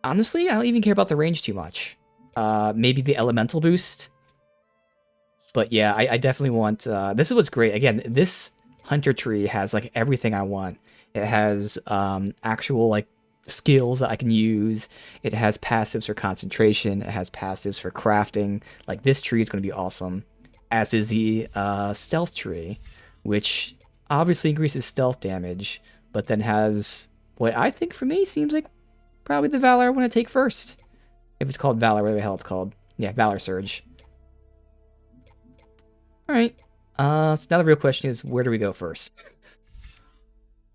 Honestly, I don't even care about the range too much. Maybe the elemental boost. But yeah, I definitely want... this is what's great. Again, this hunter tree has like everything I want. It has actual like skills that I can use. It has passives for concentration. It has passives for crafting. Like this tree is going to be awesome. As is the stealth tree, which obviously increases stealth damage, but then has what I think for me seems like probably the Valor I want to take first. If it's called Valor, whatever the hell it's called. Yeah, Valor Surge. Alright. So now the real question is, where do we go first?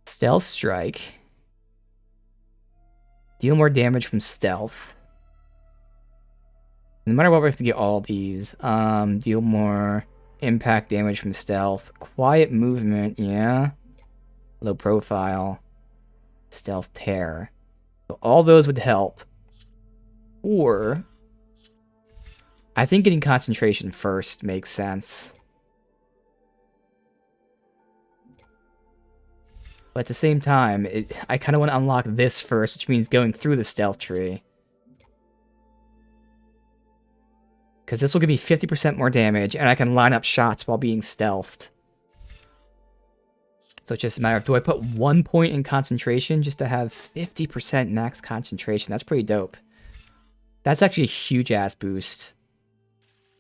Stealth Strike. Deal more damage from stealth. No matter what, we have to get all these. Deal more impact damage from stealth. Quiet movement, yeah. Low profile. Stealth tear. So all those would help. Or I think getting concentration first makes sense. But at the same time, I kind of want to unlock this first, which means going through the stealth tree. Because this will give me 50% more damage, and I can line up shots while being stealthed. So it's just a matter of, do I put 1 point in concentration just to have 50% max concentration? That's pretty dope. That's actually a huge-ass boost.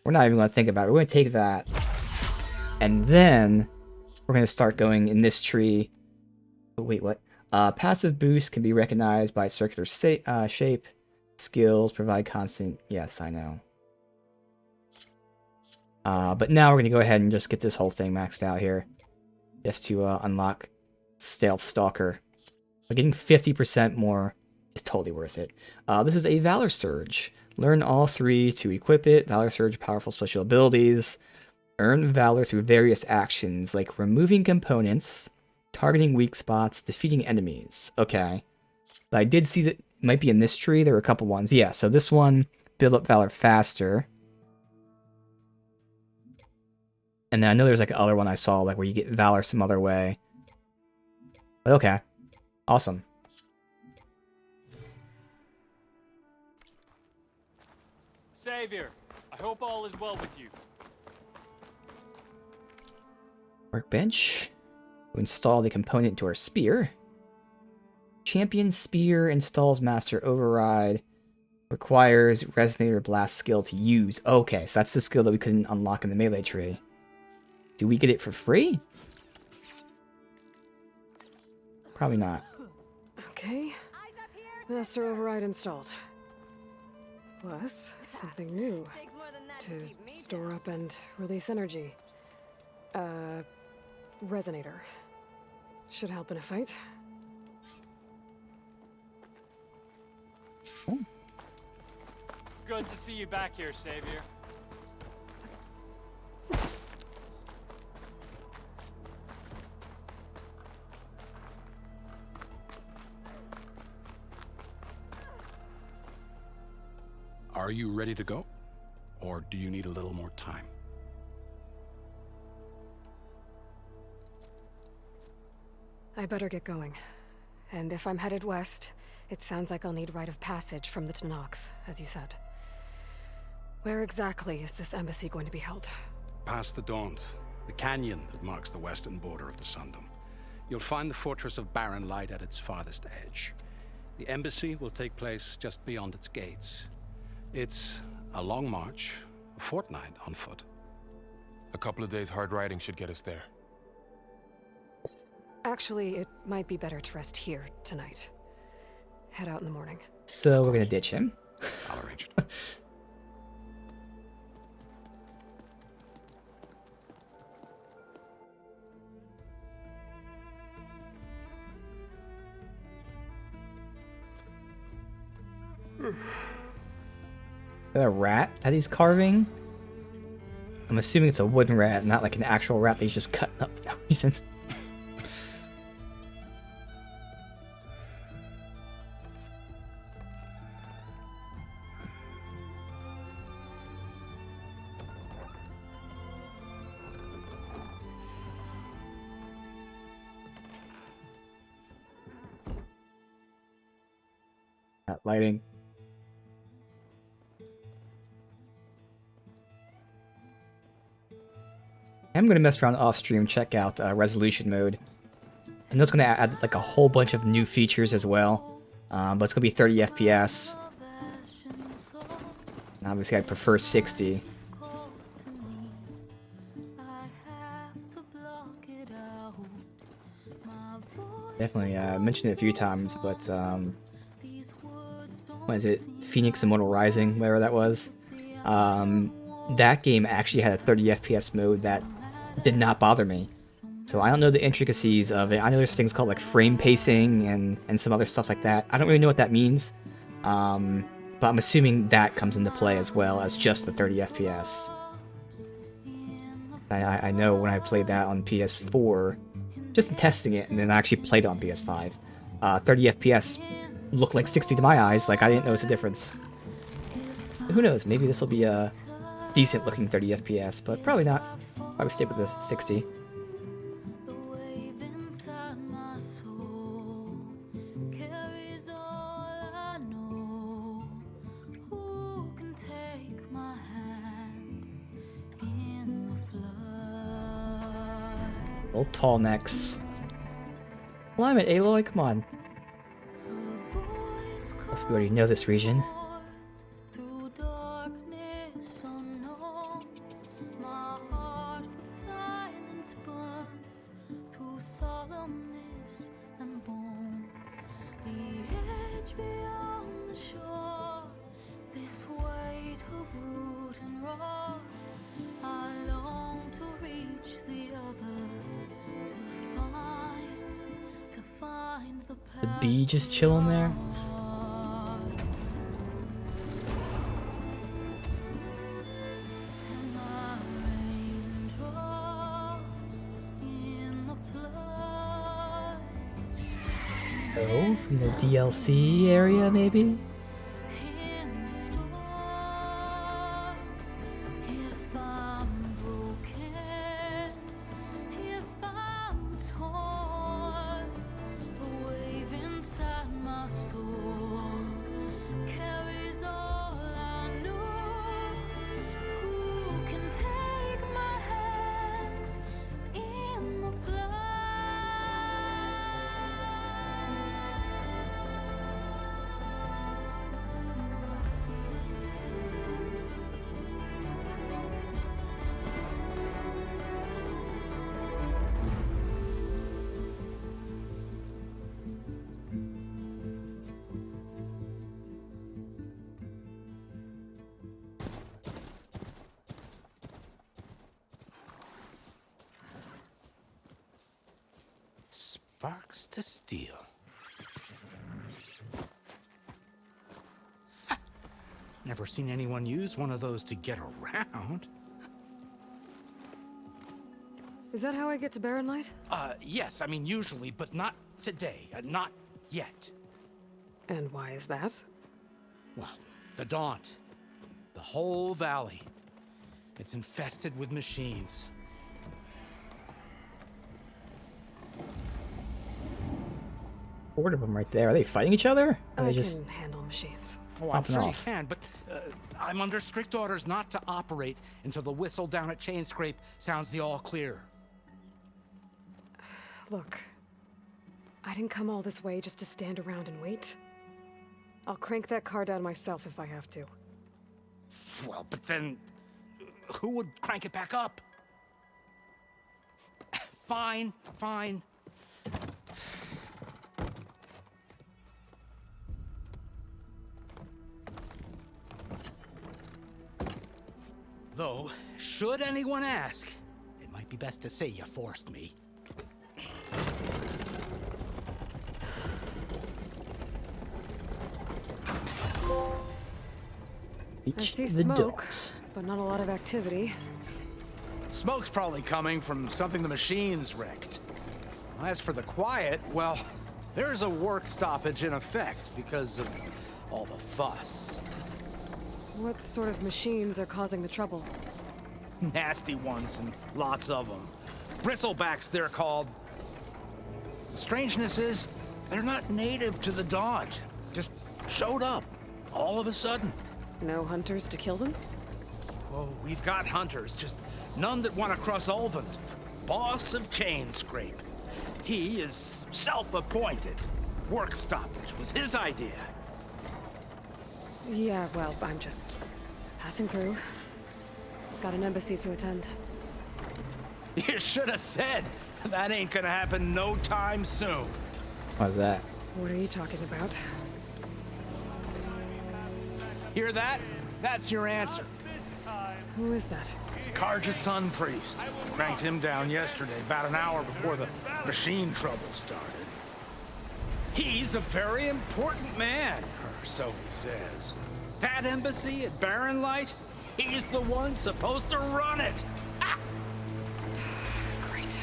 We're not even going to think about it. We're going to take that. And then we're going to start going in this tree. Oh, wait, what? Passive boost can be recognized by circular shape. Skills provide constant... Yes, I know. But now we're going to go ahead and just get this whole thing maxed out here. Just to unlock Stealth Stalker. But getting 50% more is totally worth it. This is a Valor Surge. Learn all 3 to equip it. Valor Surge, powerful special abilities. Earn Valor through various actions, like removing components, targeting weak spots, defeating enemies. Okay. But I did see that it might be in this tree. There were a couple ones. Yeah, so this one, build up Valor faster. And then I know there's like another one I saw, like where you get Valor some other way. But okay. Awesome. Savior, I hope all is well with you. Workbench. We'll install the component to our spear. Champion Spear installs Master Override. Requires Resonator Blast skill to use. Okay, so that's the skill that we couldn't unlock in the melee tree. Do we get it for free? Probably not. Okay. Master override installed. Plus, something new. To store up and release energy. Resonator. Should help in a fight. Good to see you back here, Savior. Are you ready to go? Or do you need a little more time? I better get going. And if I'm headed west, it sounds like I'll need rite of passage from the Tenakth, as you said. Where exactly is this embassy going to be held? Past the Daunt, the canyon that marks the western border of the Sundom. You'll find the fortress of Barren Light at its farthest edge. The embassy will take place just beyond its gates. It's a long march, a fortnight on foot. A couple of days hard riding should get us there. Actually, it might be better to rest here tonight. Head out in the morning. So we're gonna ditch him. I'll arrange it. A rat that he's carving? I'm assuming it's a wooden rat, not like an actual rat that he's just cutting up for no reason. That lighting. I'm going to mess around off stream, check out resolution mode. I know it's going to add like a whole bunch of new features as well, but it's going to be 30 FPS. And obviously, I'd prefer 60. Definitely mentioned it a few times, but what is it? Phoenix Immortal Rising, whatever that was. That game actually had a 30 FPS mode that did not bother me. So I don't know the intricacies of it. I know there's things called like frame pacing and some other stuff like that. I don't really know what that means. But I'm assuming that comes into play as well as just the 30 FPS. I know when I played that on PS4, just testing it, and then I actually played it on PS5, 30 FPS looked like 60 to my eyes. Like I didn't notice a difference. But who knows? Maybe this will be a decent looking 30 FPS, but probably not. I would stay with the 60. Old tall necks. Climb it, Aloy, come on. Guess we already know this region. The bee just chilling there. Oh, from the DLC area, maybe? Sparks to steel. Never seen anyone use one of those to get around. Is that how I get to Barren Light? Yes, I mean usually, but not today. Not yet. And why is that? Well, the Daunt. The whole valley. It's infested with machines. Horde of them right there. Are they fighting each other? Or are I they just can handle machines. Oh, I'm popping sure you off? can, but I'm under strict orders not to operate until the whistle down at Chainscrape sounds the all clear. Look, I didn't come all this way just to stand around and wait. I'll crank that car down myself if I have to. Well, but then who would crank it back up? Fine, fine. Though, should anyone ask, it might be best to say you forced me. I see the smoke, docks. but not a lot of activity. Smoke's probably coming from something the machines wrecked. As for the quiet, well, there's a work stoppage in effect because of all the fuss. What sort of machines are causing the trouble? Nasty ones and lots of them. Bristlebacks, they're called. The strangeness is, they're not native to the Daunt. Just showed up, all of a sudden. No hunters to kill them? Oh, we've got hunters, just none that want to cross Ulvund. Boss of Chainscrape. He is self-appointed. Work stoppage was his idea. Yeah, well, I'm just passing through. Got an embassy to attend. You should have said. That ain't gonna happen no time soon. Why's that? What are you talking about? Hear that? That's your answer. Who is that? Karja Sun Priest. Cranked him down yesterday, about an hour before the machine trouble started. He's a very important man, or so he says. That embassy at Barren Light, he's the one supposed to run it. Ah! Great.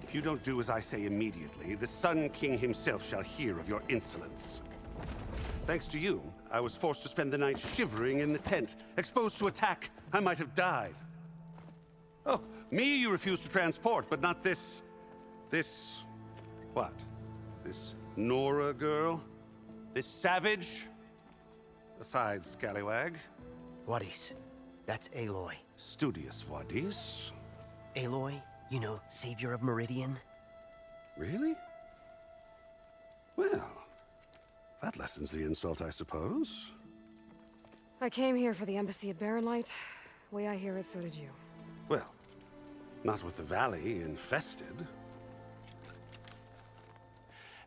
If you don't do as I say immediately, the Sun King himself shall hear of your insolence. Thanks to you, I was forced to spend the night shivering in the tent. Exposed to attack, I might have died. Oh, me you refuse to transport, but not this... what? This Nora girl? This savage? Besides, scallywag. Wadis. That's Aloy. Studious Wadis. Aloy, you know, savior of Meridian. Really? Well, that lessens the insult, I suppose. I came here for the embassy at Barren Light. Way I hear it, so did you. Well, not with the valley infested.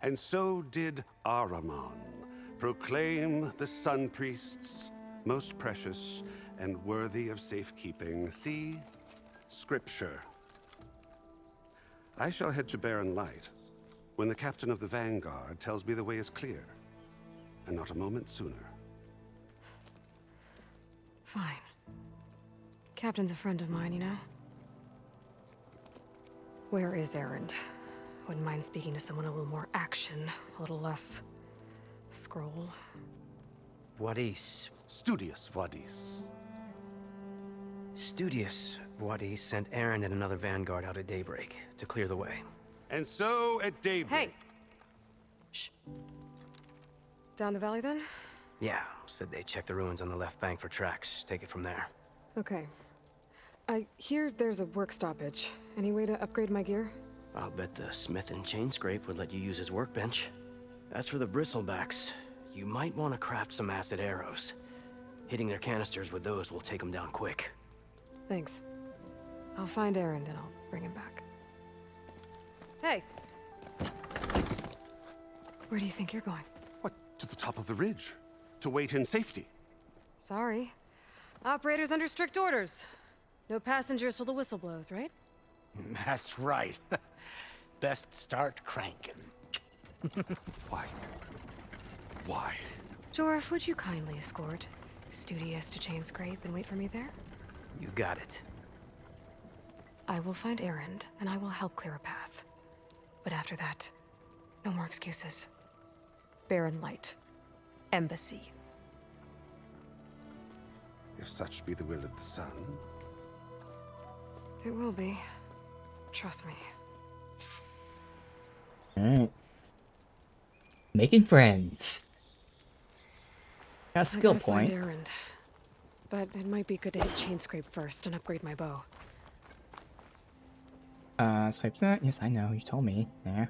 And so did Ahriman proclaim the Sun Priests most precious and worthy of safekeeping. See? Scripture. I shall head to Barren Light when the captain of the Vanguard tells me the way is clear, and not a moment sooner. Fine. Captain's a friend of mine, you know? Where is Erend? Wouldn't mind speaking to someone a little more action, a little less scroll. Wadis. Studious Wadis. Studious Wadis sent Erend and another Vanguard out at daybreak to clear the way. And so at daybreak... Hey! Shh. Down the valley, then? Yeah, said they checked the ruins on the left bank for tracks. Take it from there. Okay. I hear there's a work stoppage. Any way to upgrade my gear? I'll bet the smith in Chainscrape would let you use his workbench. As for the Bristlebacks, you might want to craft some acid arrows. Hitting their canisters with those will take them down quick. Thanks. I'll find Erend and I'll bring him back. Hey! Where do you think you're going? What? To the top of the ridge. To wait in safety. Sorry. Operators under strict orders. No passengers till the whistle blows, right? That's right. Best start cranking. Why? Why? Jorf, would you kindly escort Studious to Chainscrape and wait for me there? You got it. I will find Erend, and I will help clear a path. But after that, no more excuses. Barren Light. Embassy. If such be the will of the sun. It will be. Trust me. Alright. Making friends. Got a skill I gotta find point. Erend. But it might be good to hit Chainscrape first and upgrade my bow. Swipes that? Yes, I know. You told me. There.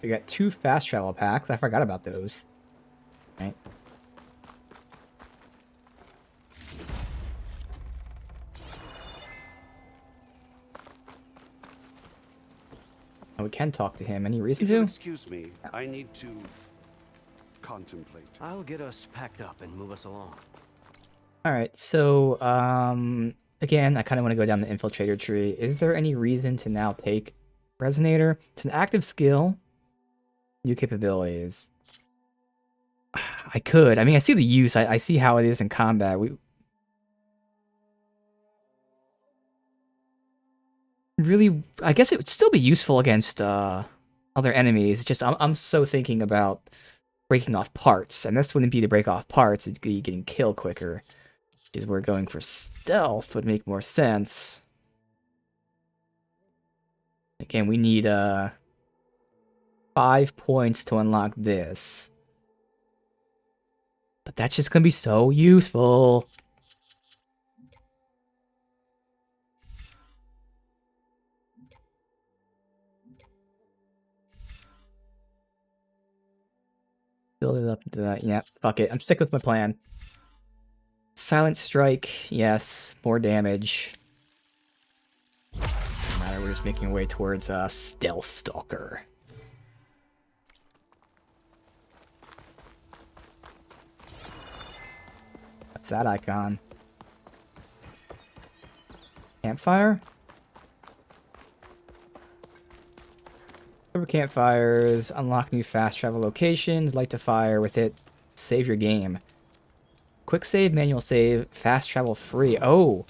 We got 2 fast travel packs. I forgot about those. Right. Oh, we can talk to him. Any reason If you'll to? excuse me, I need to contemplate. I'll get us packed up and move us along. Alright, so, again, I kind of want to go down the Infiltrator tree. Is there any reason to now take Resonator? It's an active skill. New capabilities. I could. I mean, I see the use. I see how it is in combat. Really, I guess it would still be useful against other enemies. It's just I'm so thinking about breaking off parts, and this wouldn't be to break off parts. It'd be getting killed quicker. Which is where going for stealth would make more sense. Again, we need 5 points to unlock this. But that's just gonna be so useful. Build it up into that. Yeah, fuck it. I'm sick with my plan. Silent Strike. Yes, more damage. No matter, we're just making our way towards Stealth Stalker. What's that icon? Campfire? Cover campfires, unlock new fast travel locations, light to fire with it, save your game. Quick save, manual save, fast travel free. Oh!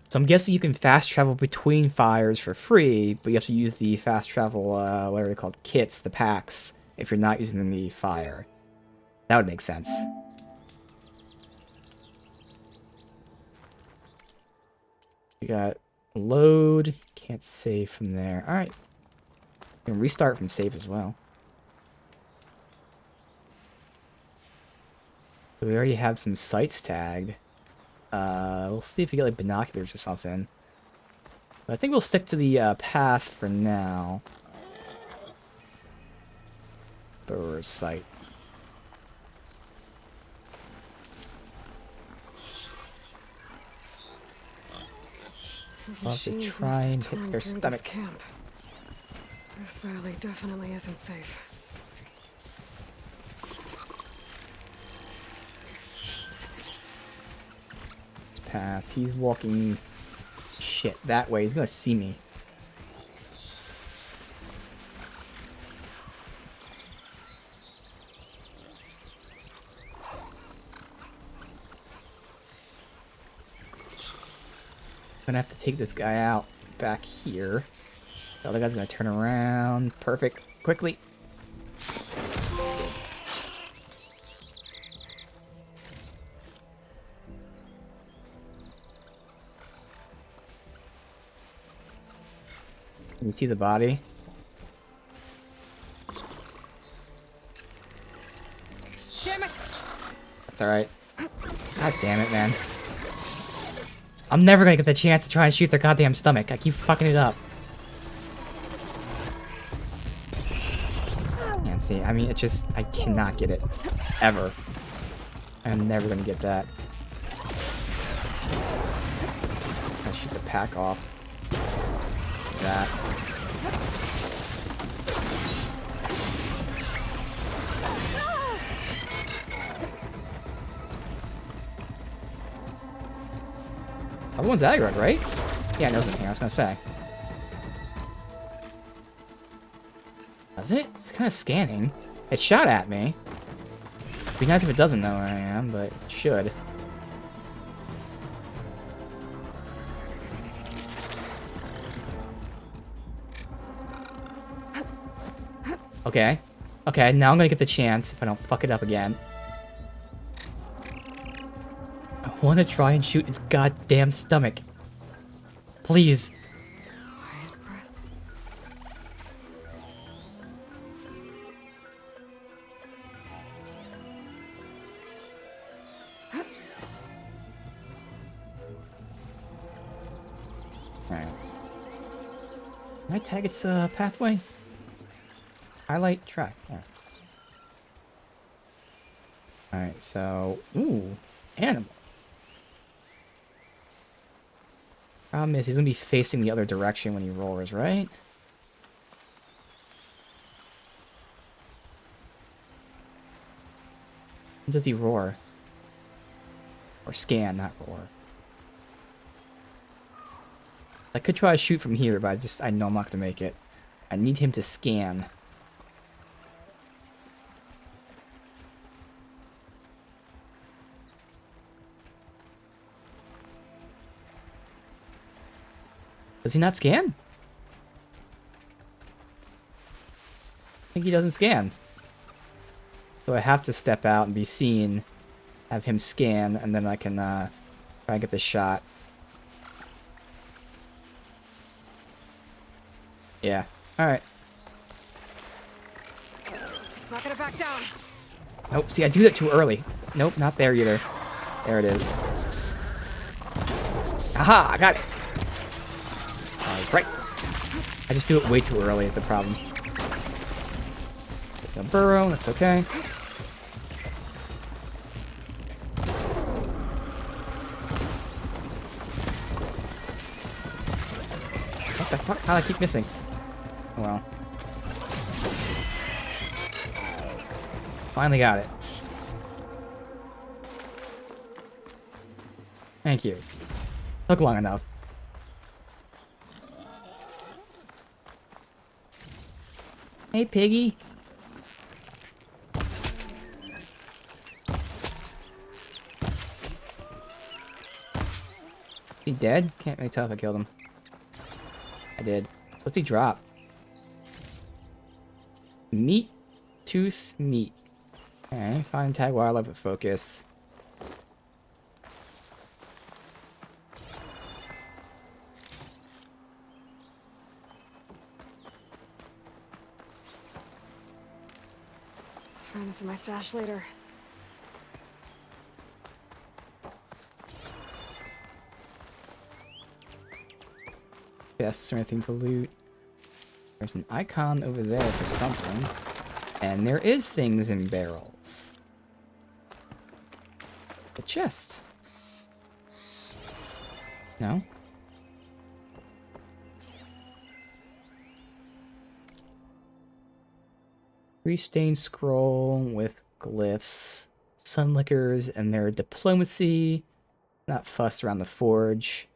So I'm guessing you can fast travel between fires for free, but you have to use the fast travel, what are they called? Kits, the packs, if you're not using the fire. That would make sense. We got load, can't save from there. Alright. You can restart from save as well. We already have some sights tagged. We'll see if we get like binoculars or something. But I think we'll stick to the path for now. Burr's sight. I'll have to try and hit their stomach. Camp. This valley definitely isn't safe. Path. He's walking shit that way. He's gonna see me. Gonna have to take this guy out back here. The other guy's gonna turn around. Perfect. Quickly. You see the body? Damn it! That's alright. God damn it, man. I'm never gonna get the chance to try and shoot their goddamn stomach. I keep fucking it up. Can't see. I mean, it just... I cannot get it. Ever. I'm never gonna get that. I shoot the pack off. That. Other one's Agrod, right? Yeah, it knows him here, I was gonna say. Does it? It's kind of scanning. It shot at me. Be nice if it doesn't know where I am, but it should. Okay. Okay, now I'm gonna get the chance if I don't fuck it up again. I wanna try and shoot its goddamn stomach. Please. Alright. Can I tag its pathway? Highlight track. Yeah. Alright, so... Ooh, animal. Problem is, he's gonna be facing the other direction when he roars, right? When does he roar? Or scan, not roar. I could try to shoot from here, but I know I'm not gonna make it. I need him to scan. Does he not scan? I think he doesn't scan. So I have to step out and be seen, have him scan, and then I can try and get the shot. Yeah. Alright. It's not gonna back down. Nope, see, I do that too early. Nope, not there either. There it is. Aha, I got it. I was right. I just do it way too early is the problem. There's no burrow, that's okay. What the fuck? How'd I keep missing? Oh well. Finally got it. Thank you. Took long enough. Hey, piggy. He dead? Can't really tell if I killed him. I did. So what's he drop? Meat. Tooth meat. Okay, find tag wildlife with focus. Find this in my stash later. Chests or anything to loot. There's an icon over there for something. And there is things in barrels. A chest. No? Restained scroll with glyphs. Sunlickers and their diplomacy. Not fussed around the forge.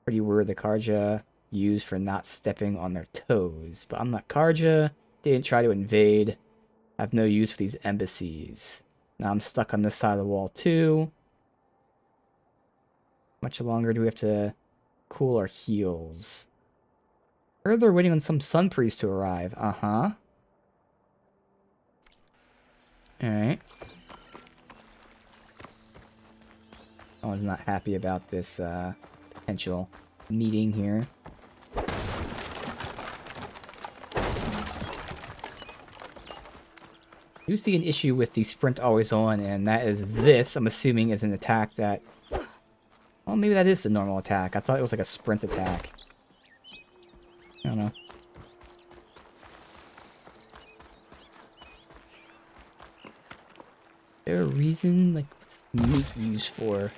Pretty word the Karja used for not stepping on their toes. But I'm not Karja. Didn't try to invade. I have no use for these embassies. Now I'm stuck on this side of the wall too. Much longer do we have to cool our heels? Heard they're waiting on some sun priest to arrive. Uh-huh. Alright. Someone's not happy about this potential meeting here. I do see an issue with the sprint always on, and that is this, I'm assuming, is an attack that... Well, maybe that is the normal attack. I thought it was like a sprint attack. I don't know. Is there a reason, like, what's meat used for?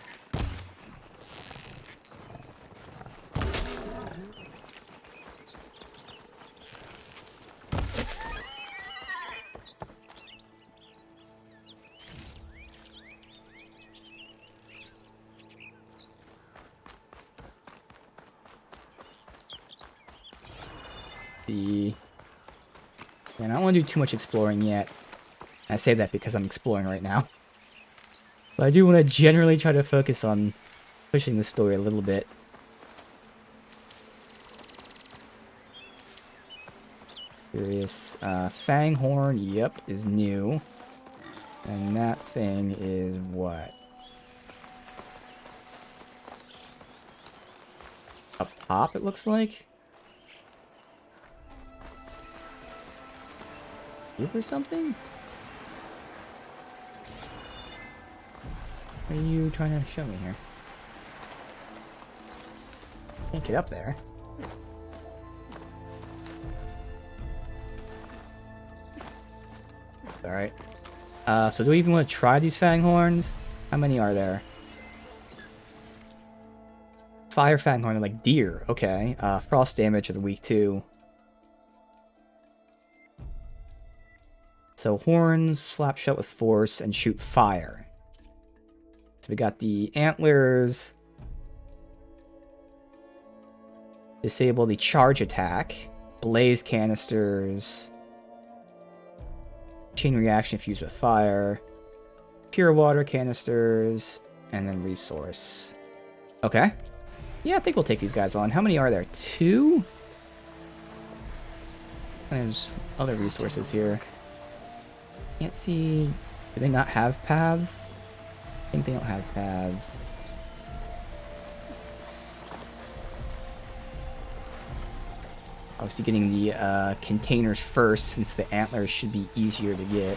the... And I don't want to do too much exploring yet. I say that because I'm exploring right now. But I do want to generally try to focus on pushing the story a little bit. Curious. Fanghorn, yep, is new. And that thing is what? Up top, it looks like? Or something? What are you trying to show me here? Can't get up there. Alright. So do we even want to try these Fanghorns? How many are there? Fire Fanghorn, like deer. Okay. Frost damage are the weak too. So horns, slap shut with force, and shoot fire. So we got the antlers. Disable the charge attack. Blaze canisters. Chain reaction if used with fire. Pure water canisters. And then resource. Okay. Yeah, I think we'll take these guys on. How many are there? 2? There's other resources here. Can't see... Do they not have paths? I think they don't have paths. Obviously getting the containers first, since the antlers should be easier to get.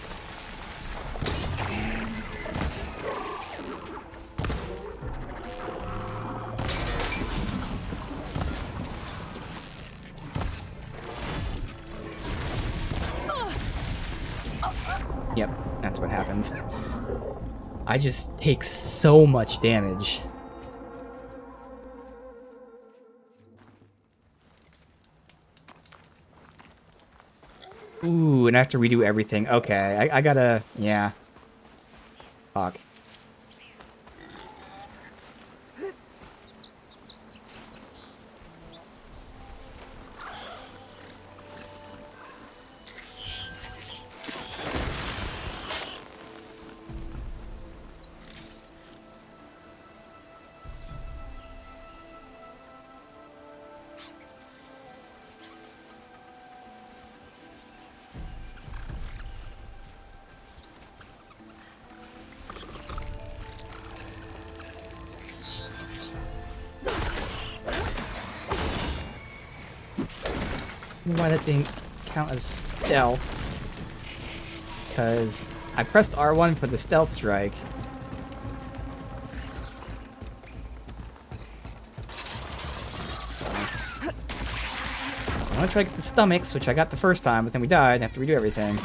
Yep, that's what happens. I just take so much damage. Ooh, and I have to redo everything. Okay, I gotta... Yeah. Fuck. Why that didn't count as stealth? Because I pressed R1 for the stealth strike. So I want to try to get the stomachs, which I got the first time, but then we died and have to redo everything.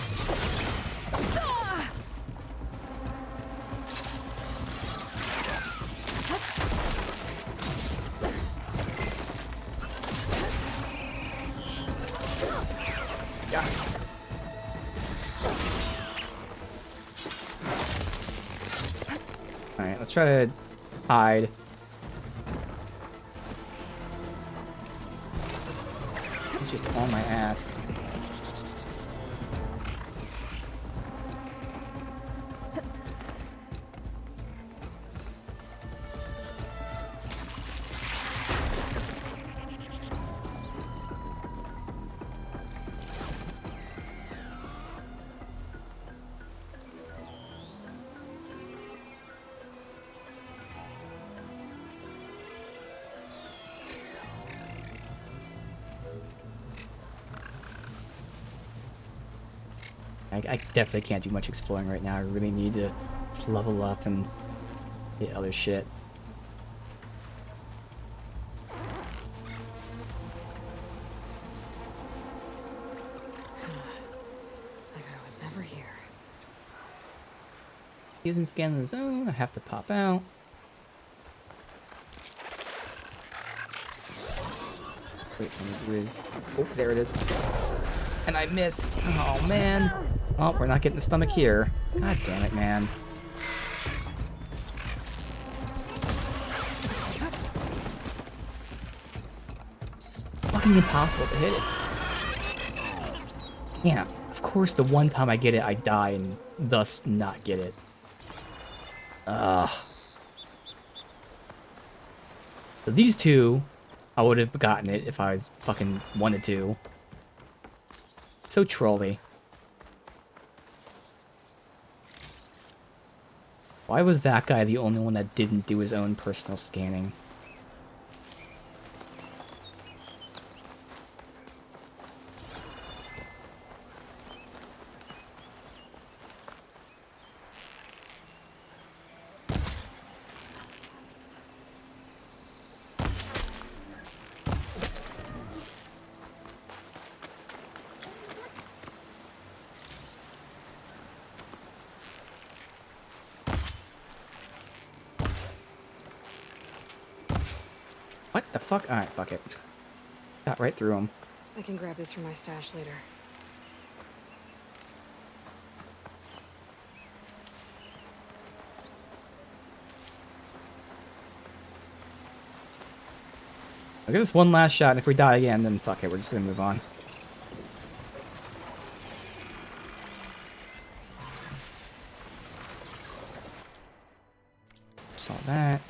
Let's try to hide. He's just on my ass. I definitely can't do much exploring right now. I really need to just level up and get other shit. Like I was never here. Using scan the zone, I have to pop out. Wait, let me do his... Oh, there it is. And I missed. Oh, man. Oh, we're not getting the stomach here. God damn it, man. It's fucking impossible to hit it. Yeah, of course the one time I get it, I die and thus not get it. Ugh. So these two, I would have gotten it if I fucking wanted to. So trolly. Why was that guy the only one that didn't do his own personal scanning? What the fuck? Alright, fuck it. Got right through him. I can grab this from my stash later. I'll give this one last shot, and if we die again, then fuck it, we're just gonna move on. Saw that.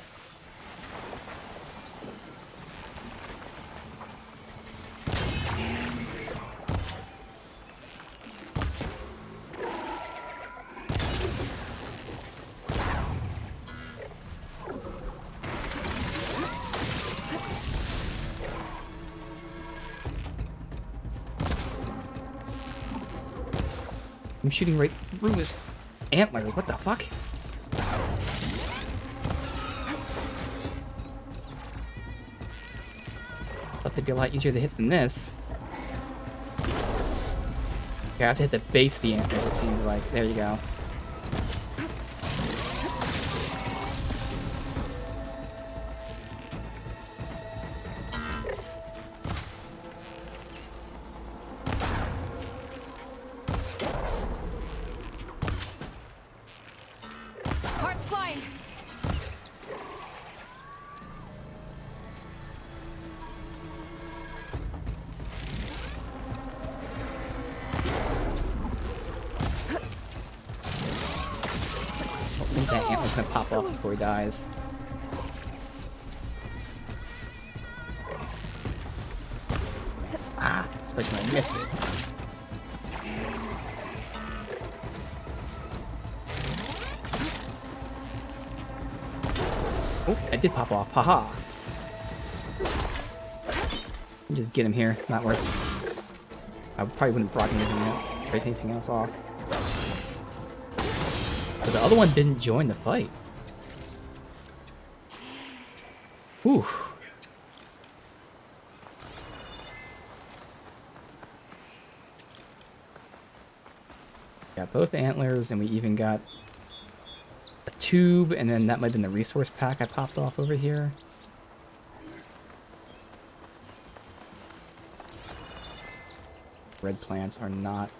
I'm shooting right through his antlers. What the fuck? Thought they'd be a lot easier to hit than this. Okay, I have to hit the base of the antlers, it seems like. There you go. Heart's flying. I think that antler's gonna pop off before he dies. Ah, especially when I missed it. Oh, I did pop off. Haha. Just get him here. It's not worth it. I probably wouldn't have brought anything else off. But the other one didn't join the fight. Whew. Got both antlers, and we even got a tube, and then that might have been the resource pack I popped off over here. Red plants are not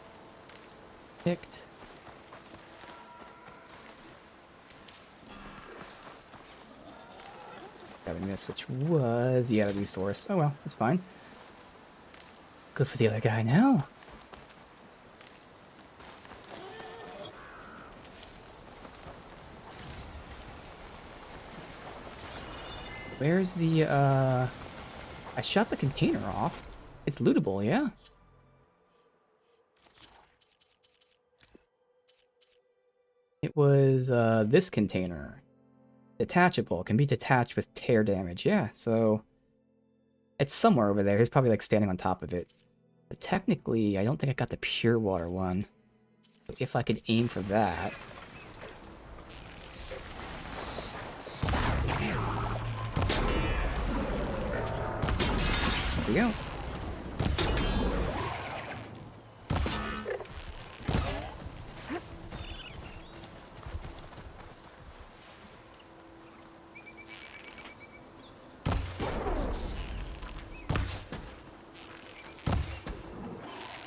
picked. Grabbing this, which was, yeah, the resource. Oh well, it's fine. Good for the other guy now. Where's the, I shot the container off. It's lootable, yeah? It was, this container. Detachable. Can be detached with tear damage. Yeah, so... It's somewhere over there. He's probably, like, standing on top of it. But technically, I don't think I got the pure water one. So if I could aim for that... There we go.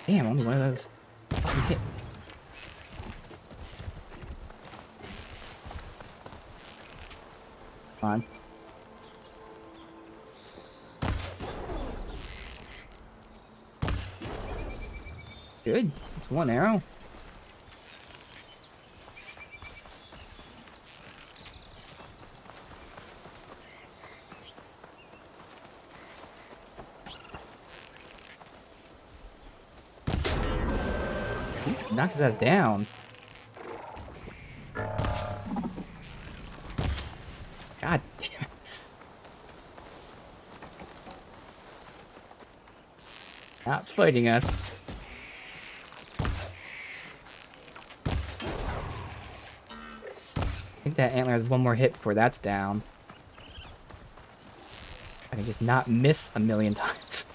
Damn, only one of those fucking hit. Come on. Good. It's one arrow. Ooh, knocks his ass down. God damn it. Not fighting us. I think that antler has one more hit before that's down. I can just not miss a million times.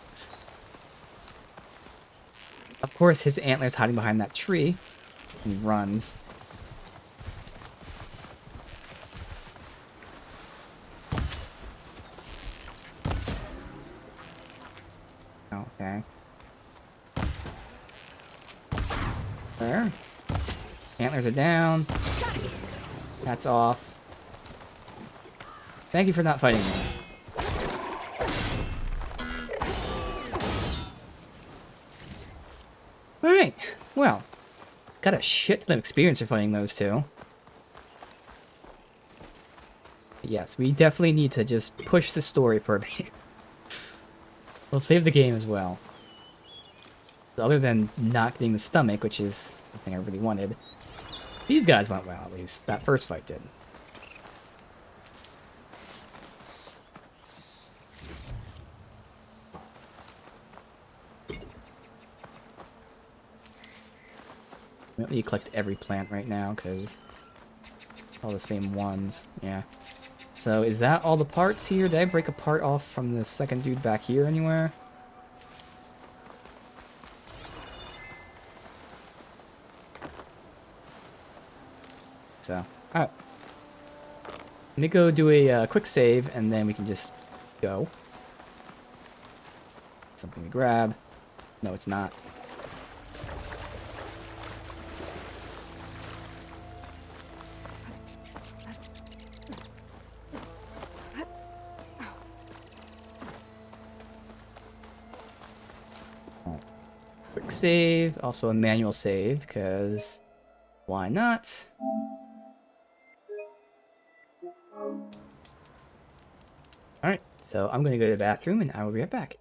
Of course, his antler's hiding behind that tree. And he runs. Okay. There. Antlers are down. That's off. Thank you for not fighting me. Alright, well, got a shit ton of experience for fighting those two. Yes, we definitely need to just push the story for a bit. We'll save the game as well. Other than not getting the stomach, which is the thing I really wanted, these guys went well, at least. That first fight did. I don't need to collect every plant right now, because all the same ones. Yeah. So, is that all the parts here? Did I break a part off from the second dude back here anywhere? So, alright. Let me go do a quick save, and then we can just go. Something to grab. No, it's not. Quick save, also a manual save, because why not? Alright, so I'm going to go to the bathroom and I will be right back.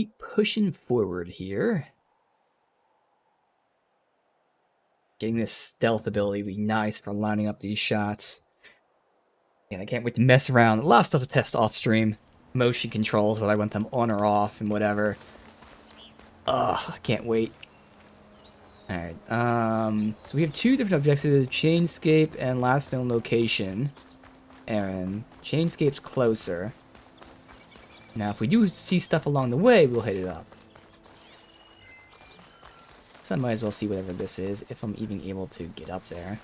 Keep pushing forward here. Getting this stealth ability would be nice for lining up these shots. And I can't wait to mess around. A lot of stuff to test off stream. Motion controls, whether I want them on or off and whatever. Ugh, I can't wait. Alright, so we have two different objectives, Chainscape and Last Known Location. Aaron, Chainscape's closer. Now, if we do see stuff along the way, we'll hit it up. So I might as well see whatever this is, if I'm even able to get up there.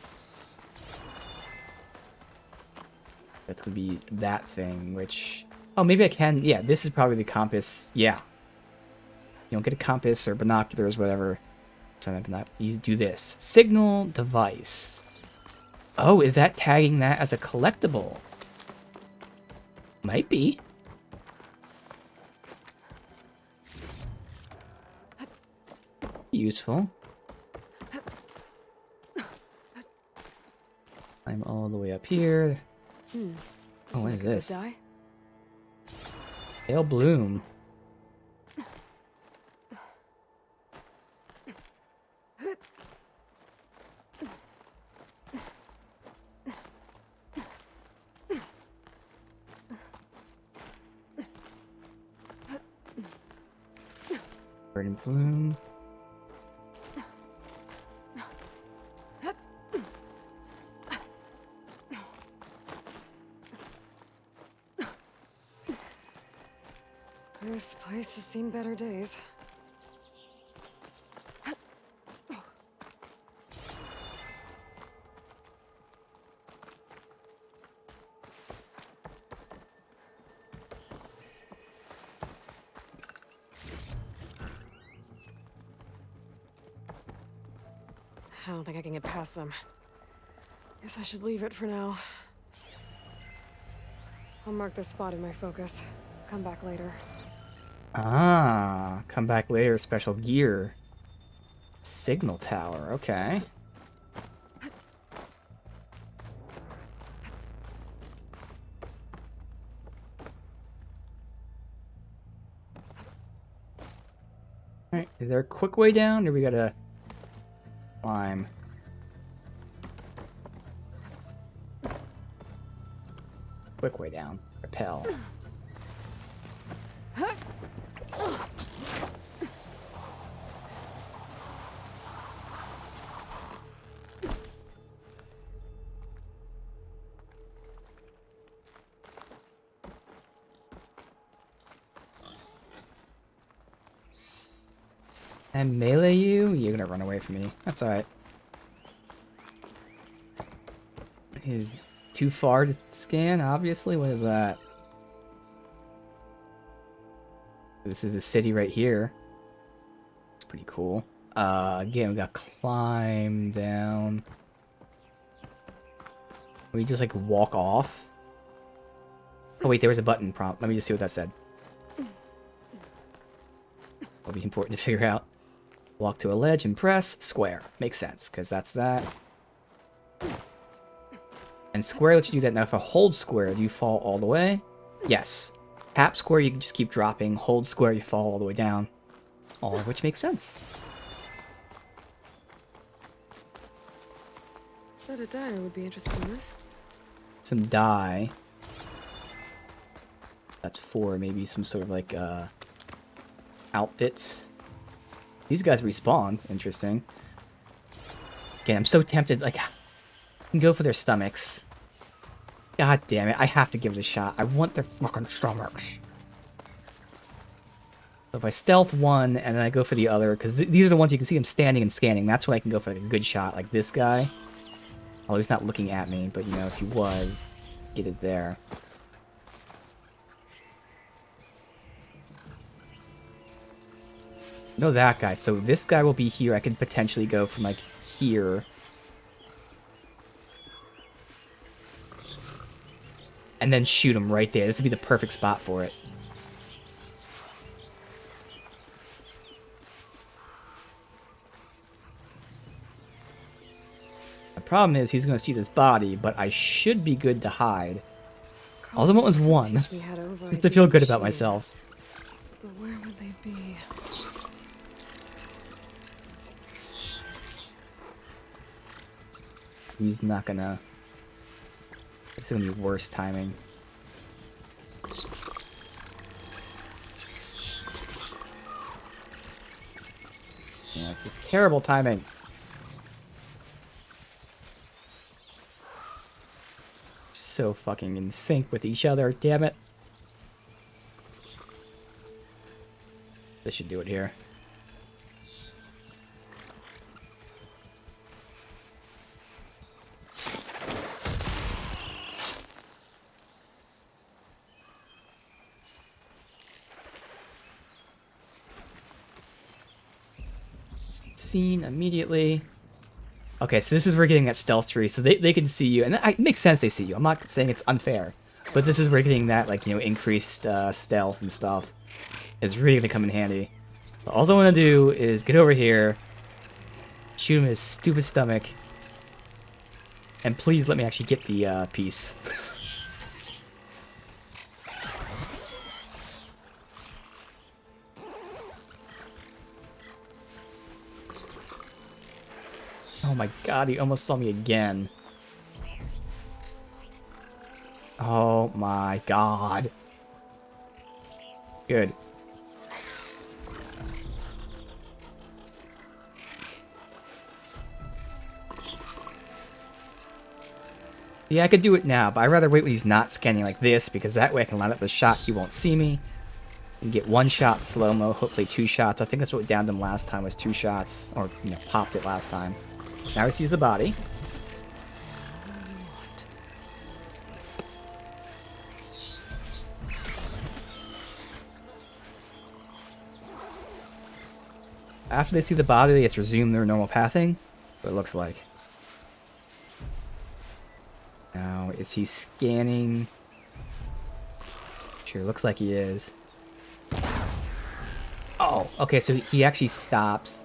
That's gonna be that thing, which... Oh, maybe I can... Yeah, this is probably the compass. Yeah. You don't get a compass or binoculars, whatever. So you do this. Signal device. Oh, is that tagging that as a collectible? Might be. Useful. I'm all the way up here. Oh, what is this? Pale bloom. Burning bloom. This place has seen better days. I don't think I can get past them. Guess I should leave it for now. I'll mark this spot in my focus. Come back later. Ah, come back later, special gear. Signal tower, okay. Alright, is there a quick way down, or we gotta climb? Quick way down. Rappel. And melee you? You're gonna run away from me. That's alright. Is too far to scan, obviously? What is that? This is a city right here. It's pretty cool. Again, we got climb down. We just like walk off. Oh wait, there was a button prompt. Let me just see what that said. That'll be important to figure out. Walk to a ledge and press square. Makes sense, because that's that. And square lets you do that. Now if I hold square, do you fall all the way? Yes. Tap square, you can just keep dropping. Hold square, you fall all the way down. All of which makes sense. Bet a diner would be interested in this. Some dye. That's 4, maybe some sort of like outfits. These guys respawned. Interesting. Again, I'm so tempted. Like, I can go for their stomachs. God damn it. I have to give it a shot. I want their fucking stomachs. So if I stealth one and then I go for the other, because these are the ones you can see them standing and scanning. That's when I can go for like a good shot. Like this guy. Although he's not looking at me, but you know, if he was, get it there. No, that guy. So this guy will be here. I could potentially go from like here. And then shoot him right there. This would be the perfect spot for it. The problem is he's going to see this body, but I should be good to hide. All I want was one. Just to feel good about myself. But where would they be? be. He's not gonna... It's gonna be worse timing. Yeah, this is terrible timing. So fucking in sync with each other, damn it. This should do it here. Seen immediately. Okay, so this is where we're getting that stealth tree, so they can see you, and it makes sense they see you. I'm not saying it's unfair, but this is where we're getting that, like, you know, increased stealth and stuff. It's really gonna come in handy. But all I want to do is get over here, shoot him in his stupid stomach, and please let me actually get the piece. Oh my god, he almost saw me again. Oh my god. Good. Yeah, I could do it now, but I'd rather wait when he's not scanning like this, because that way I can line up the shot, he won't see me. And get one shot slow-mo, hopefully 2 shots. I think that's what downed him last time, was 2 shots. Or, you know, popped it last time. Now he sees the body. After they see the body, they just resume their normal pathing. What it looks like. Now, is he scanning? Sure, looks like he is. Oh, okay, so he actually stops.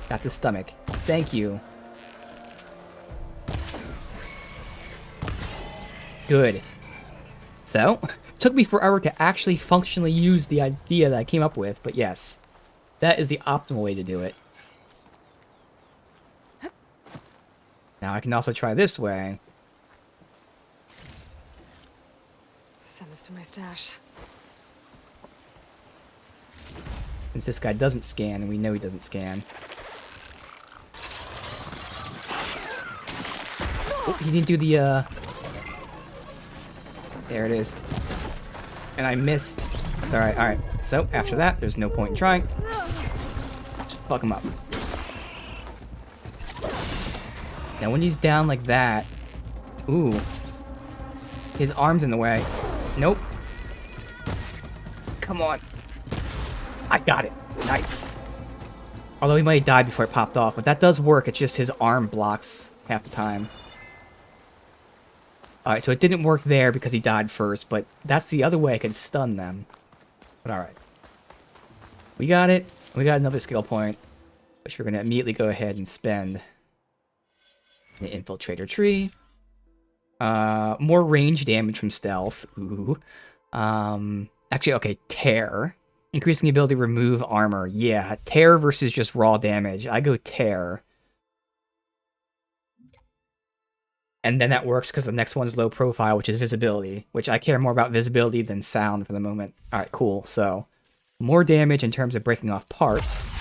Got the stomach. Thank you. Good. So, took me forever to actually functionally use the idea that I came up with, but yes, that is the optimal way to do it. Now I can also try this way. Send this to my stash. Since this guy doesn't scan, and we know he doesn't scan. Oh, he didn't do the, There it is. And I missed. That's alright, alright. So, after that, there's no point in trying. Just fuck him up. Now, when he's down like that... Ooh. His arm's in the way. Nope. Come on. I got it. Nice. Although he might have died before it popped off, but that does work. It's just his arm blocks half the time. Alright, so it didn't work there because he died first, but that's the other way I could stun them. But alright. We got it. We got another skill point, which we're going to immediately go ahead and spend. The Infiltrator Tree. More range damage from stealth. Ooh. Actually, okay, Tear. Increasing the ability to remove armor. Yeah, Tear versus just raw damage. I go Tear. And then that works because the next one's low profile, which is visibility. Which I care more about visibility than sound for the moment. Alright, cool. So, more damage in terms of breaking off parts.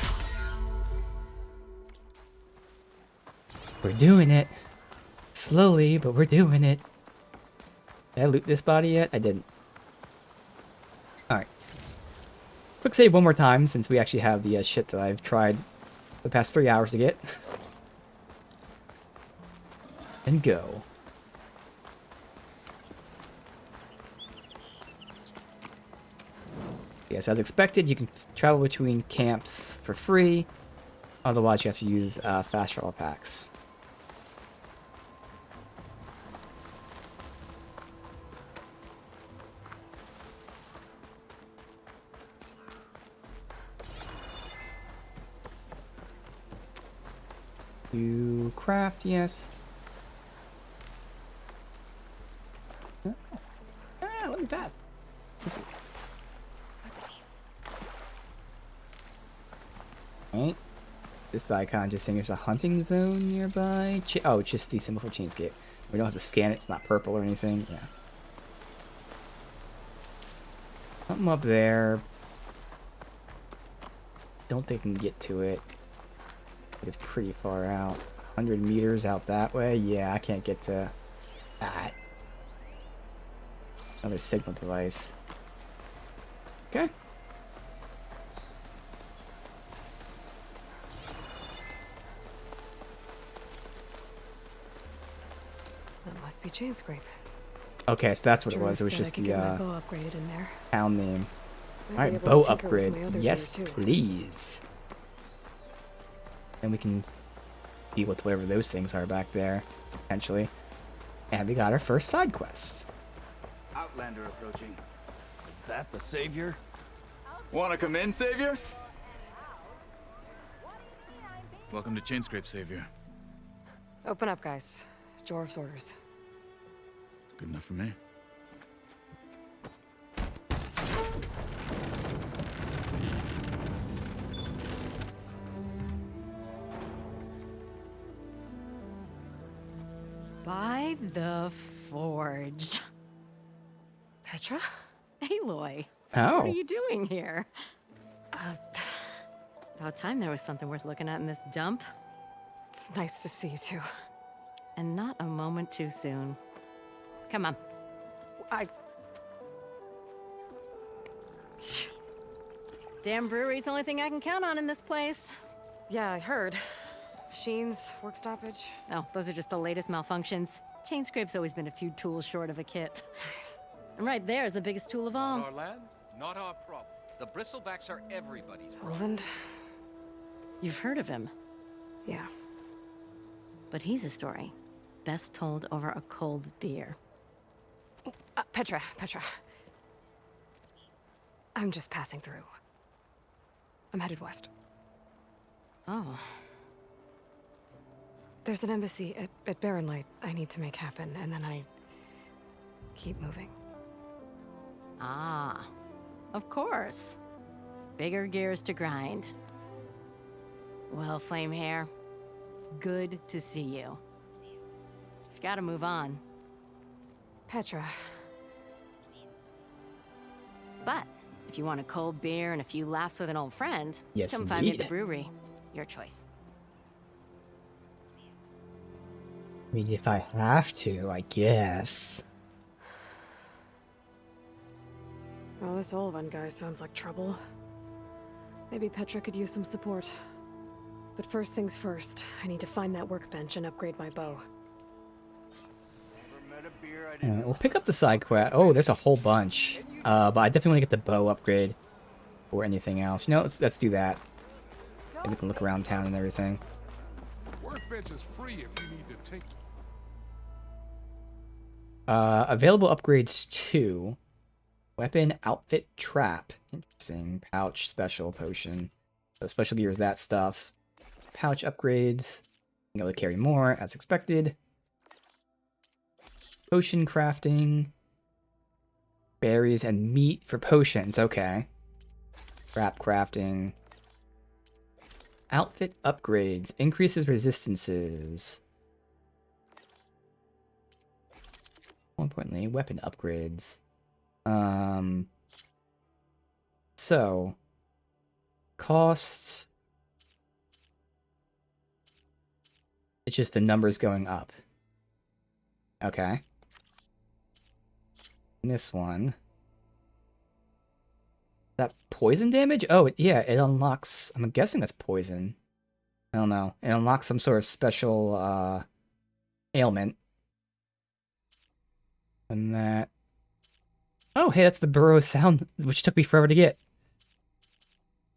We're doing it. Slowly, but we're doing it. Did I loot this body yet? I didn't. Alright. Quick save one more time, since we actually have the shit that I've tried the past 3 hours to get. And go. Yes, as expected, you can travel between camps for free. Otherwise, you have to use fast travel packs. You craft, yes. Let me pass. This icon just saying there's a hunting zone nearby. Oh, just the symbol for Chainscape. We don't have to scan it. It's not purple or anything. Yeah. Something up there. Don't think I can get to it. I think it's pretty far out. 100 meters out that way. Yeah, I can't get to that. Another signal device. Okay. That must be Chainscrape. Okay, so that's what it was. It was Said just I could the get my bow upgraded in there. town name. Might Alright, be able to bow tinker with upgrade. my other Yes, gear, too. please. And we can deal with whatever those things are back there, potentially. And we got our first side quest. Outlander approaching. Is that the Savior? Wanna come in, Savior? Welcome to Chainscrape, Savior. Open up, guys. Jorv's orders. Good enough for me. By the Forge. Petra? Aloy. Oh. What are you doing here? About time there was something worth looking at in this dump. It's nice to see you too. And not a moment too soon. Come on. Damn brewery's the only thing I can count on in this place. Yeah, I heard. Machines, work stoppage. Oh, those are just the latest malfunctions. Chainscrape's always been a few tools short of a kit. And right there is the biggest tool of all. Our land, not our problem. The bristlebacks are everybody's problem. Roland? You've heard of him. Yeah. But he's a story best told over a cold beer. Petra. I'm just passing through. I'm headed west. Oh. There's an embassy at Barren Light I need to make happen, and then I keep moving. Ah, of course. Bigger gears to grind. Well, Flamehair, good to see you. You've got to move on. Petra. But if you want a cold beer and a few laughs with an old friend, Yes, come find me at indeed. the brewery. Your choice. I mean, if I have to, I guess. Well, this Olvan guy sounds like trouble. Maybe Petra could use some support. But first things first, I need to find that workbench and upgrade my bow. Alright, we'll pick up the side quest. Oh, there's a whole bunch. But I definitely want to get the bow upgrade or anything else. You know, let's do that. Maybe we can look around town and everything. Workbench is free if you need to take. Available upgrades to weapon, outfit, trap. Interesting. Pouch, special, potion. The special gear is that stuff. Pouch upgrades. Being able to carry more, as expected. Potion crafting. Berries and meat for potions. Okay. Trap crafting. Outfit upgrades. Increases resistances. More importantly, weapon upgrades. So, cost. It's just the numbers going up. Okay. And this one. That poison damage? Oh, yeah, it unlocks. I'm guessing that's poison. I don't know. It unlocks some sort of special ailment. And that. Oh, hey, that's the burrow sound, which took me forever to get.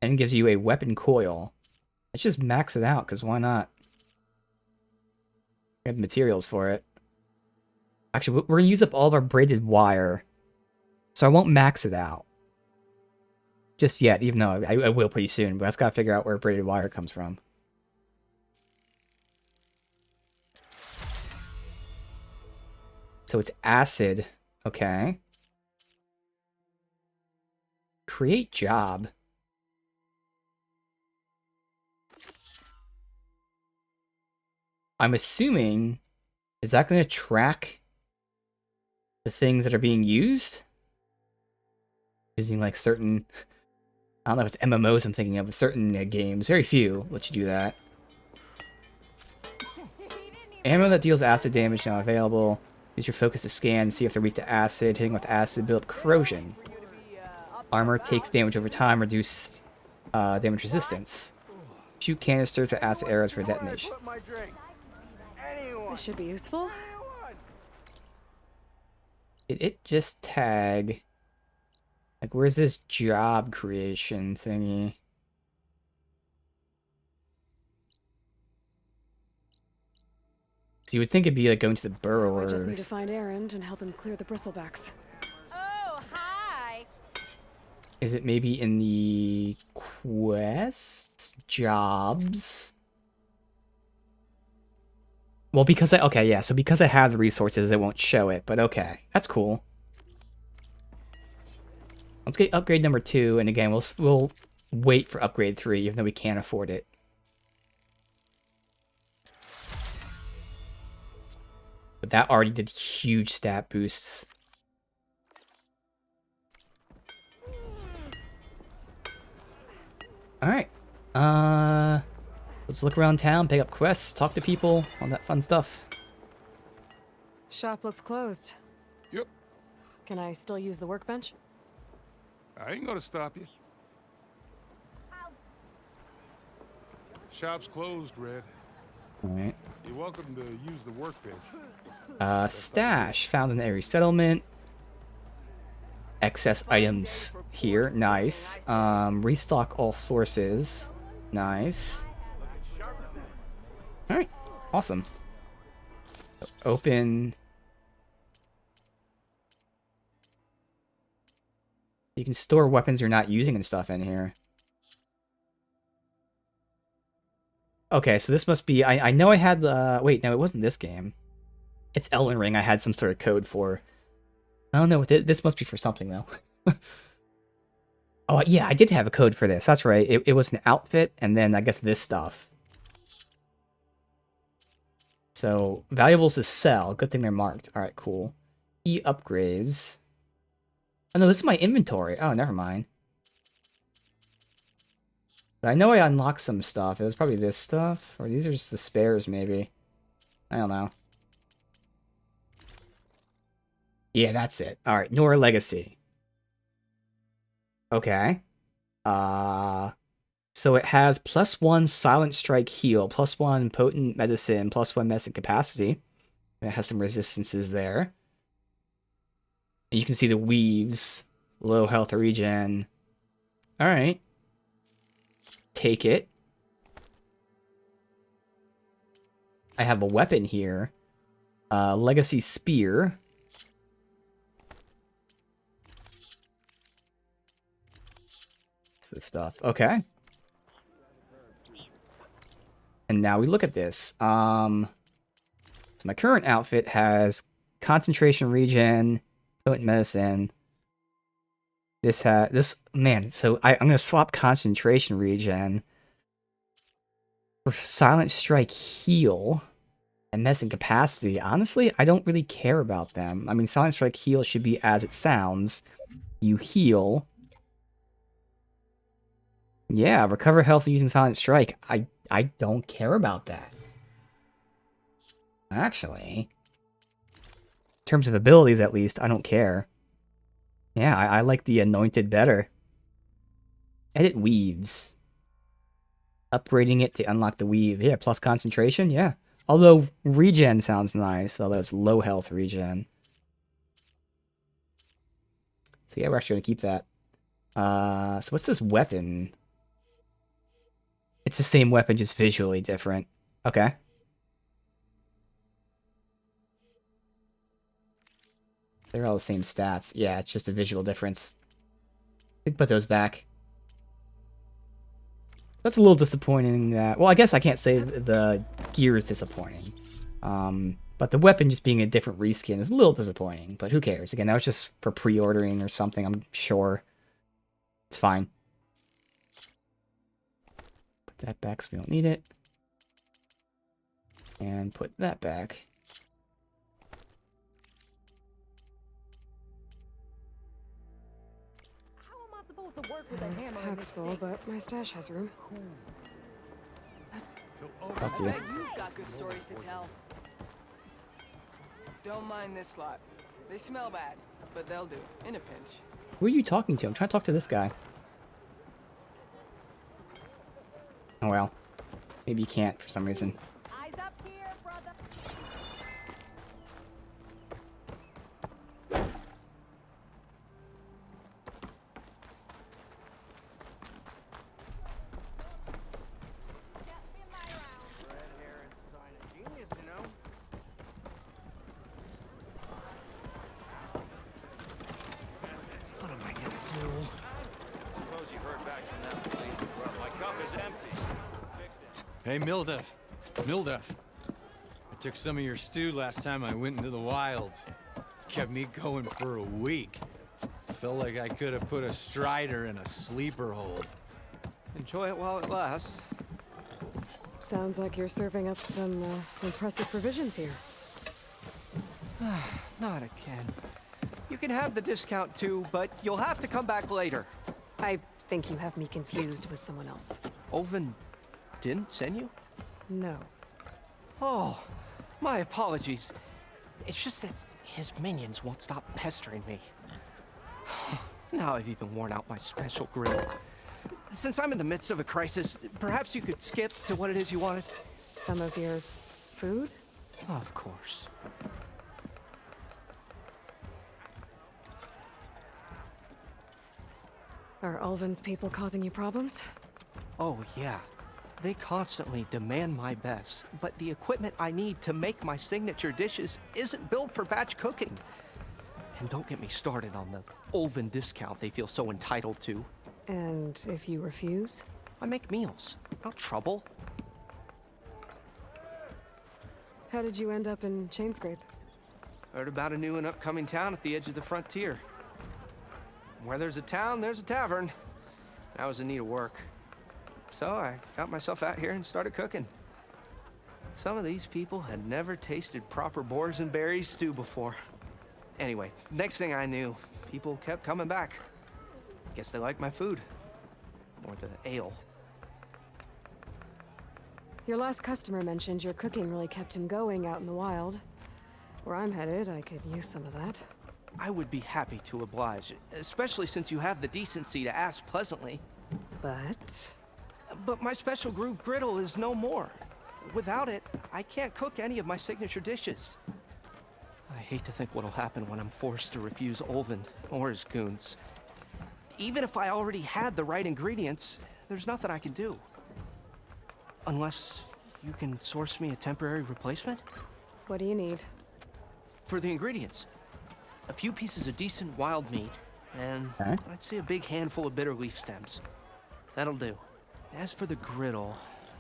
And gives you a weapon coil. Let's just max it out, because why not? We have the materials for it. Actually, we're going to use up all of our braided wire. So I won't max it out. Just yet, even though I will pretty soon. But I just got to figure out where braided wire comes from. So it's acid. Okay. Create job. I'm assuming, is that going to track the things that are being used? Using like certain, I don't know if it's MMOs I'm thinking of, but certain games, very few let you do that. Ammo that deals acid damage now available. Use your focus to scan, see if they're weak to acid. Hitting with acid, build up corrosion. Armor takes damage over time, reduce damage resistance. Shoot canisters with acid arrows for detonation. This should be useful. Did it just tag? Like, where's this job creation thingy? So you would think it'd be like going to the burrowers. I just need to find Erend and help him clear the bristlebacks. Oh, hi. Is it maybe in the quests? Jobs? Well, because okay, yeah, so because I have the resources, it won't show it, but okay. That's cool. Let's get upgrade number 2, and again, we'll wait for upgrade 3, even though we can't afford it. But that already did huge stat boosts. Alright. Let's look around town, pick up quests, talk to people, all that fun stuff. Shop looks closed. Yep. Can I still use the workbench? I ain't gonna stop you. Shop's closed, Red. Alright. You're welcome to use the workbench. Stash found in every settlement. Excess items here, nice. Restock all sources, nice. Alright, awesome. Open. You can store weapons you're not using and stuff in here. Okay, so this must be... I know I had the... Wait, no, it wasn't this game. It's Elden Ring I had some sort of code for. I don't know. This must be for something, though. Oh, yeah, I did have a code for this. That's right. It was an outfit, and then I guess this stuff. So, valuables to sell. Good thing they're marked. Alright, cool. E-upgrades. Oh, no, this is my inventory. Oh, never mind. But I know I unlocked some stuff. It was probably this stuff. Or these are just the spares, maybe. I don't know. Yeah, that's it. Alright, Nora Legacy. Okay. So it has +1 Silent Strike Heal, +1 Potent Medicine, +1 Medicine Capacity. It has some resistances there. And you can see the weaves. Low health regen. Alright. Take it. I have a weapon here. Legacy Spear. What's this stuff? Okay. And now we look at this. So my current outfit has concentration regen, potent medicine. Man, so I'm gonna swap concentration regen for silent strike heal and medicine capacity. Honestly, I don't really care about them. I mean, silent strike heal should be as it sounds. You heal. Yeah, recover health using silent strike. I don't care about that. Actually, in terms of abilities at least, I don't care. Yeah, I like the anointed better. Edit weaves. Upgrading it to unlock the weave. Yeah, plus concentration, yeah. Although regen sounds nice, although it's low health regen. So yeah, we're actually gonna keep that. So what's this weapon? It's the same weapon, just visually different. Okay. They're all the same stats. Yeah, it's just a visual difference. We can put those back. That's a little disappointing that... Well, I guess I can't say the gear is disappointing. But the weapon just being a different reskin is a little disappointing. But who cares? Again, that was just for pre-ordering or something, I'm sure. It's fine. Put that back so we don't need it. And put that back. Pack's full, but my stash has room. Fuck you. Bet you've got good stories to tell. Don't mind this lot. They smell bad, but they'll do in a pinch. Who are you talking to? I'm trying to talk to this guy. Oh well. Maybe you can't for some reason. Hey, Mildef. Mildef. I took some of your stew last time I went into the wilds. Kept me going for a week. Felt like I could have put a strider in a sleeper hold. Enjoy it while it lasts. Sounds like you're serving up some impressive provisions here. Not again. You can have the discount too, but you'll have to come back later. I think you have me confused with someone else. Olvin didn't send you? No. Oh, my apologies. It's just that his minions won't stop pestering me. Now I've even worn out my special grill. Since I'm in the midst of a crisis, perhaps you could skip to what it is you wanted? Some of your food? Of course. Are Ulvin's people causing you problems? Oh, yeah. They constantly demand my best, but the equipment I need to make my signature dishes isn't built for batch cooking. And don't get me started on the Ulvin discount they feel so entitled to. And if you refuse? I make meals, no trouble. How did you end up in Chainscrape? Heard about a new and upcoming town at the edge of the frontier. Where there's a town, there's a tavern. I was in need of work. So I got myself out here and started cooking. Some of these people had never tasted proper boars and berries stew before. Anyway, next thing I knew, people kept coming back. Guess they liked my food. Or the ale. Your last customer mentioned your cooking really kept him going out in the wild. Where I'm headed, I could use some of that. I would be happy to oblige, especially since you have the decency to ask pleasantly. But my special groove griddle is no more. Without it, I can't cook any of my signature dishes. I hate to think what'll happen when I'm forced to refuse Ulvin or his goons. Even if I already had the right ingredients, there's nothing I can do. Unless you can source me a temporary replacement? What do you need? For the ingredients, a few pieces of decent wild meat, and I'd say a big handful of bitter leaf stems. That'll do. As for the griddle,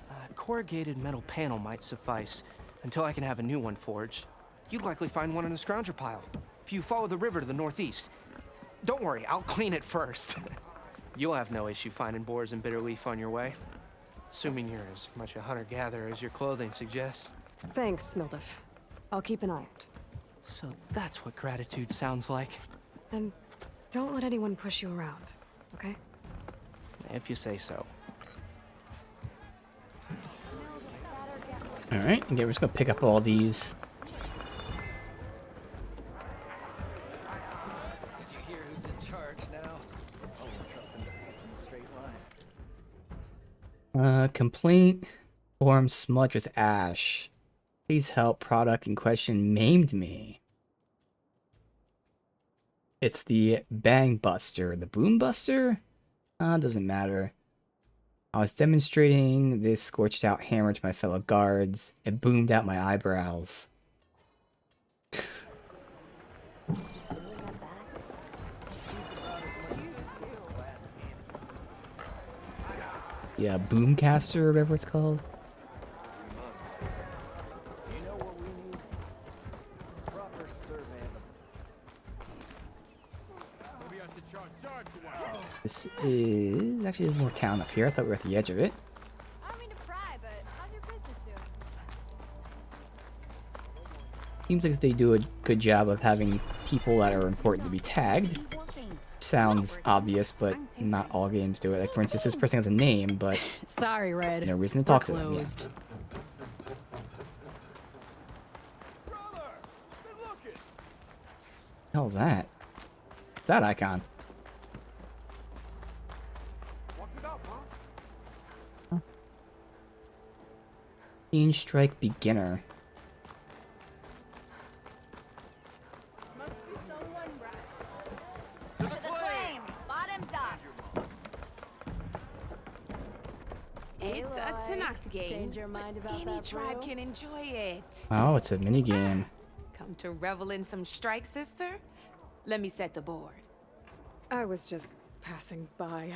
a corrugated metal panel might suffice until I can have a new one forged. You'd likely find one in a scrounger pile, if you follow the river to the northeast. Don't worry, I'll clean it first. You'll have no issue finding boars and bitter leaf on your way. Assuming you're as much a hunter-gatherer as your clothing suggests. Thanks, Mildef. I'll keep an eye out. So that's what gratitude sounds like. And don't let anyone push you around, okay? If you say so. Alright, again, we're just gonna pick up all these. Did you hear who's in charge now? Straight line. Complaint form smudge with ash. Please help, product in question maimed me. It's the Bang Buster. The Boom Buster? Doesn't matter. I was demonstrating this scorched out hammer to my fellow guards. It boomed out my eyebrows. Yeah, Boomcaster or whatever it's called. This is actually there's more town up here. I thought we were at the edge of it. I don't mean to pry, but how's your business doing? Seems like they do a good job of having people that are important to be tagged. Sounds obvious, but not all games do it. Like, for instance, this person has a name, but Sorry, Red. no reason to talk to We're them. Yeah. closed. What the hell is that? What's that icon? Huh. Keen Strike Beginner. It's a Tanakh game, but any tribe can enjoy it. Oh, it's a mini game. Come to revel in some strike, sister? Let me set the board. I was just passing by.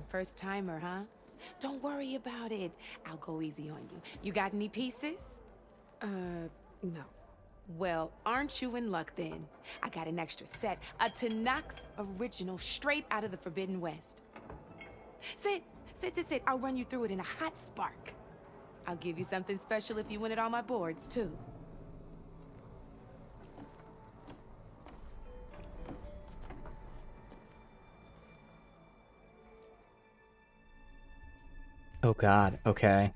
First timer, huh? Don't worry about it. I'll go easy on you. You got any pieces? No. Well, aren't you in luck then? I got an extra set, a Tanakh original straight out of the Forbidden West. Sit. I'll run you through it in a hot spark. I'll give you something special if you win it on my boards, too. Oh god, okay.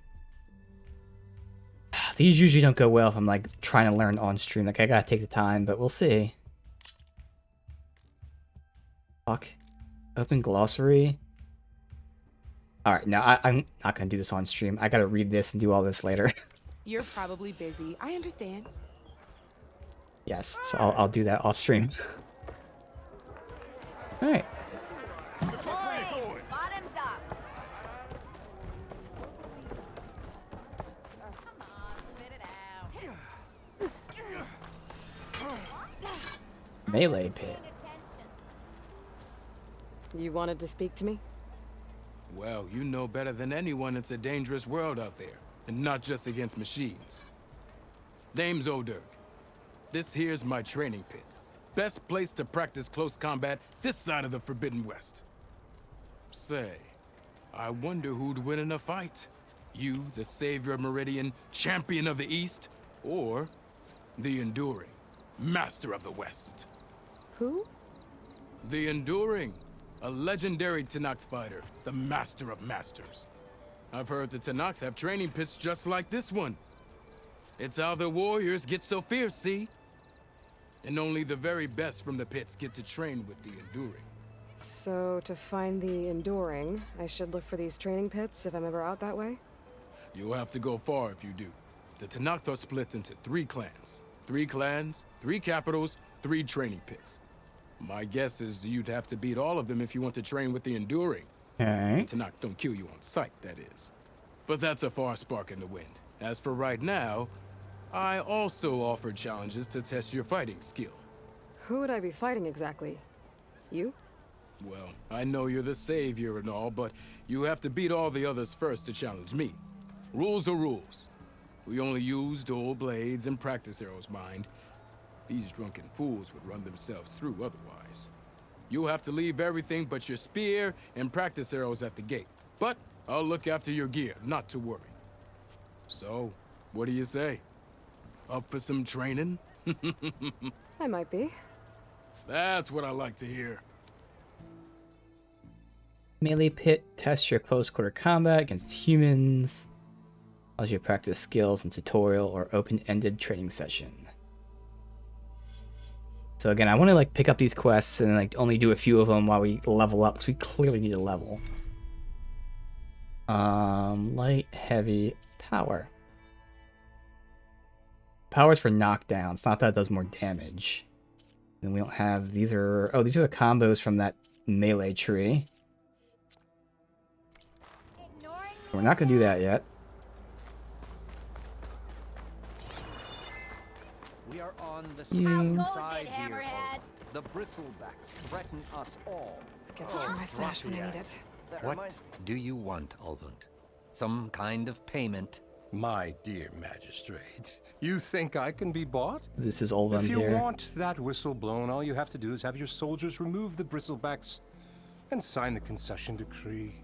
These usually don't go well if I'm like trying to learn on stream. Like I gotta take the time, but we'll see. Fuck. Open glossary. Alright, now I'm not gonna do this on stream. I gotta read this and do all this later. You're probably busy. I understand. Yes, so I'll do that off stream. Alright. Melee pit. You wanted to speak to me? Well, you know better than anyone it's a dangerous world out there, and not just against machines. Name's O'Dirk. This here's my training pit. Best place to practice close combat this side of the Forbidden West. Say, I wonder who'd win in a fight. You, the savior of Meridian, champion of the East, or the Enduring, master of the West. Who? The Enduring, a legendary Tanakh fighter, the master of masters. I've heard the Tanakh have training pits just like this one. It's how the warriors get so fierce, see? And only the very best from the pits get to train with the Enduring. So, to find the Enduring, I should look for these training pits if I'm ever out that way? You'll have to go far if you do. The Tanakh are split into 3 clans. 3 clans, 3 capitals, 3 training pits. My guess is you'd have to beat all of them if you want to train with the Enduring. Alright. The Tanakh don't kill you on sight, that is. But that's a far spark in the wind. As for right now, I also offer challenges to test your fighting skill. Who would I be fighting exactly? You? Well, I know you're the savior and all, but you have to beat all the others first to challenge me. Rules are rules. We only use dual blades and practice arrows, mind. These drunken fools would run themselves through otherwise. You'll have to leave everything but your spear and practice arrows at the gate. But I'll look after your gear, not to worry. So, what do you say? Up for some training? I might be. That's what I like to hear. Melee pit tests your close quarter combat against humans. Allows you to practice skills in tutorial or open-ended training session. So again, I want to like pick up these quests and like only do a few of them while we level up, because we clearly need a level. Light, heavy, power. Power's for knockdown. It's not that it does more damage. And we don't have, these are the combos from that melee tree. We're not gonna do that yet. We are on the You- south side here. The bristlebacks threaten us all. Get this from my stash when I need it. What do you want, Ulvund? Some kind of payment? My dear magistrate, you think I can be bought? This is Ulvund If you here. want that whistle blown, all you have to do is have your soldiers remove the bristlebacks and sign the concession decree.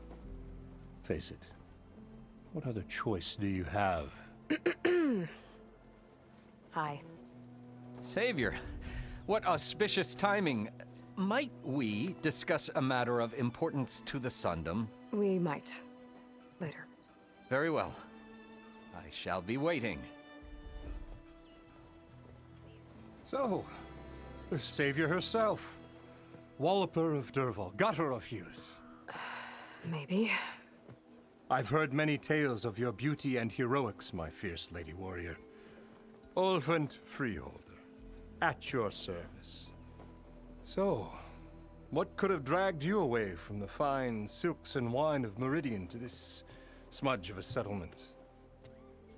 Face it, what other choice do you have? Hi. Savior, what auspicious timing. Might we discuss a matter of importance to the Sundom? We might. Later. Very well. I shall be waiting. So, the Savior herself. Walloper of Derval, Gutter of Youth. Maybe. I've heard many tales of your beauty and heroics, my fierce lady warrior. Ulfund Freeholder, at your service. So, what could have dragged you away from the fine silks and wine of Meridian to this smudge of a settlement?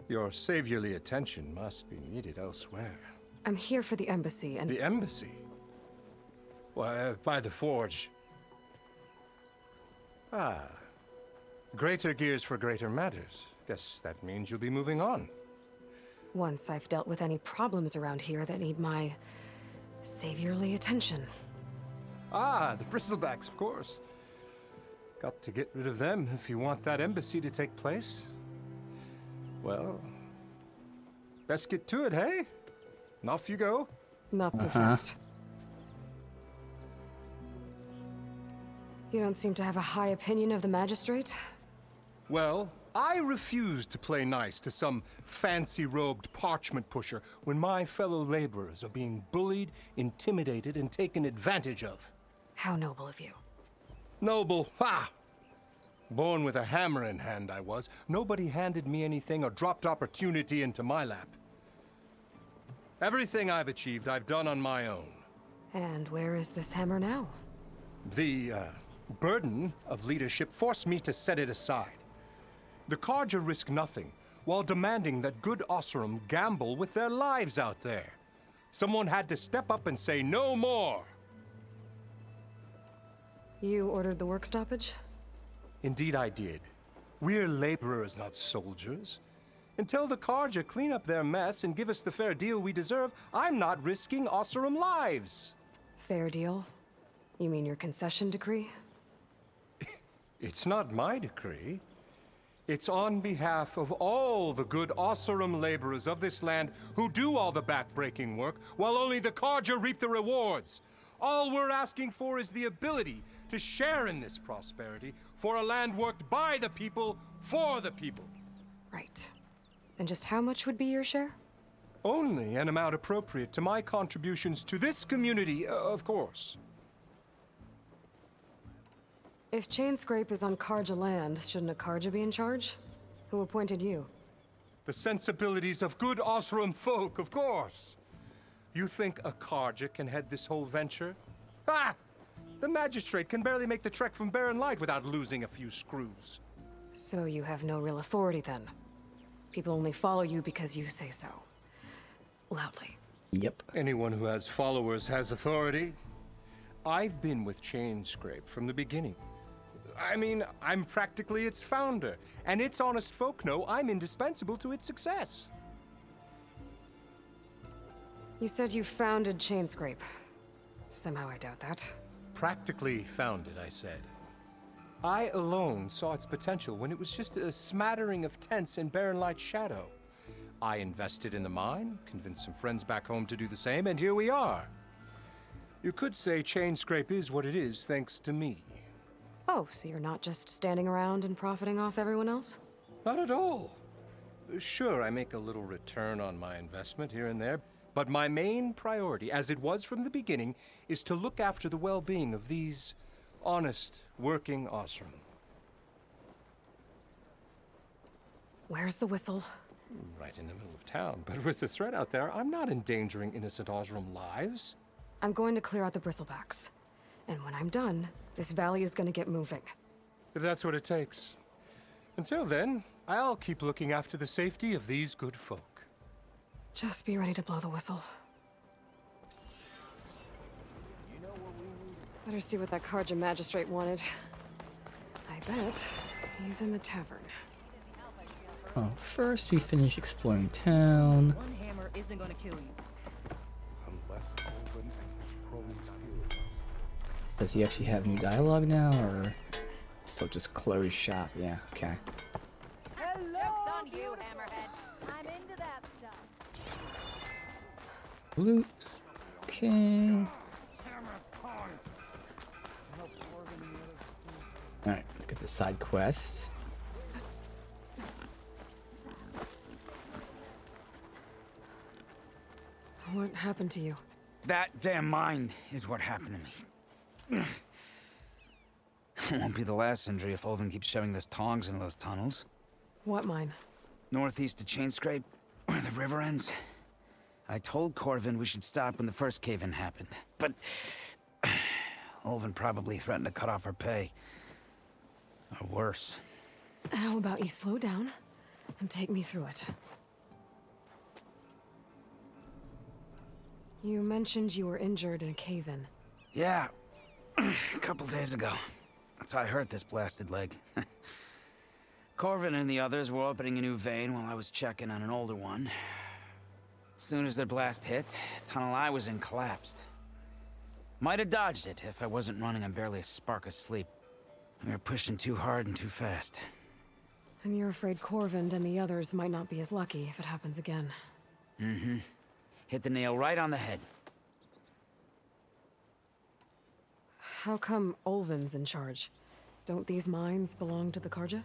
Your saviorly attention must be needed elsewhere. I'm here for the embassy and— The embassy? Why, by the forge. Ah. Greater gears for greater matters. Guess that means you'll be moving on. once I've dealt with any problems around here that need my saviorly attention. Ah, the Bristlebacks, of course. Got to get rid of them if you want that embassy to take place. Well, best get to it, hey? And off you go. Not so fast. You don't seem to have a high opinion of the magistrate? Well, I refuse to play nice to some fancy-robed parchment pusher when my fellow laborers are being bullied, intimidated, and taken advantage of. How noble of you. Noble? Ha! Born with a hammer in hand, I was. Nobody handed me anything or dropped opportunity into my lap. Everything I've achieved, I've done on my own. And where is this hammer now? The, burden of leadership forced me to set it aside. The Carja risk nothing, while demanding that good Oseram gamble with their lives out there. Someone had to step up and say no more. You ordered the work stoppage? Indeed I did. We're laborers, not soldiers. Until the Carja clean up their mess and give us the fair deal we deserve, I'm not risking Oseram lives. Fair deal? You mean your concession decree? It's not my decree. It's on behalf of all the good Oseram laborers of this land who do all the back-breaking work, while only the Carja reap the rewards. All we're asking for is the ability to share in this prosperity for a land worked by the people, for the people. Right. And just how much would be your share? Only an amount appropriate to my contributions to this community, of course. If Chainscrape is on Carja land, shouldn't a Carja be in charge? Who appointed you? The sensibilities of good Oseram folk, of course. You think a Carja can head this whole venture? Ah! The magistrate can barely make the trek from Barren Light without losing a few screws. So you have no real authority then? People only follow you because you say so. Loudly. Yep. Anyone who has followers has authority. I've been with Chainscrape from the beginning. I mean, I'm practically its founder, and its honest folk know I'm indispensable to its success. You said you founded Chainscrape. Somehow I doubt that. Practically founded, I said. I alone saw its potential when it was just a smattering of tents in Barren Light's shadow. I invested in the mine, convinced some friends back home to do the same, and here we are. You could say Chainscrape is what it is thanks to me. Oh, so you're not just standing around and profiting off everyone else? Not at all. Sure, I make a little return on my investment here and there, but my main priority, as it was from the beginning, is to look after the well-being of these honest, working Oseram. Where's the whistle? Right in the middle of town, but with the threat out there, I'm not endangering innocent Oseram lives. I'm going to clear out the Bristlebacks. And when I'm done, this valley is going to get moving. If that's what it takes. Until then, I'll keep looking after the safety of these good folk. Just be ready to blow the whistle. Better see what that Carja magistrate wanted. I bet he's in the tavern. Oh, first we finish exploring town. One hammer isn't gonna kill you. Unless Olvin Does he actually have new dialogue now, or still just closed shop? Yeah, okay. Hello, on you, Hammerhead. I'm into that stuff. Loot. Okay. Alright, let's get the side quest. What happened to you? That damn mine is what happened to me. It won't be the last injury if Ulvin keeps shoving those tongs into those tunnels. What mine? Northeast of Chainscrape, where the river ends. I told Corvin we should stop when the first cave-in happened, but Ulvin probably threatened to cut off our pay. Or worse. How about you slow down and take me through it? You mentioned you were injured in a cave-in. Yeah, a couple days ago. That's how I hurt this blasted leg. Corvin and the others were opening a new vein while I was checking on an older one. As soon as their blast hit, the tunnel I was in collapsed. Might have dodged it if I wasn't running on barely a spark of sleep. We were pushing too hard and too fast. And you're afraid Corvind and the others might not be as lucky if it happens again. Mm-hmm. Hit the nail right on the head. How come Ulvin's in charge? Don't these mines belong to the Karja?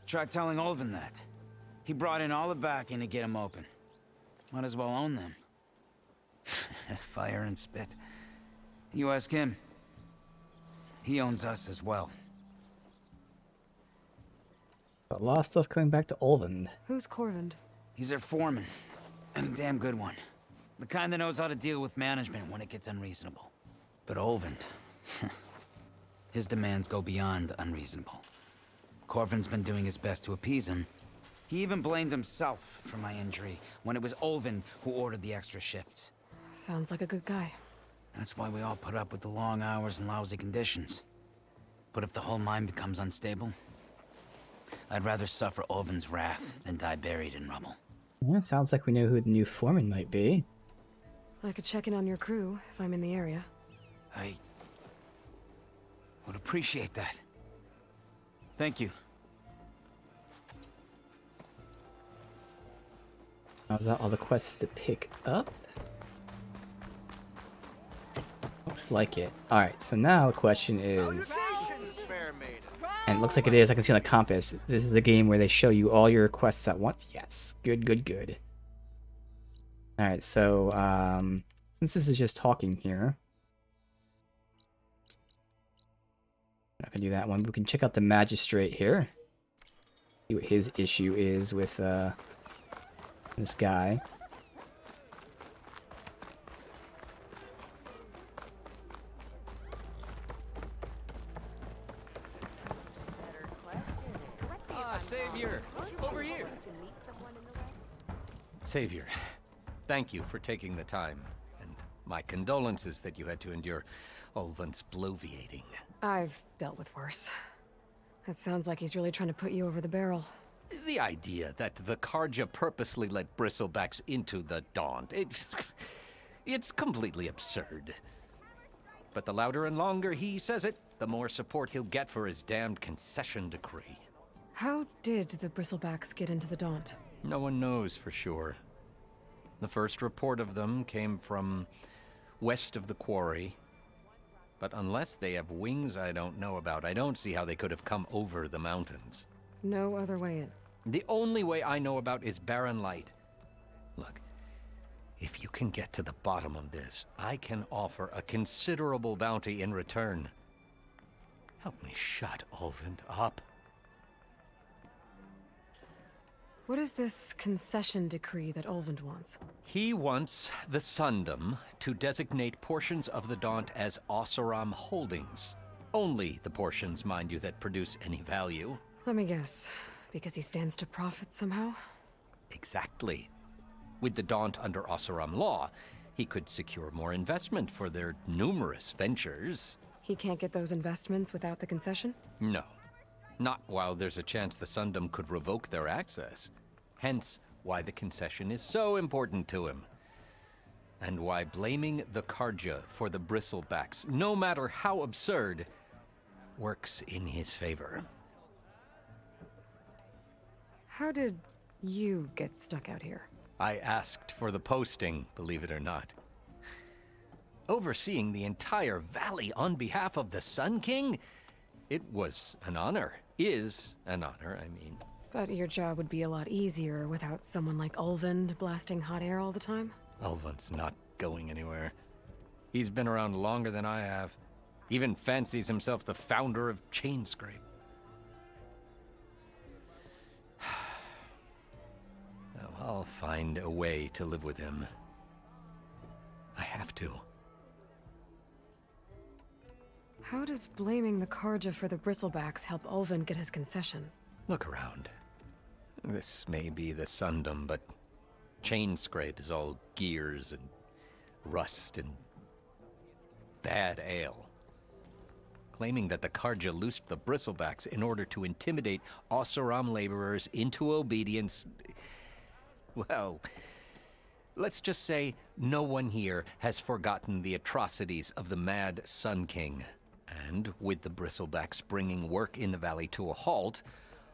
Try telling Ulvin that. He brought in all the backing to get them open. Might as well own them. Fire and spit. You ask him. He owns us as well. But a lot of stuff coming back to Ulvin. Who's Corvind? He's their foreman. And a damn good one. The kind that knows how to deal with management when it gets unreasonable. But Ulvin... his demands go beyond unreasonable. Corvin's been doing his best to appease him. He even blamed himself for my injury when it was Ulvin who ordered the extra shifts. Sounds like a good guy. That's why we all put up with the long hours and lousy conditions. But if the whole mine becomes unstable, I'd rather suffer Ulvin's wrath than die buried in rubble. Yeah, sounds like we know who the new foreman might be. I could check in on your crew if I'm in the area. I would appreciate that. Thank you. How's that all the quests to pick up? Looks like it. Alright, so now the question is... And it looks like it is. I can see on the compass. This is the game where they show you all your quests at once. Yes. Good, good, good. Alright, so, since this is just talking here... I'm not gonna do that one. We can check out the Magistrate here. See what his issue is with, this guy. Savior, over here. Savior, thank you for taking the time, and my condolences that you had to endure Ulvin's bloviating. I've dealt with worse. It sounds like he's really trying to put you over the barrel. The idea that the Karja purposely let bristlebacks into the Daunt, it's completely absurd. But the louder and longer he says it, the more support he'll get for his damned concession decree. How did the Bristlebacks get into the Daunt? No one knows for sure. The first report of them came from west of the quarry. But unless they have wings I don't know about, I don't see how they could have come over the mountains. No other way in. The only way I know about is Barren Light. Look, if you can get to the bottom of this, I can offer a considerable bounty in return. Help me shut Ulvin up. What is this concession decree that Ulvin wants? He wants the Sundom to designate portions of the Daunt as Oseram holdings. Only the portions, mind you, that produce any value. Let me guess. Because he stands to profit somehow? Exactly. With the Daunt under Oseram law, he could secure more investment for their numerous ventures. He can't get those investments without the concession? No. Not while there's a chance the Sundom could revoke their access. Hence, why the concession is so important to him. And why blaming the Karja for the Bristlebacks, no matter how absurd, works in his favor. How did you get stuck out here? I asked for the posting, believe it or not. overseeing the entire valley on behalf of the Sun King, it was an honor. Is an honor, I mean. But your job would be a lot easier without someone like Ulvund blasting hot air all the time? Ulvund's not going anywhere. He's been around longer than I have. Even fancies himself the founder of Chainscrape. No, I'll find a way to live with him. I have to. How does blaming the Karja for the Bristlebacks help Ulvund get his concession? Look around. This may be the Sundom, but Chainscrape is all gears and rust and bad ale. Claiming that the Karja loosed the Bristlebacks in order to intimidate Oseram laborers into obedience. Well, let's just say no one here has forgotten the atrocities of the Mad Sun King. And with the Bristlebacks bringing work in the valley to a halt,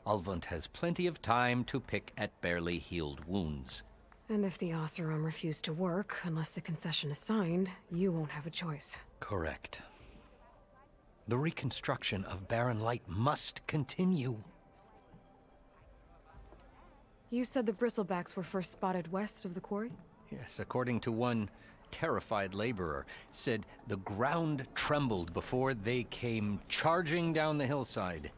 Ulvund has plenty of time to pick at barely healed wounds. And if the Oseram refuse to work, unless the concession is signed, you won't have a choice. Correct. The reconstruction of Barren Light must continue. You said the Bristlebacks were first spotted west of the quarry? Yes, according to one terrified laborer, said the ground trembled before they came charging down the hillside.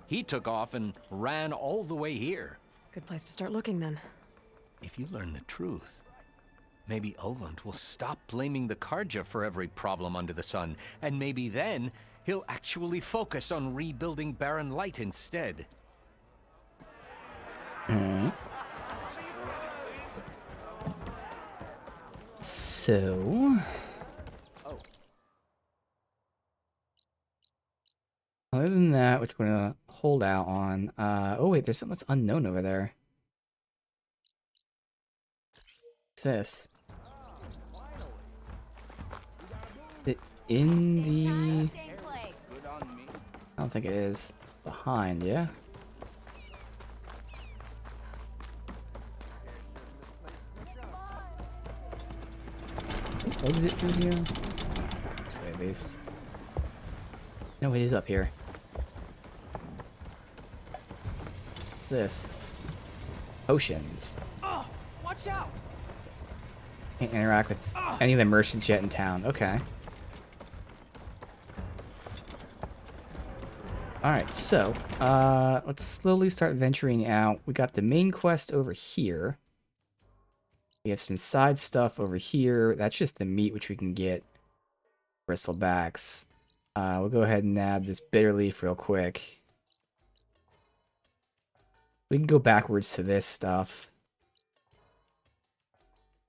He took off and ran all the way here. Good place to start looking, then. If you learn the truth, maybe Ulvund will stop blaming the Karja for every problem under the sun, and maybe then he'll actually focus on rebuilding Barren Light instead. So... other than that, which we're gonna hold out on, oh wait, there's something that's unknown over there. What's this? Is it in the... I don't think it is. It's behind, yeah? Exit through here? This way, at least. No, it is up here. What's this? Potions. Oh, watch out! Can't interact with any of the merchants yet in town. Okay. Alright, so, let's slowly start venturing out. We got the main quest over here. We have some side stuff over here. That's just the meat, which we can get. Bristlebacks. We'll go ahead and nab this bitter leaf real quick. We can go backwards to this stuff.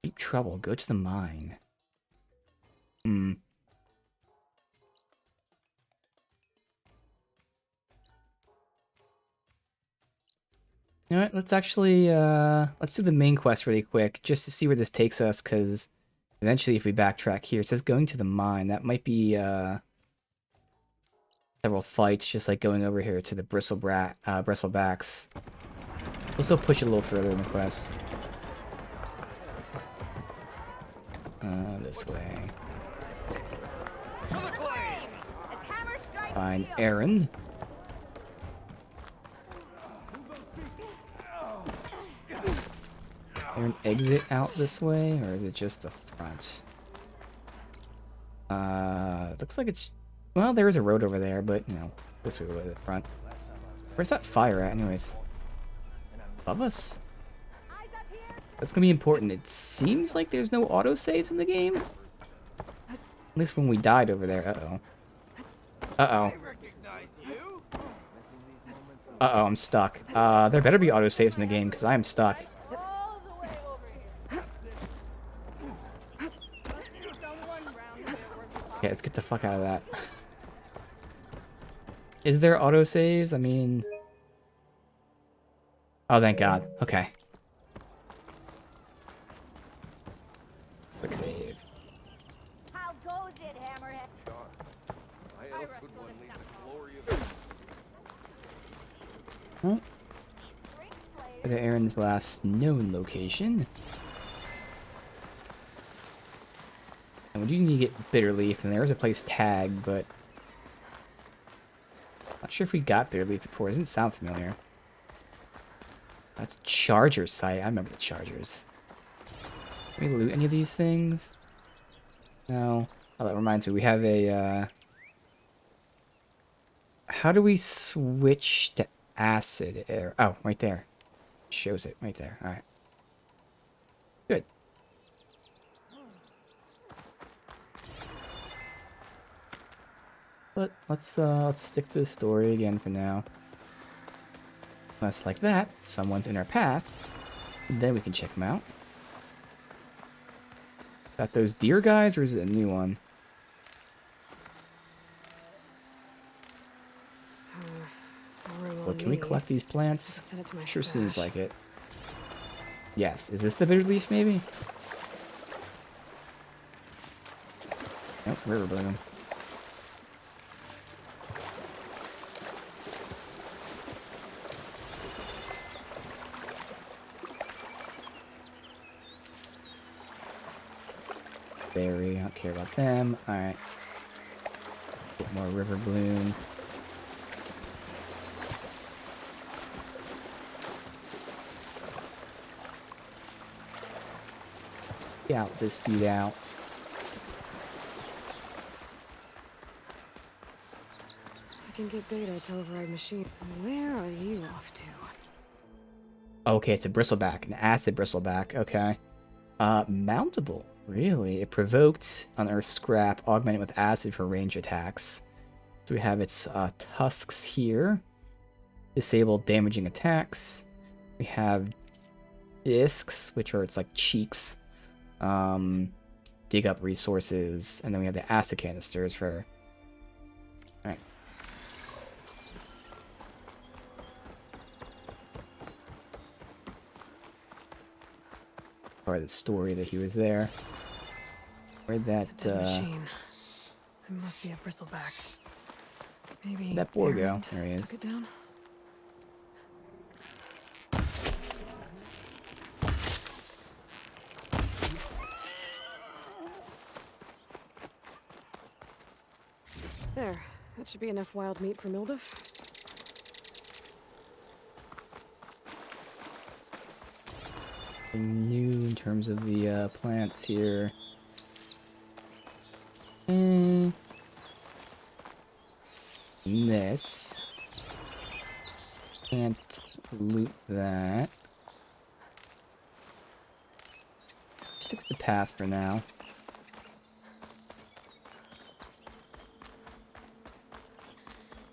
Deep trouble. Go to the mine. You know what, let's actually, let's do the main quest really quick, just to see where this takes us, because eventually if we backtrack here, it says going to the mine. That might be, several fights, just like going over here to the Bristlebacks. We'll still push it a little further in the quest. This way. Find Aaron. Is there an exit out this way, or is it just the front? Looks like it's... well, there is a road over there, but, you know, this way was the front. Where's that fire at, anyways? Above us? That's gonna be important. It seems like there's no autosaves in the game. At least when we died over there. Uh-oh. Uh-oh. Uh-oh, I'm stuck. There better be autosaves in the game, because I am stuck. Okay, let's get the fuck out of that. Is there autosaves? I mean... oh, thank God. Okay. Quick save. How goes it, Hammerhead? Why else would one leave the glory of... Oh. Go to Aaron's last known location. And we do need to get bitter leaf, and there's a place tag, but not sure if we got bitter leaf before. It doesn't sound familiar. That's a charger site. I remember the chargers. Can we loot any of these things? No. Oh, that reminds me. We have a, how do we switch to acid air? Oh, right there. Shows it right there. Alright. Good. But let's stick to the story again for now. Unless like that, someone's in our path, and then we can check them out. Got those deer guys, or is it a new one? So can we collect these plants? Sure seems like it. Yes. Is this the bitter leaf, maybe? Nope, river bloom. Berry, I don't care about them. Alright. Get more river bloom. Out this dude out. I can get data to override machine. Where are you off to? Okay, it's a bristleback, an acid bristleback. Okay. Mountable. Really? It provoked unearthed scrap, augmented with acid for range attacks. So we have its tusks here. Disabled damaging attacks. We have discs, which are its like cheeks. Dig up resources, and then we have the acid canisters for. Alright. Part of the story that he was there. Where'd that machine. It must be a bristleback. Maybe that boar go? There he is. Took it down. There. That should be enough wild meat for Mildef. New in terms of the plants here. This. Can't loot that. Stick to the path for now.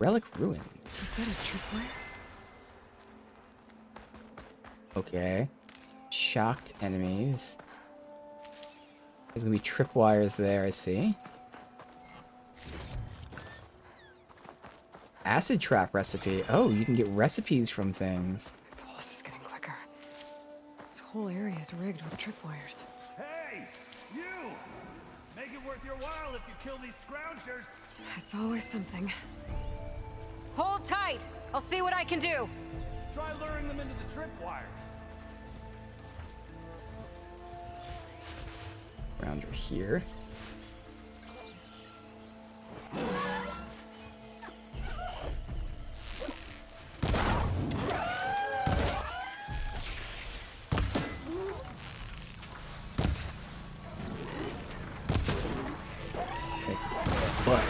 Relic ruins. Is that a tripwire? Okay. Shocked enemies. There's gonna be tripwires there, I see. Acid trap recipe. Oh, you can get recipes from things. The pulse is getting quicker. This whole area is rigged with tripwires. Hey, you! Make it worth your while if you kill these scroungers. It's always something. Hold tight. I'll see what I can do. Try luring them into the tripwires. Rounder here. Butt.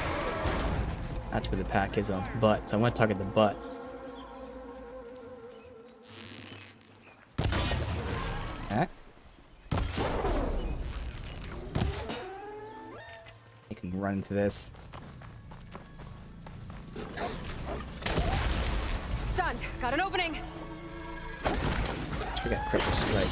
That's where the pack is, on its butt, so I want to target the butt. Okay. You can run into this. Stunned. Got an opening. We got critical strike.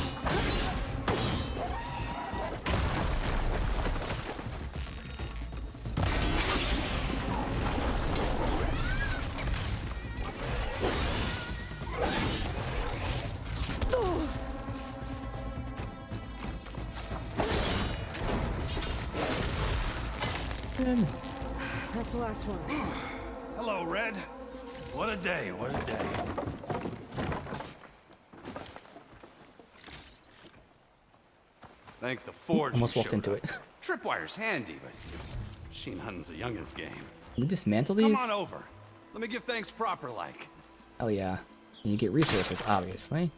That's the last one. Hello, Red. What a day, what a day. Thank the Forge. Almost walked into it. Tripwire's handy, but machine hunting's a youngin's game. Can we dismantle these? Come on over. Let me give thanks proper like. Hell yeah. And you get resources, obviously.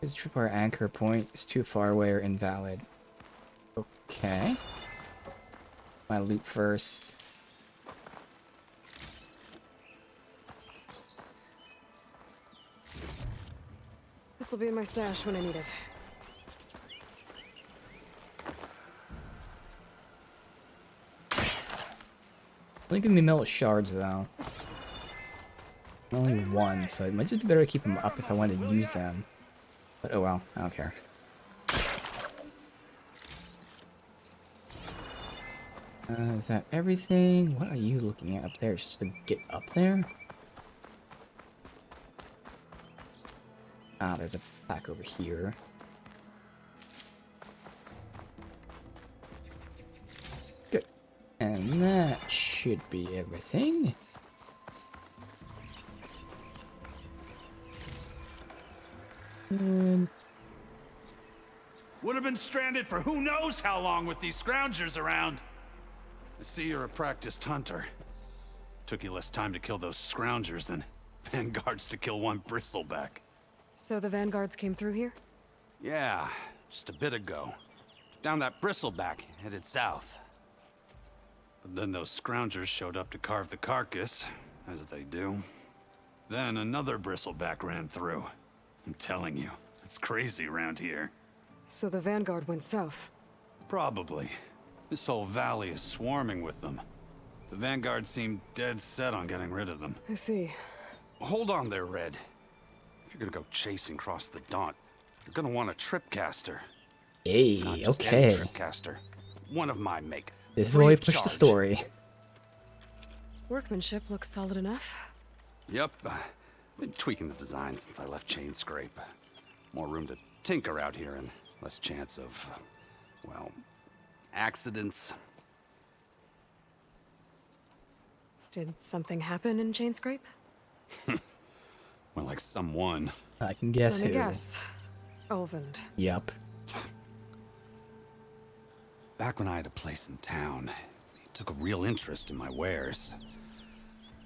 This tripwire anchor point is too far away or invalid. Okay. My loot first. This will be in my stash when I need it. Only give me metal shards though. Only one, so it might just be better to keep them up if I wanted to use them. But oh well, I don't care. Is that everything? What are you looking at up there? Just to get up there? Ah, there's a pack over here. Good. And that should be everything. Would have been stranded for who knows how long with these scroungers around. I see you're a practiced hunter. Took you less time to kill those scroungers than vanguards to kill one bristleback. So the vanguards came through here? Yeah, just a bit ago. Down that bristleback, headed south. But then those scroungers showed up to carve the carcass, as they do. Then another bristleback ran through. I'm telling you, it's crazy around here. So the vanguard went south? Probably. This whole valley is swarming with them. The vanguard seemed dead set on getting rid of them. I see. Hold on there, Red. If you're gonna go chasing across the Daunt, you're gonna want a tripcaster. Hey, Not just okay. any tripcaster. One of my make. This is Free where we of push the charge. story. Workmanship looks solid enough. Yep. Been tweaking the design since I left Chainscrape. More room to tinker out here and less chance of, well, accidents. Did something happen in Chainscrape? Well, like someone. I can guess Let me who. guess. Olvend. Yep. Back when I had a place in town, he took a real interest in my wares.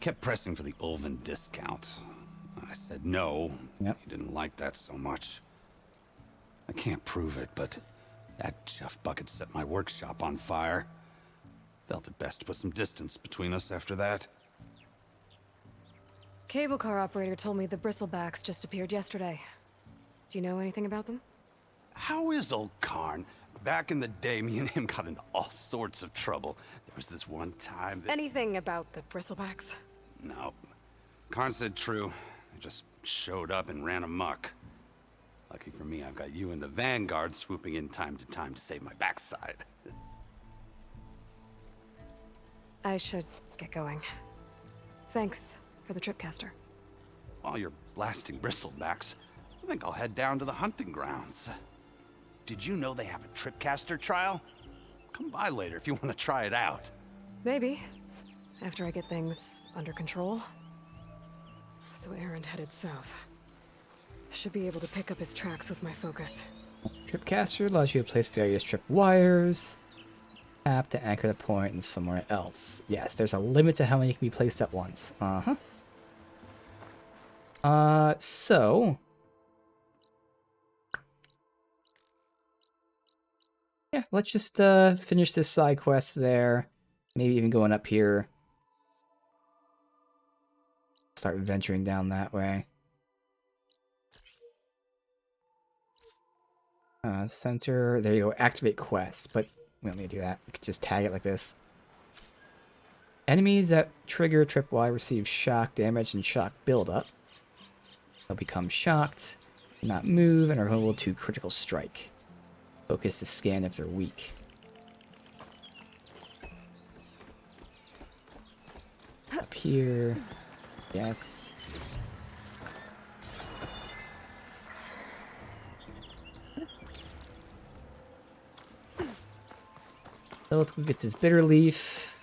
Kept pressing for the Ulven discount. I said no. Yep. He didn't like that so much. I can't prove it, but that chuff bucket set my workshop on fire. Felt it best to put some distance between us after that. Cable car operator told me the bristlebacks just appeared yesterday. Do you know anything about them? How is old Karn? Back in the day, me and him got into all sorts of trouble. There was this one time that... Anything about the bristlebacks? No. Karn said true. They just showed up and ran amok. Lucky for me, I've got you and the Vanguard swooping in time to save my backside. I should get going. Thanks for the tripcaster. While you're blasting bristlebacks, I think I'll head down to the hunting grounds. Did you know they have a tripcaster trial? Come by later if you want to try it out. Maybe. After I get things under control. So Erend headed south. Should be able to pick up his tracks with my focus. Tripcaster allows you to place various trip wires. Tap to anchor the point and somewhere else. Yes, there's a limit to how many can be placed at once. So... yeah, let's just finish this side quest there. Maybe even going up here. Start venturing down that way. Center, there you go, activate quests, but we don't need to do that. We can just tag it like this. Enemies that trigger tripwire receive shock damage and shock buildup. They'll become shocked, not move, and are vulnerable to critical strike. Focus to scan if they're weak. Up here. Yes. So let's go get this bitter leaf.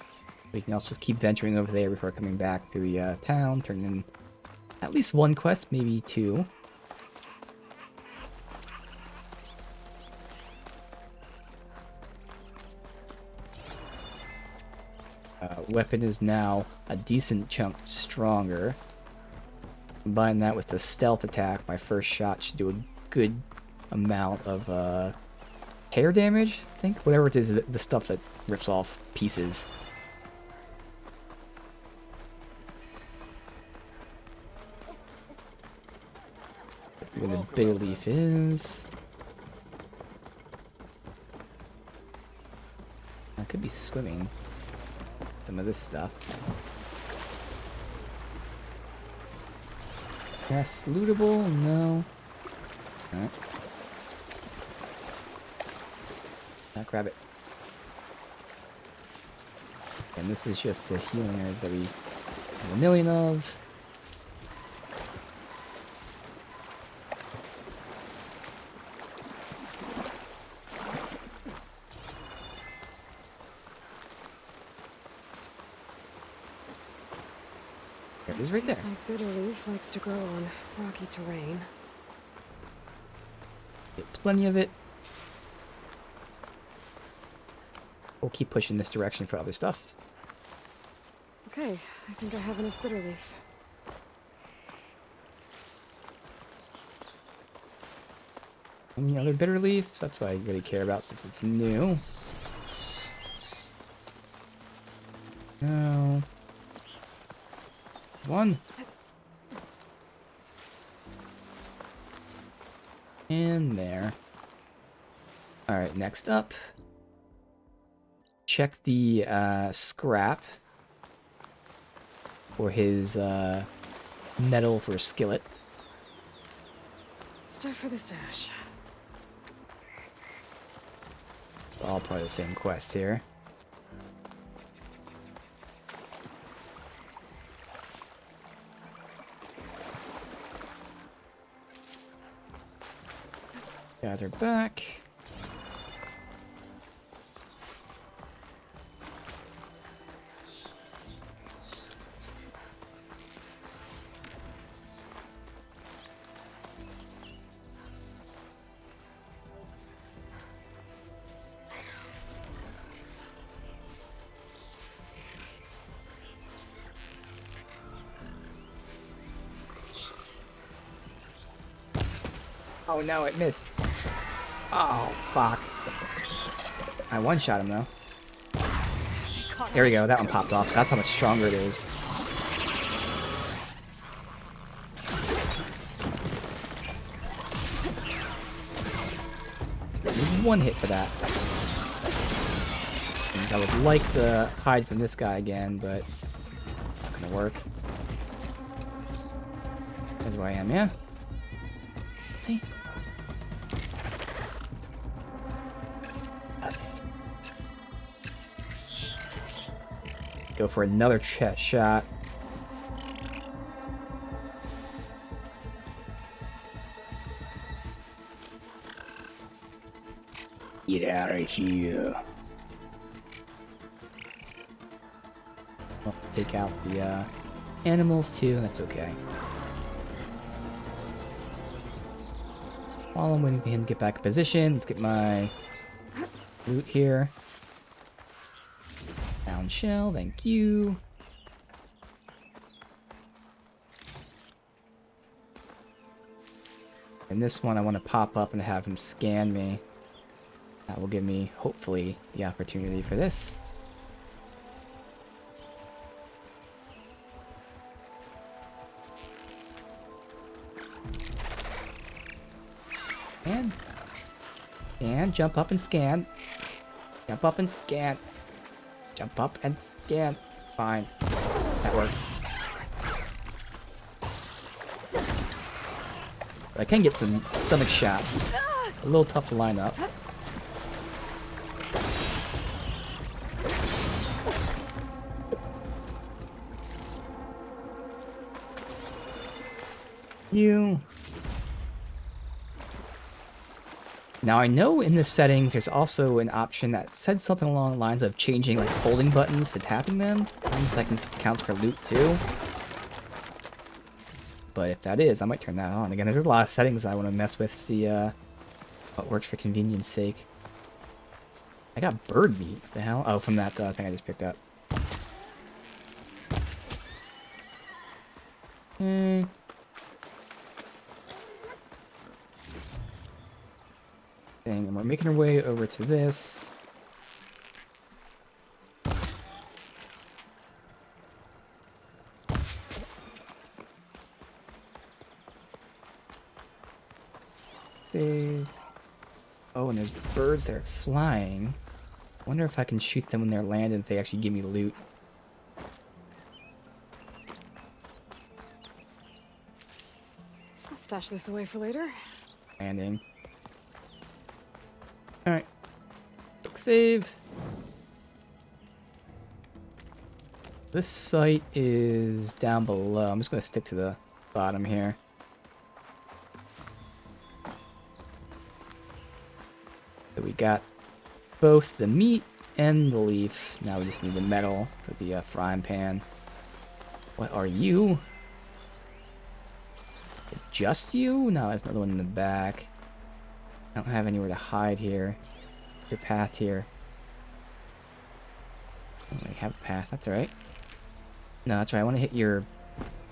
We can also just keep venturing over there before coming back through the town, turning in at least one quest, maybe two. Weapon is now a decent chunk stronger. Combine that with the stealth attack, my first shot should do a good amount of hair damage, I think? Whatever it is, the stuff that rips off pieces. Let's see where the bitter leaf is. I could be swimming some of this stuff. Yes, lootable? No. Alright. Now grab it. And this is just the healing herbs that we have a million of. There it is right there. Seems like bitter leaf likes to grow on rocky terrain. Get plenty of it. We'll keep pushing this direction for other stuff. Okay, I think I have enough bitter leaf. Any other bitter leaf? That's what I really care about since it's new. No. One. And there. Alright, next up. Check the scrap for his metal for a skillet. Stuff for the stash. All part of the same quest here. Guys are back. Oh no, it missed. Oh, fuck. I one-shot him though. There we go, that one popped off, so that's how much stronger it is. One hit for that. And I would like to hide from this guy again, but not gonna work. That's where I am, yeah? See? Go for another chest shot. Get out of here. I'll take out the animals too, that's okay. While I'm waiting for him to get back in position, let's get my loot here. Down shell, thank you. And this one I want to pop up and have him scan me. That will give me, hopefully, the opportunity for this. And jump up and scan. Jump up and scan. Jump up and scan. Fine. That works. But I can get some stomach shots. A little tough to line up. Now I know in the settings there's also an option that said something along the lines of changing like holding buttons to tapping them. I don't know if that counts for loot too. But if that is, I might turn that on. Again, there's a lot of settings I want to mess with, see what works for convenience sake. I got bird meat. What the hell? Oh, from that thing I just picked up. Okay. Dang, and we're making our way over to this. Save. Oh, and there's birds that are flying. I wonder if I can shoot them when they're landed if they actually give me loot. I'll stash this away for later. Landing. Alright. Quick save. This site is down below. I'm just going to stick to the bottom here. So we got both the meat and the leaf. Now we just need the metal for the frying pan. What are you? Just you? No, there's another one in the back. I don't have anywhere to hide here. Your path here. Oh, we have a path. That's alright. No, that's right. I want to hit your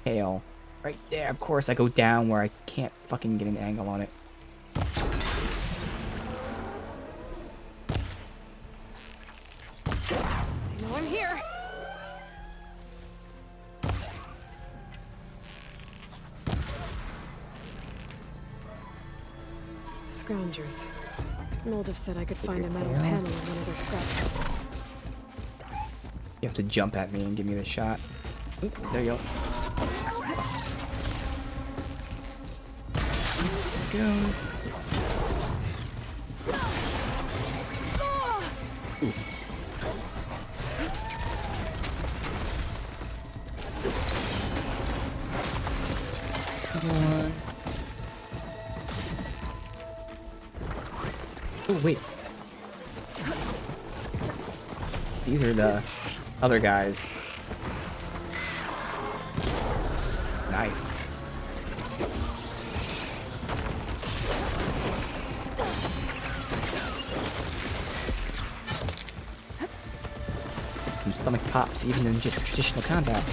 tail. Right there. Of course, I go down where I can't fucking get an angle on it. I know I'm here. Scroungers. Mildev said I could find a metal tail. panel in one of their scrap pits. You have to jump at me and give me the shot. Oop, there you go. There it goes. Ooh. Come on. Oh, wait. These are the other guys. Nice. Some stomach pops even in just traditional combat.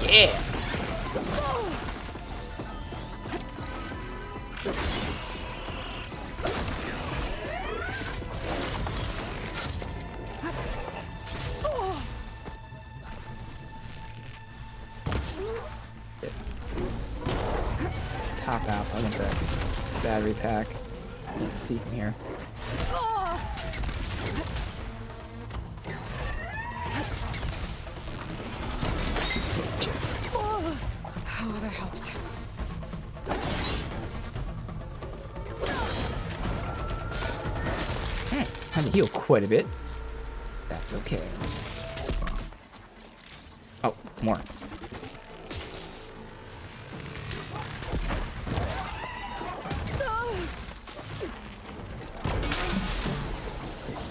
Yeah! Top out. I want the battery pack. Can't see from here. Oh, that helps. Had to heal quite a bit. That's okay. Oh, more.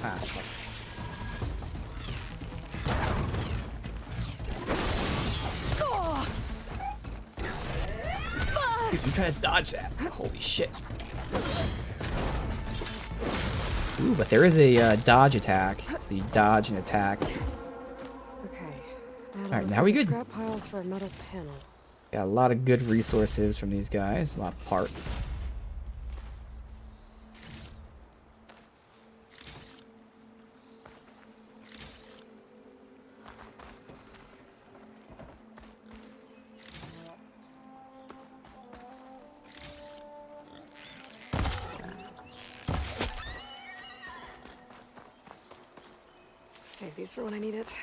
Ah, fuck. Dude, I'm trying to dodge that. Holy shit. Ooh, but there is a dodge attack. So you dodge and attack. Okay. Alright, now we good. Scrap piles for a metal panel. Got a lot of good resources from these guys. A lot of parts. Save these for when I need it.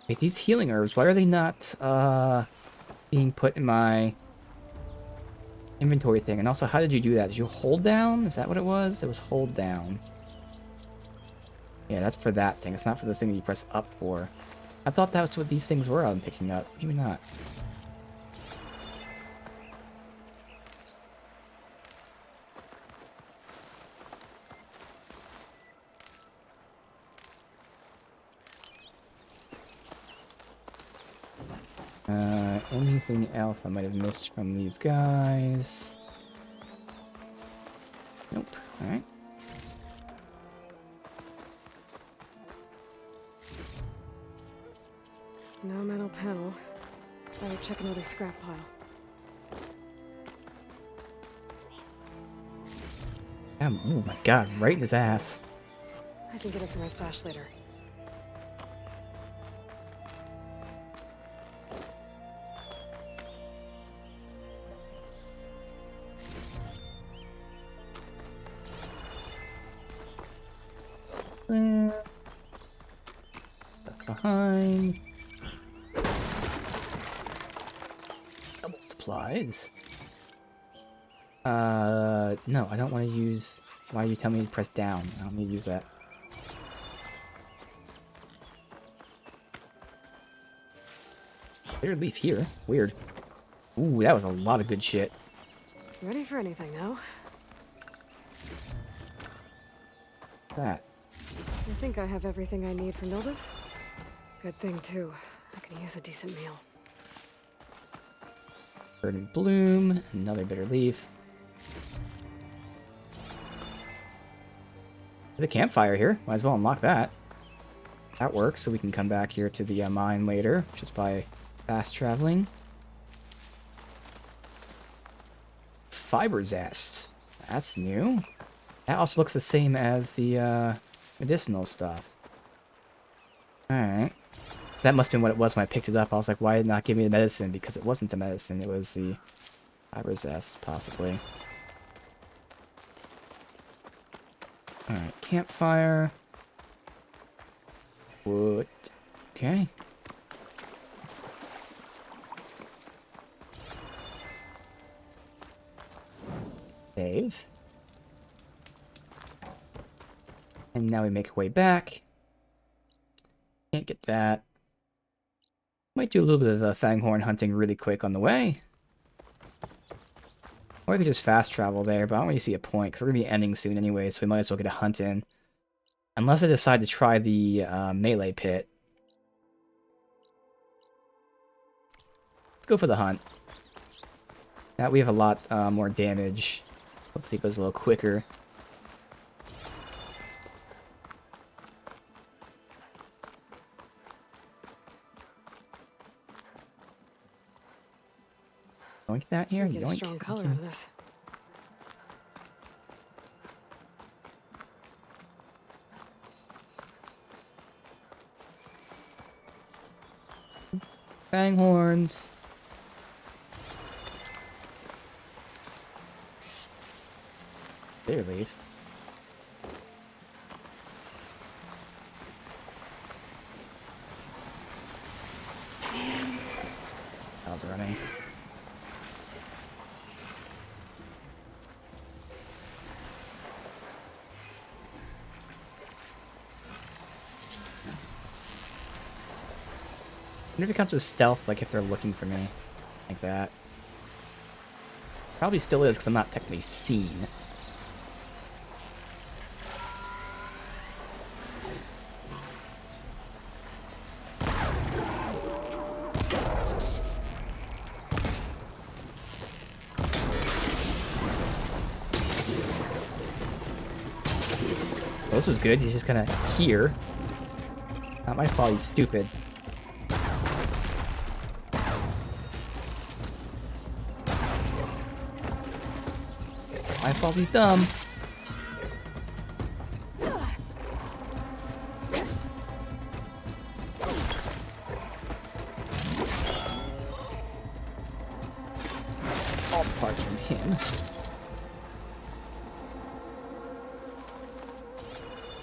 Wait, these healing herbs, why are they not being put in my inventory thing? And also, how did you do that? Did you hold down? Is that what it was? It was hold down. Yeah, that's for that thing. It's not for the thing that you press up for. I thought that was what these things were I'm picking up. Maybe not. Anything else I might have missed from these guys? Alright. No metal panel. Better check another scrap pile. Oh my god, right in his ass. I can get it from my stash later. Left behind. Double supplies. No, I don't want to use... Why are you telling me to press down? I don't need to use that. Clear leaf here. Weird. Ooh, that was a lot of good shit. Ready for anything now? That. I think I have everything I need for Mildif. Good thing, too. I can use a decent meal. Burning bloom. Another bitter leaf. There's a campfire here. Might as well unlock that. That works, so we can come back here to the mine later, just by fast traveling. Fiber zest. That's new. That also looks the same as the medicinal stuff. Alright. That must have been what it was when I picked it up. I was like, why did it not give me the medicine? Because it wasn't the medicine, it was the fiber zest, possibly. Alright, campfire. Wood. Okay. Save. And now we make our way back. Can't get that. Might do a little bit of fanghorn hunting really quick on the way. Or I could just fast travel there, but I don't really see a point, because we're going to be ending soon anyway, so we might as well get a hunt in. Unless I decide to try the melee pit. Let's go for the hunt. Now we have a lot more damage. Hopefully it goes a little quicker. Yoink that here. Get a Yoink. strong color Okay. out of this. Fanghorns. There, leave. How's running? I wonder if it counts as stealth, like if they're looking for me. Like that. Probably still is, because I'm not technically seen. Well, this is good, he's just kind of here. Not my fault, he's stupid. My fault, he's dumb. All parts from him.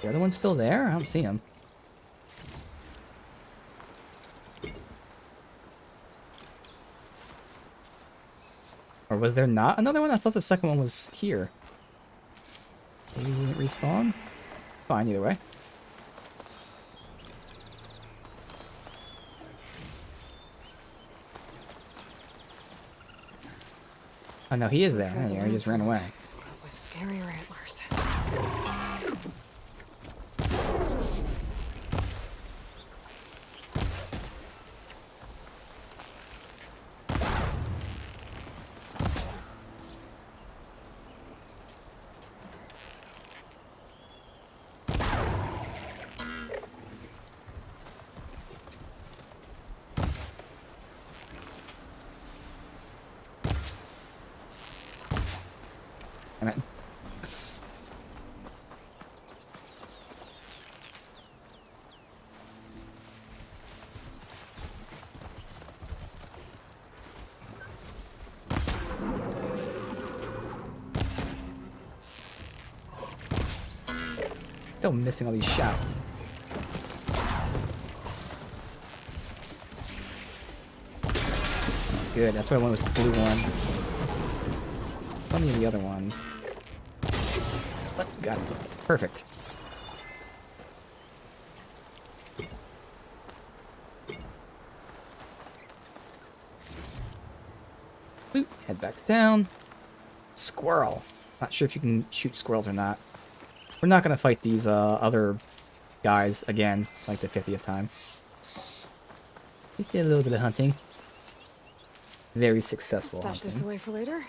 The other one's still there? I don't see him. Or was there not another one? I thought the second one was here. Maybe he didn't respawn? Fine, either way. Oh no, he is there. Hey, he just ran away. With scarier antlers. still missing all these shots. Good, that's why I went with the blue one. Plenty of the other ones. Got it. Perfect. Boop. Head back down. Squirrel. Not sure if you can shoot squirrels or not. We're not gonna fight these other guys again, like the 50th time. Just did a little bit of hunting. Very successful Stash this hunting. away for later.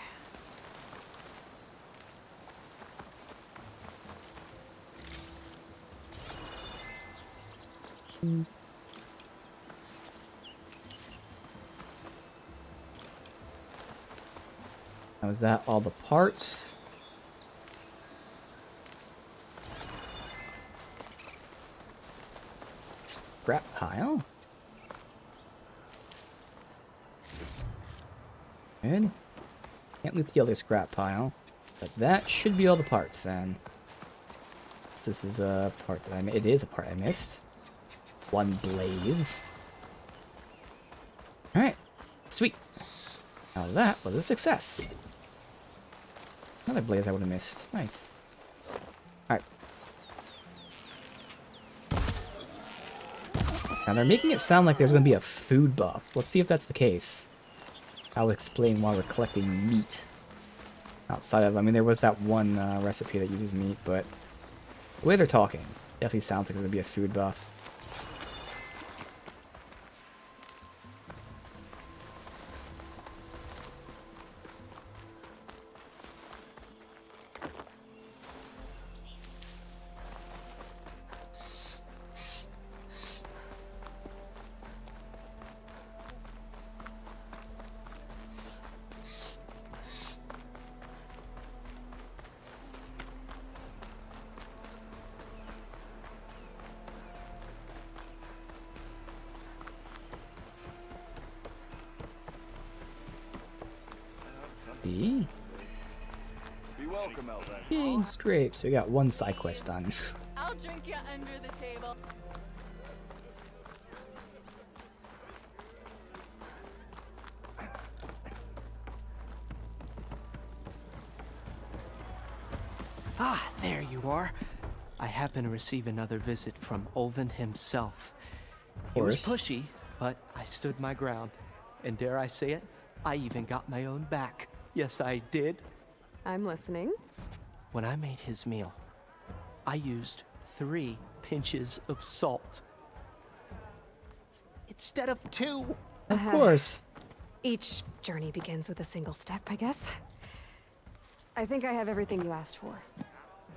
Now is that all the parts? Scrap pile? Good. Can't loot the other scrap pile. But that should be all the parts then. This is a part that it is a part I missed. One blaze. Alright. Sweet. Now that was a success. Another blaze I would have missed. Nice. Alright. Now they're making it sound like there's going to be a food buff. Let's see if that's the case. I'll explain why we're collecting meat. Outside of, I mean, there was that one recipe that uses meat, but the way they're talking definitely sounds like there's going to be a food buff. Be welcome, Elven. Chain scrapes. We got one side quest done. I'll drink you under the table. Ah, there you are. I happen to receive another visit from Olvin himself. He was Course. pushy, but I stood my ground. And dare I say it, I even got my own back. Yes, I did. I'm listening. When I made his meal, I used 3 pinches of salt. Instead of 2. Of course. Each journey begins with a single step, I guess. I think I have everything you asked for.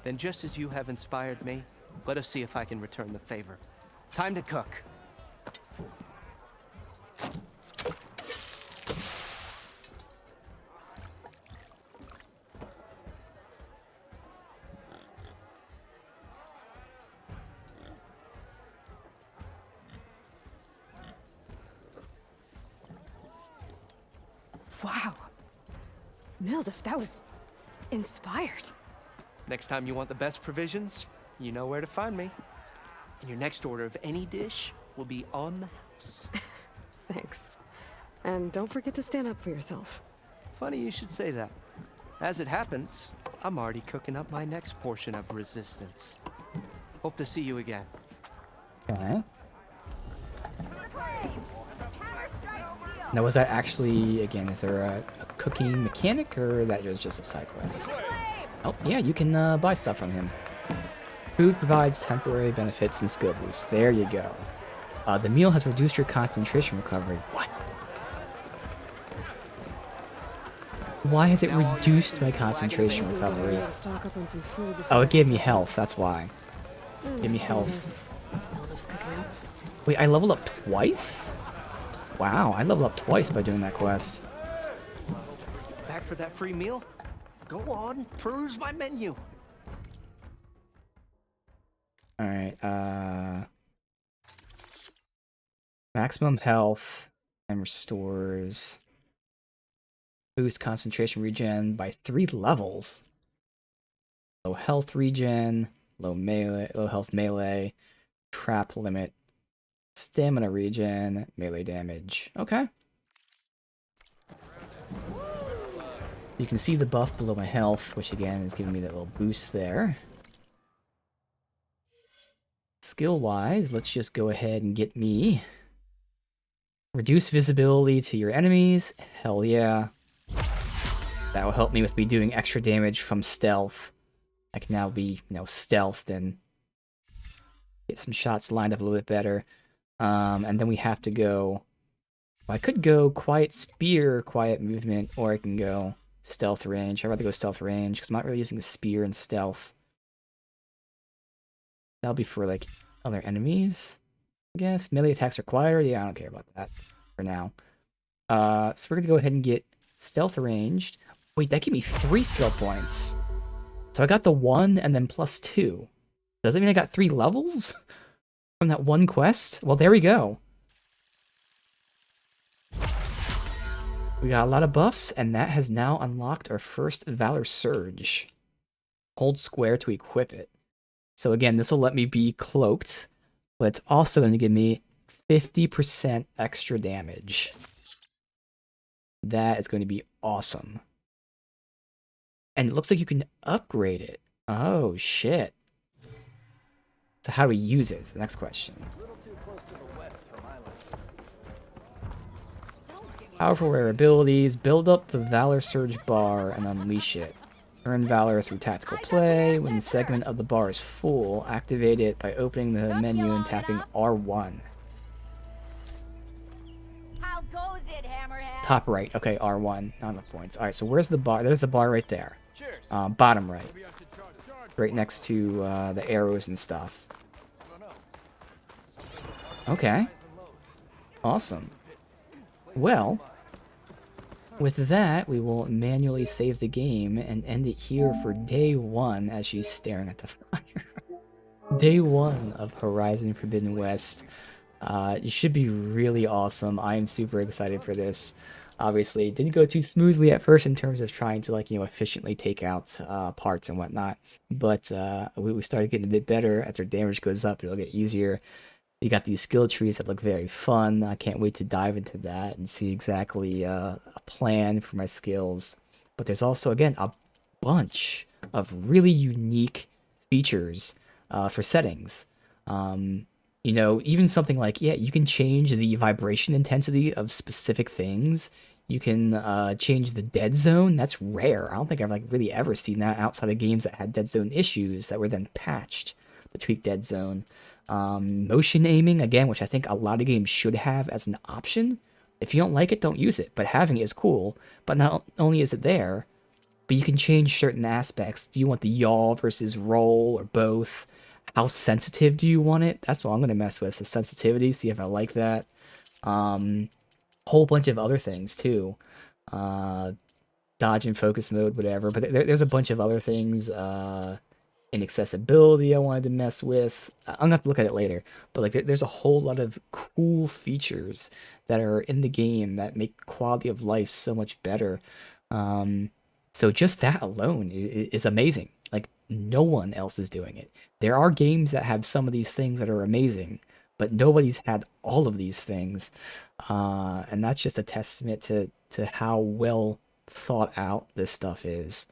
Then just as you have inspired me, let us see if I can return the favor. Time to cook. Wow. Mildef, that was inspired. Next time you want the best provisions, you know where to find me. And your next order of any dish will be on the house. Thanks. And don't forget to stand up for yourself. Funny you should say that. As it happens, I'm already cooking up my next portion of resistance. Hope to see you again. Okay. Now, was that actually, again, is there a cooking mechanic, or that was just a side quest? Oh, yeah, you can buy stuff from him. Food provides temporary benefits and skill boosts. There you go. The meal has reduced your concentration recovery. What? Why has it reduced my concentration recovery? Stock up on some food Oh, it gave me health, that's why. Give me health. Mildef's cooking up. Wait, I leveled up twice? Wow, I leveled up twice by doing that quest. Back for that free meal? Go on, peruse my menu. Alright, maximum health and restores boost concentration regen by 3 levels. So health regen, low health melee, trap limit, stamina regen, melee damage. Okay. You can see the buff below my health, which again is giving me that little boost there. Skill-wise, let's just go ahead and get me reduce visibility to your enemies. Hell yeah. That will help me with me doing extra damage from stealth. I can now be, stealthed and get some shots lined up a little bit better. And then we have to go... Well, I could go quiet spear, quiet movement, or I can go stealth range. I'd rather go stealth range, because I'm not really using the spear and stealth. That'll be for, like, other enemies, I guess. Melee attacks are quieter. Yeah, I don't care about that for now. So we're going to go ahead and get stealth ranged. Wait, that gave me 3 skill points. So I got the 1 and then +2. Does that mean I got 3 levels from that one quest? Well, there we go. We got a lot of buffs, and that has now unlocked our first Valor Surge. Hold square to equip it. So again, this will let me be cloaked, but it's also going to give me 50% extra damage. That is going to be awesome. And it looks like you can upgrade it. Oh, shit. So how do we use it? The next question. Powerful rare abilities. Build up the Valor Surge bar and unleash it. Earn Valor through tactical play. When the segment of the bar is full, activate it by opening the menu and tapping R1. How goes it, Hammerhead? Top right. Okay, R1. Not enough points. Alright, so where's the bar? There's the bar right there. Bottom right. Right next to the arrows and stuff. Okay. Awesome. Well, with that, we will manually save the game and end it here for day 1 as she's staring at the fire. Day 1 of Horizon Forbidden West. It should be really awesome. I am super excited for this. Obviously, it didn't go too smoothly at first in terms of trying to, efficiently take out parts and whatnot. But we started getting a bit better. As our damage goes up, it'll get easier. You got these skill trees that look very fun. I can't wait to dive into that and see exactly a plan for my skills. But there's also, again, a bunch of really unique features for settings. Even something like, you can change the vibration intensity of specific things. You can change the dead zone. That's rare. I don't think I've really ever seen that outside of games that had dead zone issues that were then patched to tweak dead zone. Motion aiming, again, which I think a lot of games should have as an option. If you don't like it, don't use it. But having it is cool. But not only is it there, but you can change certain aspects. Do you want the yaw versus roll or both? How sensitive do you want it? That's what I'm going to mess with, the sensitivity, see if I like that. Whole bunch of other things, too. Dodge and focus mode, whatever. But there's a bunch of other things. Inaccessibility I wanted to mess with. I'm going to have to look at it later. But there's a whole lot of cool features that are in the game that make quality of life so much better. So just that alone is amazing. No one else is doing it. There are games that have some of these things that are amazing, but nobody's had all of these things. And that's just a testament to how well thought out this stuff is.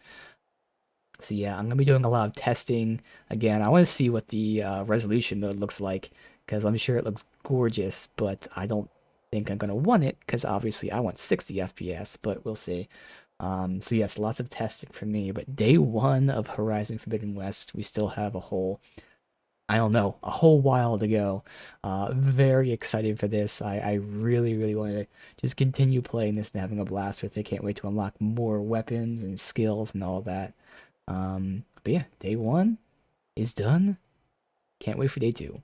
So yeah, I'm going to be doing a lot of testing. Again, I want to see what the resolution mode looks like, because I'm sure it looks gorgeous, but I don't think I'm going to want it, because obviously I want 60 FPS, but we'll see. So yes, lots of testing for me, but day 1 of Horizon Forbidden West, we still have a whole while to go. Very excited for this. I really, really want to just continue playing this and having a blast with it. Can't wait to unlock more weapons and skills and all that. But yeah, day 1 is done. Can't wait for day 2.